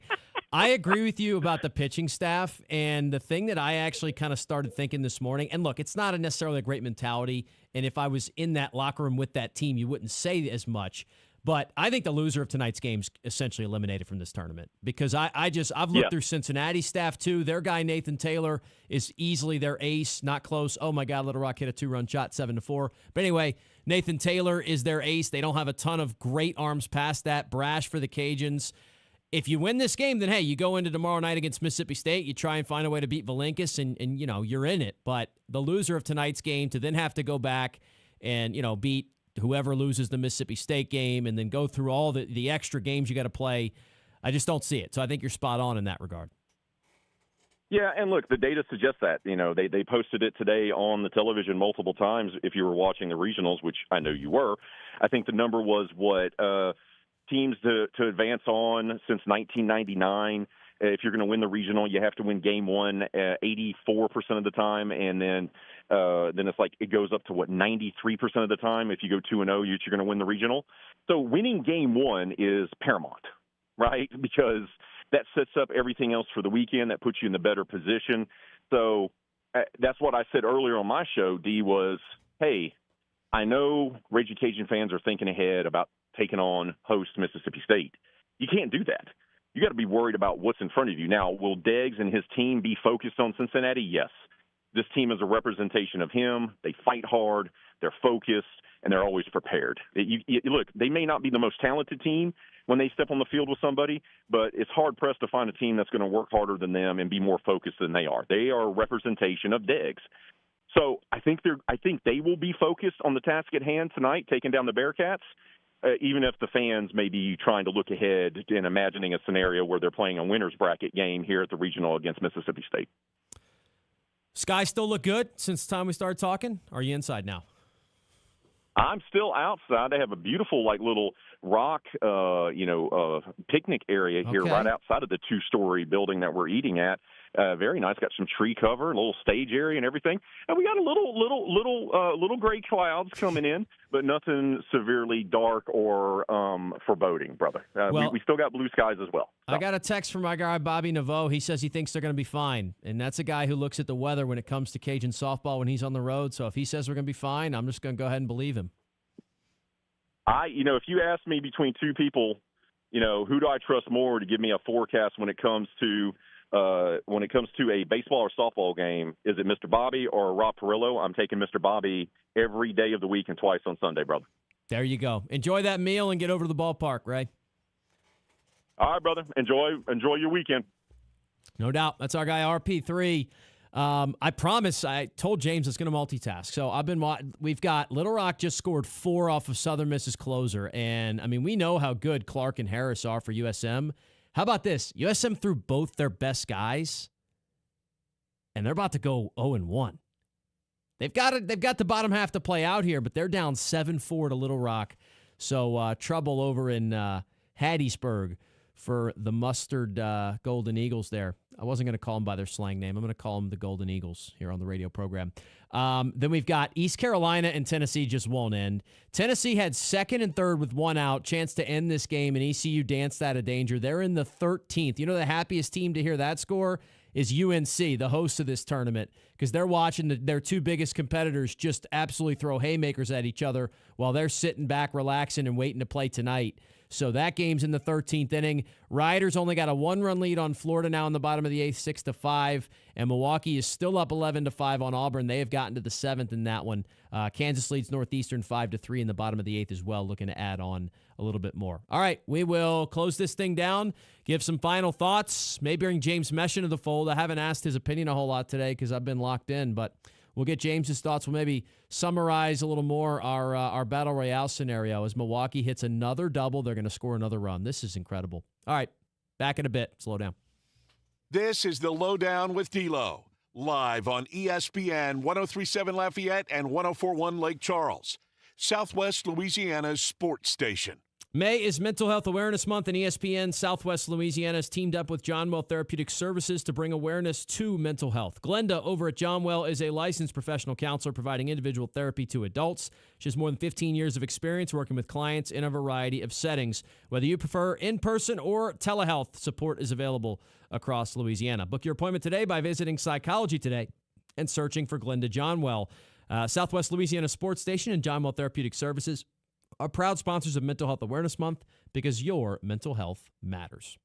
I agree with you about the pitching staff, and the thing that I actually kind of started thinking this morning, and look, it's not necessarily a great mentality, and if I was in that locker room with that team, you wouldn't say as much. But I think the loser of tonight's game's essentially eliminated from this tournament because I've looked through Cincinnati staff too. Their guy Nathan Taylor is easily their ace, not close. Oh my God, Little Rock hit a 2-run shot, 7-4. But anyway, Nathan Taylor is their ace. They don't have a ton of great arms past that. Brash for the Cajuns. If you win this game, then hey, you go into tomorrow night against Mississippi State. You try and find a way to beat Valincus, and you're in it. But the loser of tonight's game to then have to go back and beat whoever loses the Mississippi State game and then go through all the extra games you got to play, I just don't see it. So I think you're spot on in that regard. Yeah, and look, the data suggests that. They posted it today on the television multiple times if you were watching the regionals, which I know you were. I think the number was teams to advance on since 1999. If you're going to win the regional, you have to win game one 84% of the time, and then it's like it goes up to 93% of the time. If you go 2-0, you're going to win the regional. So winning game one is paramount, right? Because that sets up everything else for the weekend. That puts you in the better position. So that's what I said earlier on my show, D, was, hey, I know Raging Cajun fans are thinking ahead about taking on host Mississippi State. You can't do that. You got to be worried about what's in front of you. Now, will Deggs and his team be focused on Cincinnati? Yes. This team is a representation of him. They fight hard, they're focused, and they're always prepared. Look, they may not be the most talented team when they step on the field with somebody, but it's hard-pressed to find a team that's going to work harder than them and be more focused than they are. They are a representation of Deggs. So I think they will be focused on the task at hand tonight, taking down the Bearcats. Even if the fans may be trying to look ahead and imagining a scenario where they're playing a winner's bracket game here at the regional against Mississippi State. Sky still look good since the time we started talking? Or are you inside now? I'm still outside. They have a beautiful, little rock, picnic area here right outside of the 2-story building that we're eating at. Very nice. Got some tree cover, a little stage area and everything. And we got a little gray clouds coming in, but nothing severely dark or foreboding, brother. We still got blue skies as well. So. I got a text from my guy, Bobby Naveau. He says he thinks they're going to be fine. And that's a guy who looks at the weather when it comes to Cajun softball when he's on the road. So if he says we're going to be fine, I'm just going to go ahead and believe him. If you ask me between two people, who do I trust more to give me a forecast when it comes to a baseball or softball game, is it Mr. Bobby or Rob Perillo? I'm taking Mr. Bobby every day of the week and twice on Sunday, brother. There you go. Enjoy that meal and get over to the ballpark, Ray. All right, brother. Enjoy your weekend. No doubt. That's our guy, RP3. I promise. I told James it's going to multitask. So we've got Little Rock just scored 4 off of Southern Miss's closer. And, we know how good Clark and Harris are for USM. How about this? USM threw both their best guys, and they're about to go 0-1. They've got the bottom half to play out here, but they're down 7-4 to Little Rock. So trouble over in Hattiesburg for the Mustard Golden Eagles there. I wasn't going to call them by their slang name. I'm going to call them the Golden Eagles here on the radio program. Then we've got East Carolina and Tennessee just won't end. Tennessee had 2nd and 3rd with 1 out, chance to end this game, and ECU danced out of danger. They're in the 13th. You know the happiest team to hear that score is UNC, the host of this tournament, because they're watching their 2 biggest competitors just absolutely throw haymakers at each other while they're sitting back, relaxing, and waiting to play tonight. So that game's in the 13th inning. Riders only got a 1-run lead on Florida now in the bottom of the 8th, 6-5. And Milwaukee is still up 11-5 on Auburn. They have gotten to the 7th in that one. Kansas leads Northeastern 5-3 in the bottom of the 8th as well, looking to add on a little bit more. All right, we will close this thing down, give some final thoughts, maybe bring James Mesh into the fold. I haven't asked his opinion a whole lot today because I've been locked in, but We'll get James's thoughts. We'll maybe summarize a little more our Battle Royale scenario. As Milwaukee hits another double, they're going to score another run. This is incredible. All right, back in a bit. Slow down. This is the LohDown with D-Loh, live on ESPN 103.7 Lafayette and 104.1 Lake Charles, Southwest Louisiana's sports station. May is Mental Health Awareness Month, and ESPN Southwest Louisiana has teamed up with John Well Therapeutic Services to bring awareness to mental health. Glenda over at John Well is a licensed professional counselor providing individual therapy to adults. She has more than 15 years of experience working with clients in a variety of settings. Whether you prefer in-person or telehealth, support is available across Louisiana. Book your appointment today by visiting Psychology Today and searching for Glenda John Well. Southwest Louisiana Sports Station and John Well Therapeutic Services are proud sponsors of Mental Health Awareness Month because your mental health matters.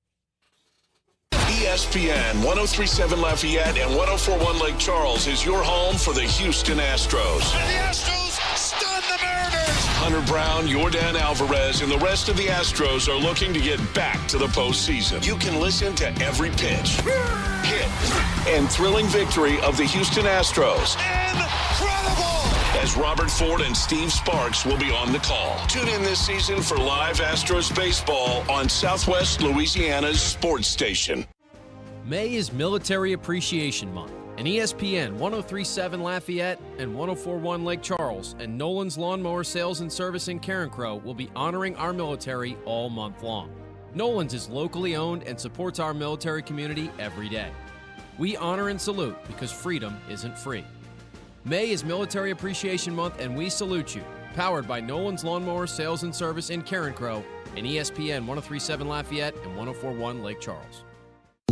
ESPN 103.7 Lafayette and 104.1 Lake Charles is your home for the Houston Astros. And the Astros stun the Mariners. Hunter Brown, Yordan Alvarez, and the rest of the Astros are looking to get back to the postseason. You can listen to every pitch, hit, and thrilling victory of the Houston Astros. Incredible! As Robert Ford and Steve Sparks will be on the call. Tune in this season for live Astros baseball on Southwest Louisiana's sports station. May is Military Appreciation Month, and ESPN 103.7 Lafayette and 104.1 Lake Charles and Nolan's Lawnmower Sales and Service in Carencro will be honoring our military all month long. Nolan's is locally owned and supports our military community every day. We honor and salute because freedom isn't free. May is Military Appreciation Month, and we salute you. Powered by Nolan's Lawnmower Sales and Service in Carencro and ESPN 103.7 Lafayette and 104.1 Lake Charles.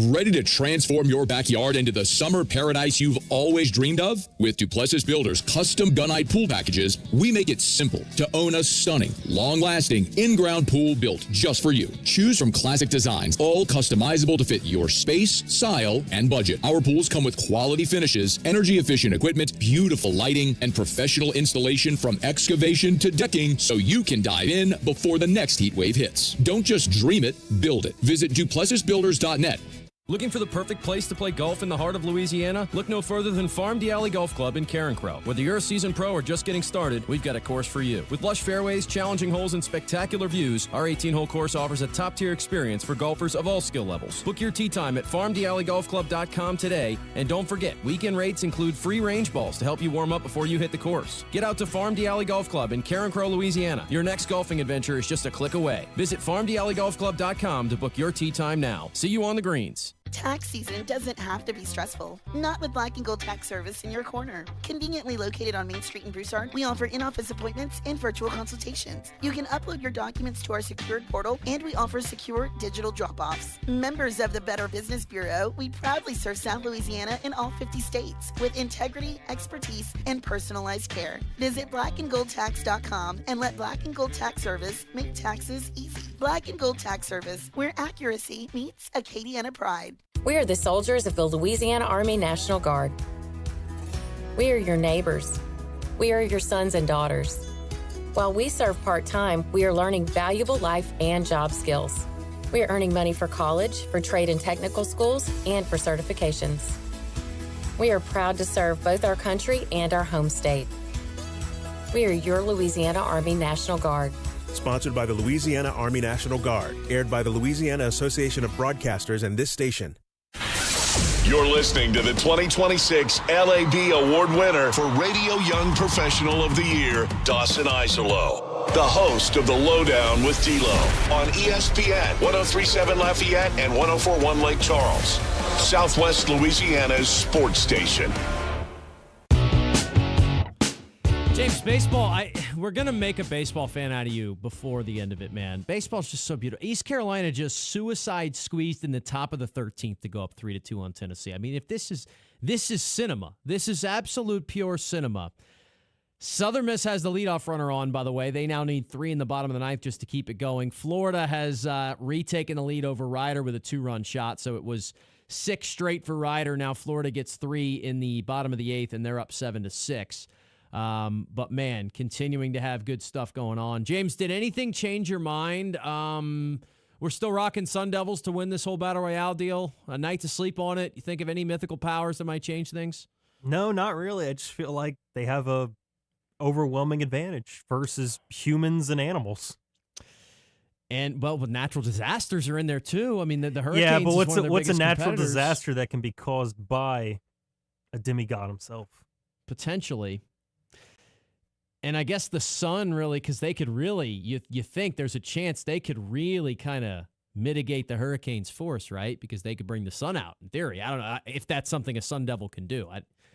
Ready to transform your backyard into the summer paradise you've always dreamed of? With Duplessis Builders custom gunite pool packages, we make it simple to own a stunning, long-lasting, in-ground pool built just for you. Choose from classic designs, all customizable to fit your space, style, and budget. Our pools come with quality finishes, energy-efficient equipment, beautiful lighting, and professional installation from excavation to decking so you can dive in before the next heat wave hits. Don't just dream it, build it. Visit DuplessisBuilders.net. Looking for the perfect place to play golf in the heart of Louisiana? Look no further than Farm D'Alley Golf Club in Carencro. Whether you're a seasoned pro or just getting started, we've got a course for you. With lush fairways, challenging holes, and spectacular views, our 18-hole course offers a top-tier experience for golfers of all skill levels. Book your tee time at farmdalleygolfclub.com today, and don't forget, weekend rates include free range balls to help you warm up before you hit the course. Get out to Farm D'Alley Golf Club in Carencro, Louisiana. Your next golfing adventure is just a click away. Visit farmdalleygolfclub.com to book your tee time now. See you on the greens. Tax season doesn't have to be stressful. Not with Black & Gold Tax Service in your corner. Conveniently located on Main Street in Broussard, we offer in-office appointments and virtual consultations. You can upload your documents to our secured portal, and we offer secure digital drop-offs. Members of the Better Business Bureau, we proudly serve South Louisiana and all 50 states with integrity, expertise, and personalized care. Visit blackandgoldtax.com and let Black & Gold Tax Service make taxes easy. Black & Gold Tax Service, where accuracy meets Acadiana pride. We are the soldiers of the Louisiana Army National Guard. We are your neighbors. We are your sons and daughters. While we serve part-time, we are learning valuable life and job skills. We are earning money for college, for trade and technical schools, and for certifications. We are proud to serve both our country and our home state. We are your Louisiana Army National Guard. Sponsored by the Louisiana Army National Guard. Aired by the Louisiana Association of Broadcasters and this station. You're listening to the 2026 LAB Award winner for Radio Young Professional of the Year, Dawson Iserloh, the host of the LohDown with D-Loh on ESPN 103.7 Lafayette and 104.1 Lake Charles, Southwest Louisiana's sports station. James, baseball, we're going to make a baseball fan out of you before the end of it, man. Baseball's just so beautiful. East Carolina just suicide squeezed in the top of the 13th to go up 3-2 on Tennessee. I mean, if this is cinema. This is absolute pure cinema. Southern Miss has the leadoff runner on, by the way. They now need 3 in the bottom of the ninth just to keep it going. Florida has retaken the lead over Rider with a 2-run shot, so it was 6 straight for Rider. Now Florida gets 3 in the bottom of the 8th, and they're up 7-6. But man, continuing to have good stuff going on. James, did anything change your mind? We're still rocking Sun Devils to win this whole Battle Royale deal. A night to sleep on it. You think of any mythical powers that might change things? No, not really. I just feel like they have a overwhelming advantage versus humans and animals. And, well, natural disasters are in there, too. I mean, the hurricanes. Yeah, but what's a natural disaster that can be caused by a demigod himself? Potentially. And I guess the sun really, because they could really, you think there's a chance they could really kind of mitigate the hurricane's force, right? Because they could bring the sun out, in theory. I don't know if that's something a sun devil can do.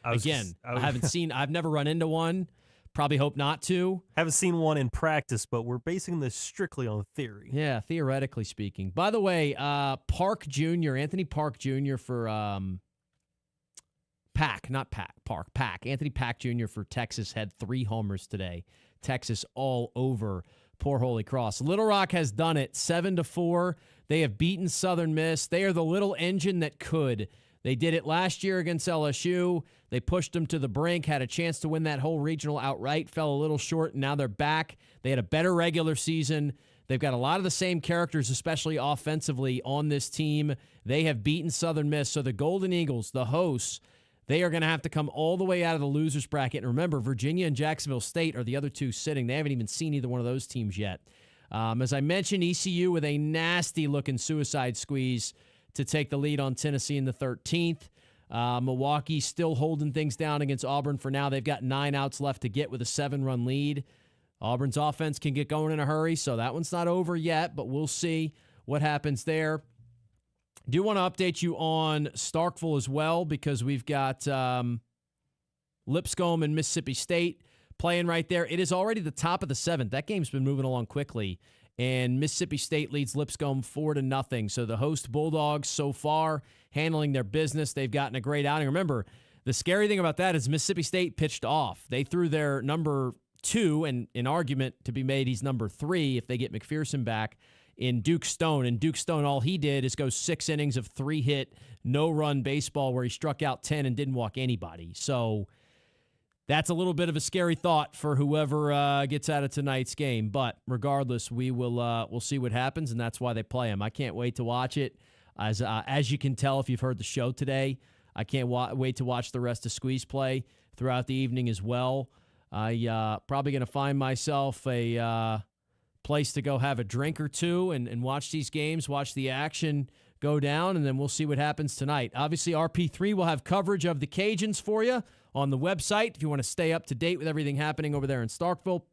I've never run into one. Probably hope not to. Haven't seen one in practice, but we're basing this strictly on theory. Yeah, theoretically speaking. By the way, Anthony Park Jr. for Anthony Pack Jr. for Texas had 3 homers today. Texas all over poor Holy Cross. Little Rock has done it 7-4. They have beaten Southern Miss. They are the little engine that could. They did it last year against LSU. They pushed them to the brink, had a chance to win that whole regional outright, fell a little short, and now they're back. They had a better regular season. They've got a lot of the same characters, especially offensively, on this team. They have beaten Southern Miss. So the Golden Eagles, the hosts, they are going to have to come all the way out of the losers bracket. And remember, Virginia and Jacksonville State are the other two sitting. They haven't even seen either one of those teams yet. As I mentioned, ECU with a nasty-looking suicide squeeze to take the lead on Tennessee in the 13th. Milwaukee still holding things down against Auburn for now. They've got 9 outs left to get with a 7-run lead. Auburn's offense can get going in a hurry, so that one's not over yet, but we'll see what happens there. Do want to update you on Starkville as well, because we've got Lipscomb and Mississippi State playing right there. It is already the top of the 7th. That game's been moving along quickly, and Mississippi State leads Lipscomb 4-0. So the host Bulldogs so far handling their business. They've gotten a great outing. Remember, the scary thing about that is Mississippi State pitched off. They threw their number 2, and an argument to be made he's number 3 if they get McPherson back, in Duke Stone. And Duke Stone, all he did is go 6 innings of 3-hit, no-run baseball where he struck out 10 and didn't walk anybody. So that's a little bit of a scary thought for whoever gets out of tonight's game. But regardless, we'll see what happens, and that's why they play him. I can't wait to watch it. As you can tell if you've heard the show today, I can't wait to watch the rest of Squeeze play throughout the evening as well. I probably going to find myself a place to go have a drink or two and watch these games, watch the action go down, and then we'll see what happens tonight. Obviously, RP3 will have coverage of the Cajuns for you on the website if you want to stay up to date with everything happening over there in Starkville.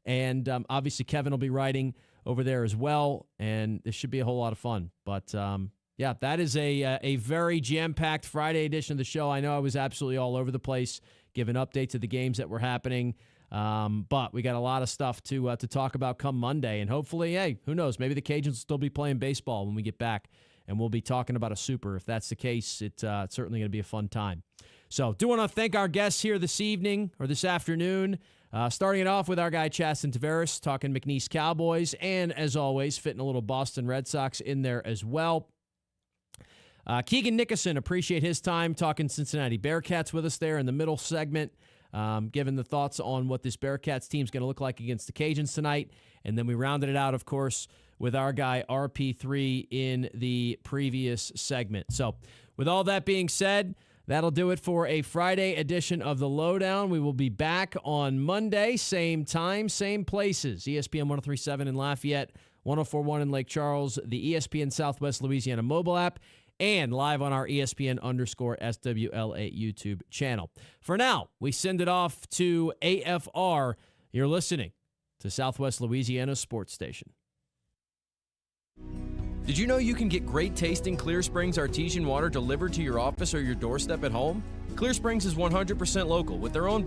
And obviously, Kevin will be writing over there as well, and this should be a whole lot of fun. But, yeah, that is a very jam-packed Friday edition of the show. I know I was absolutely all over the place, giving updates of the games that were happening. But we got a lot of stuff to talk about come Monday. And hopefully, hey, who knows, maybe the Cajuns will still be playing baseball when we get back, and we'll be talking about a super. If that's the case, it's certainly going to be a fun time. So do want to thank our guests here this evening or this afternoon. Starting it off with our guy Chasten Tavares, talking McNeese Cowboys, and as always, fitting a little Boston Red Sox in there as well. Keegan Nickerson, appreciate his time talking Cincinnati Bearcats with us there in the middle segment, giving the thoughts on what this Bearcats team is going to look like against the Cajuns tonight. And then we rounded it out, of course, with our guy RP3 in the previous segment. So with all that being said, that'll do it for a Friday edition of the LohDown. We will be back on Monday, same time, same places. ESPN 103.7 in Lafayette, 104.1 in Lake Charles, the ESPN Southwest Louisiana mobile app, and live on our ESPN_SWLA YouTube channel. For now, we send it off to AFR. You're listening to Southwest Louisiana Sports Station. Did you know you can get great tasting Clear Springs artesian water delivered to your office or your doorstep at home? Clear Springs is 100% local with their own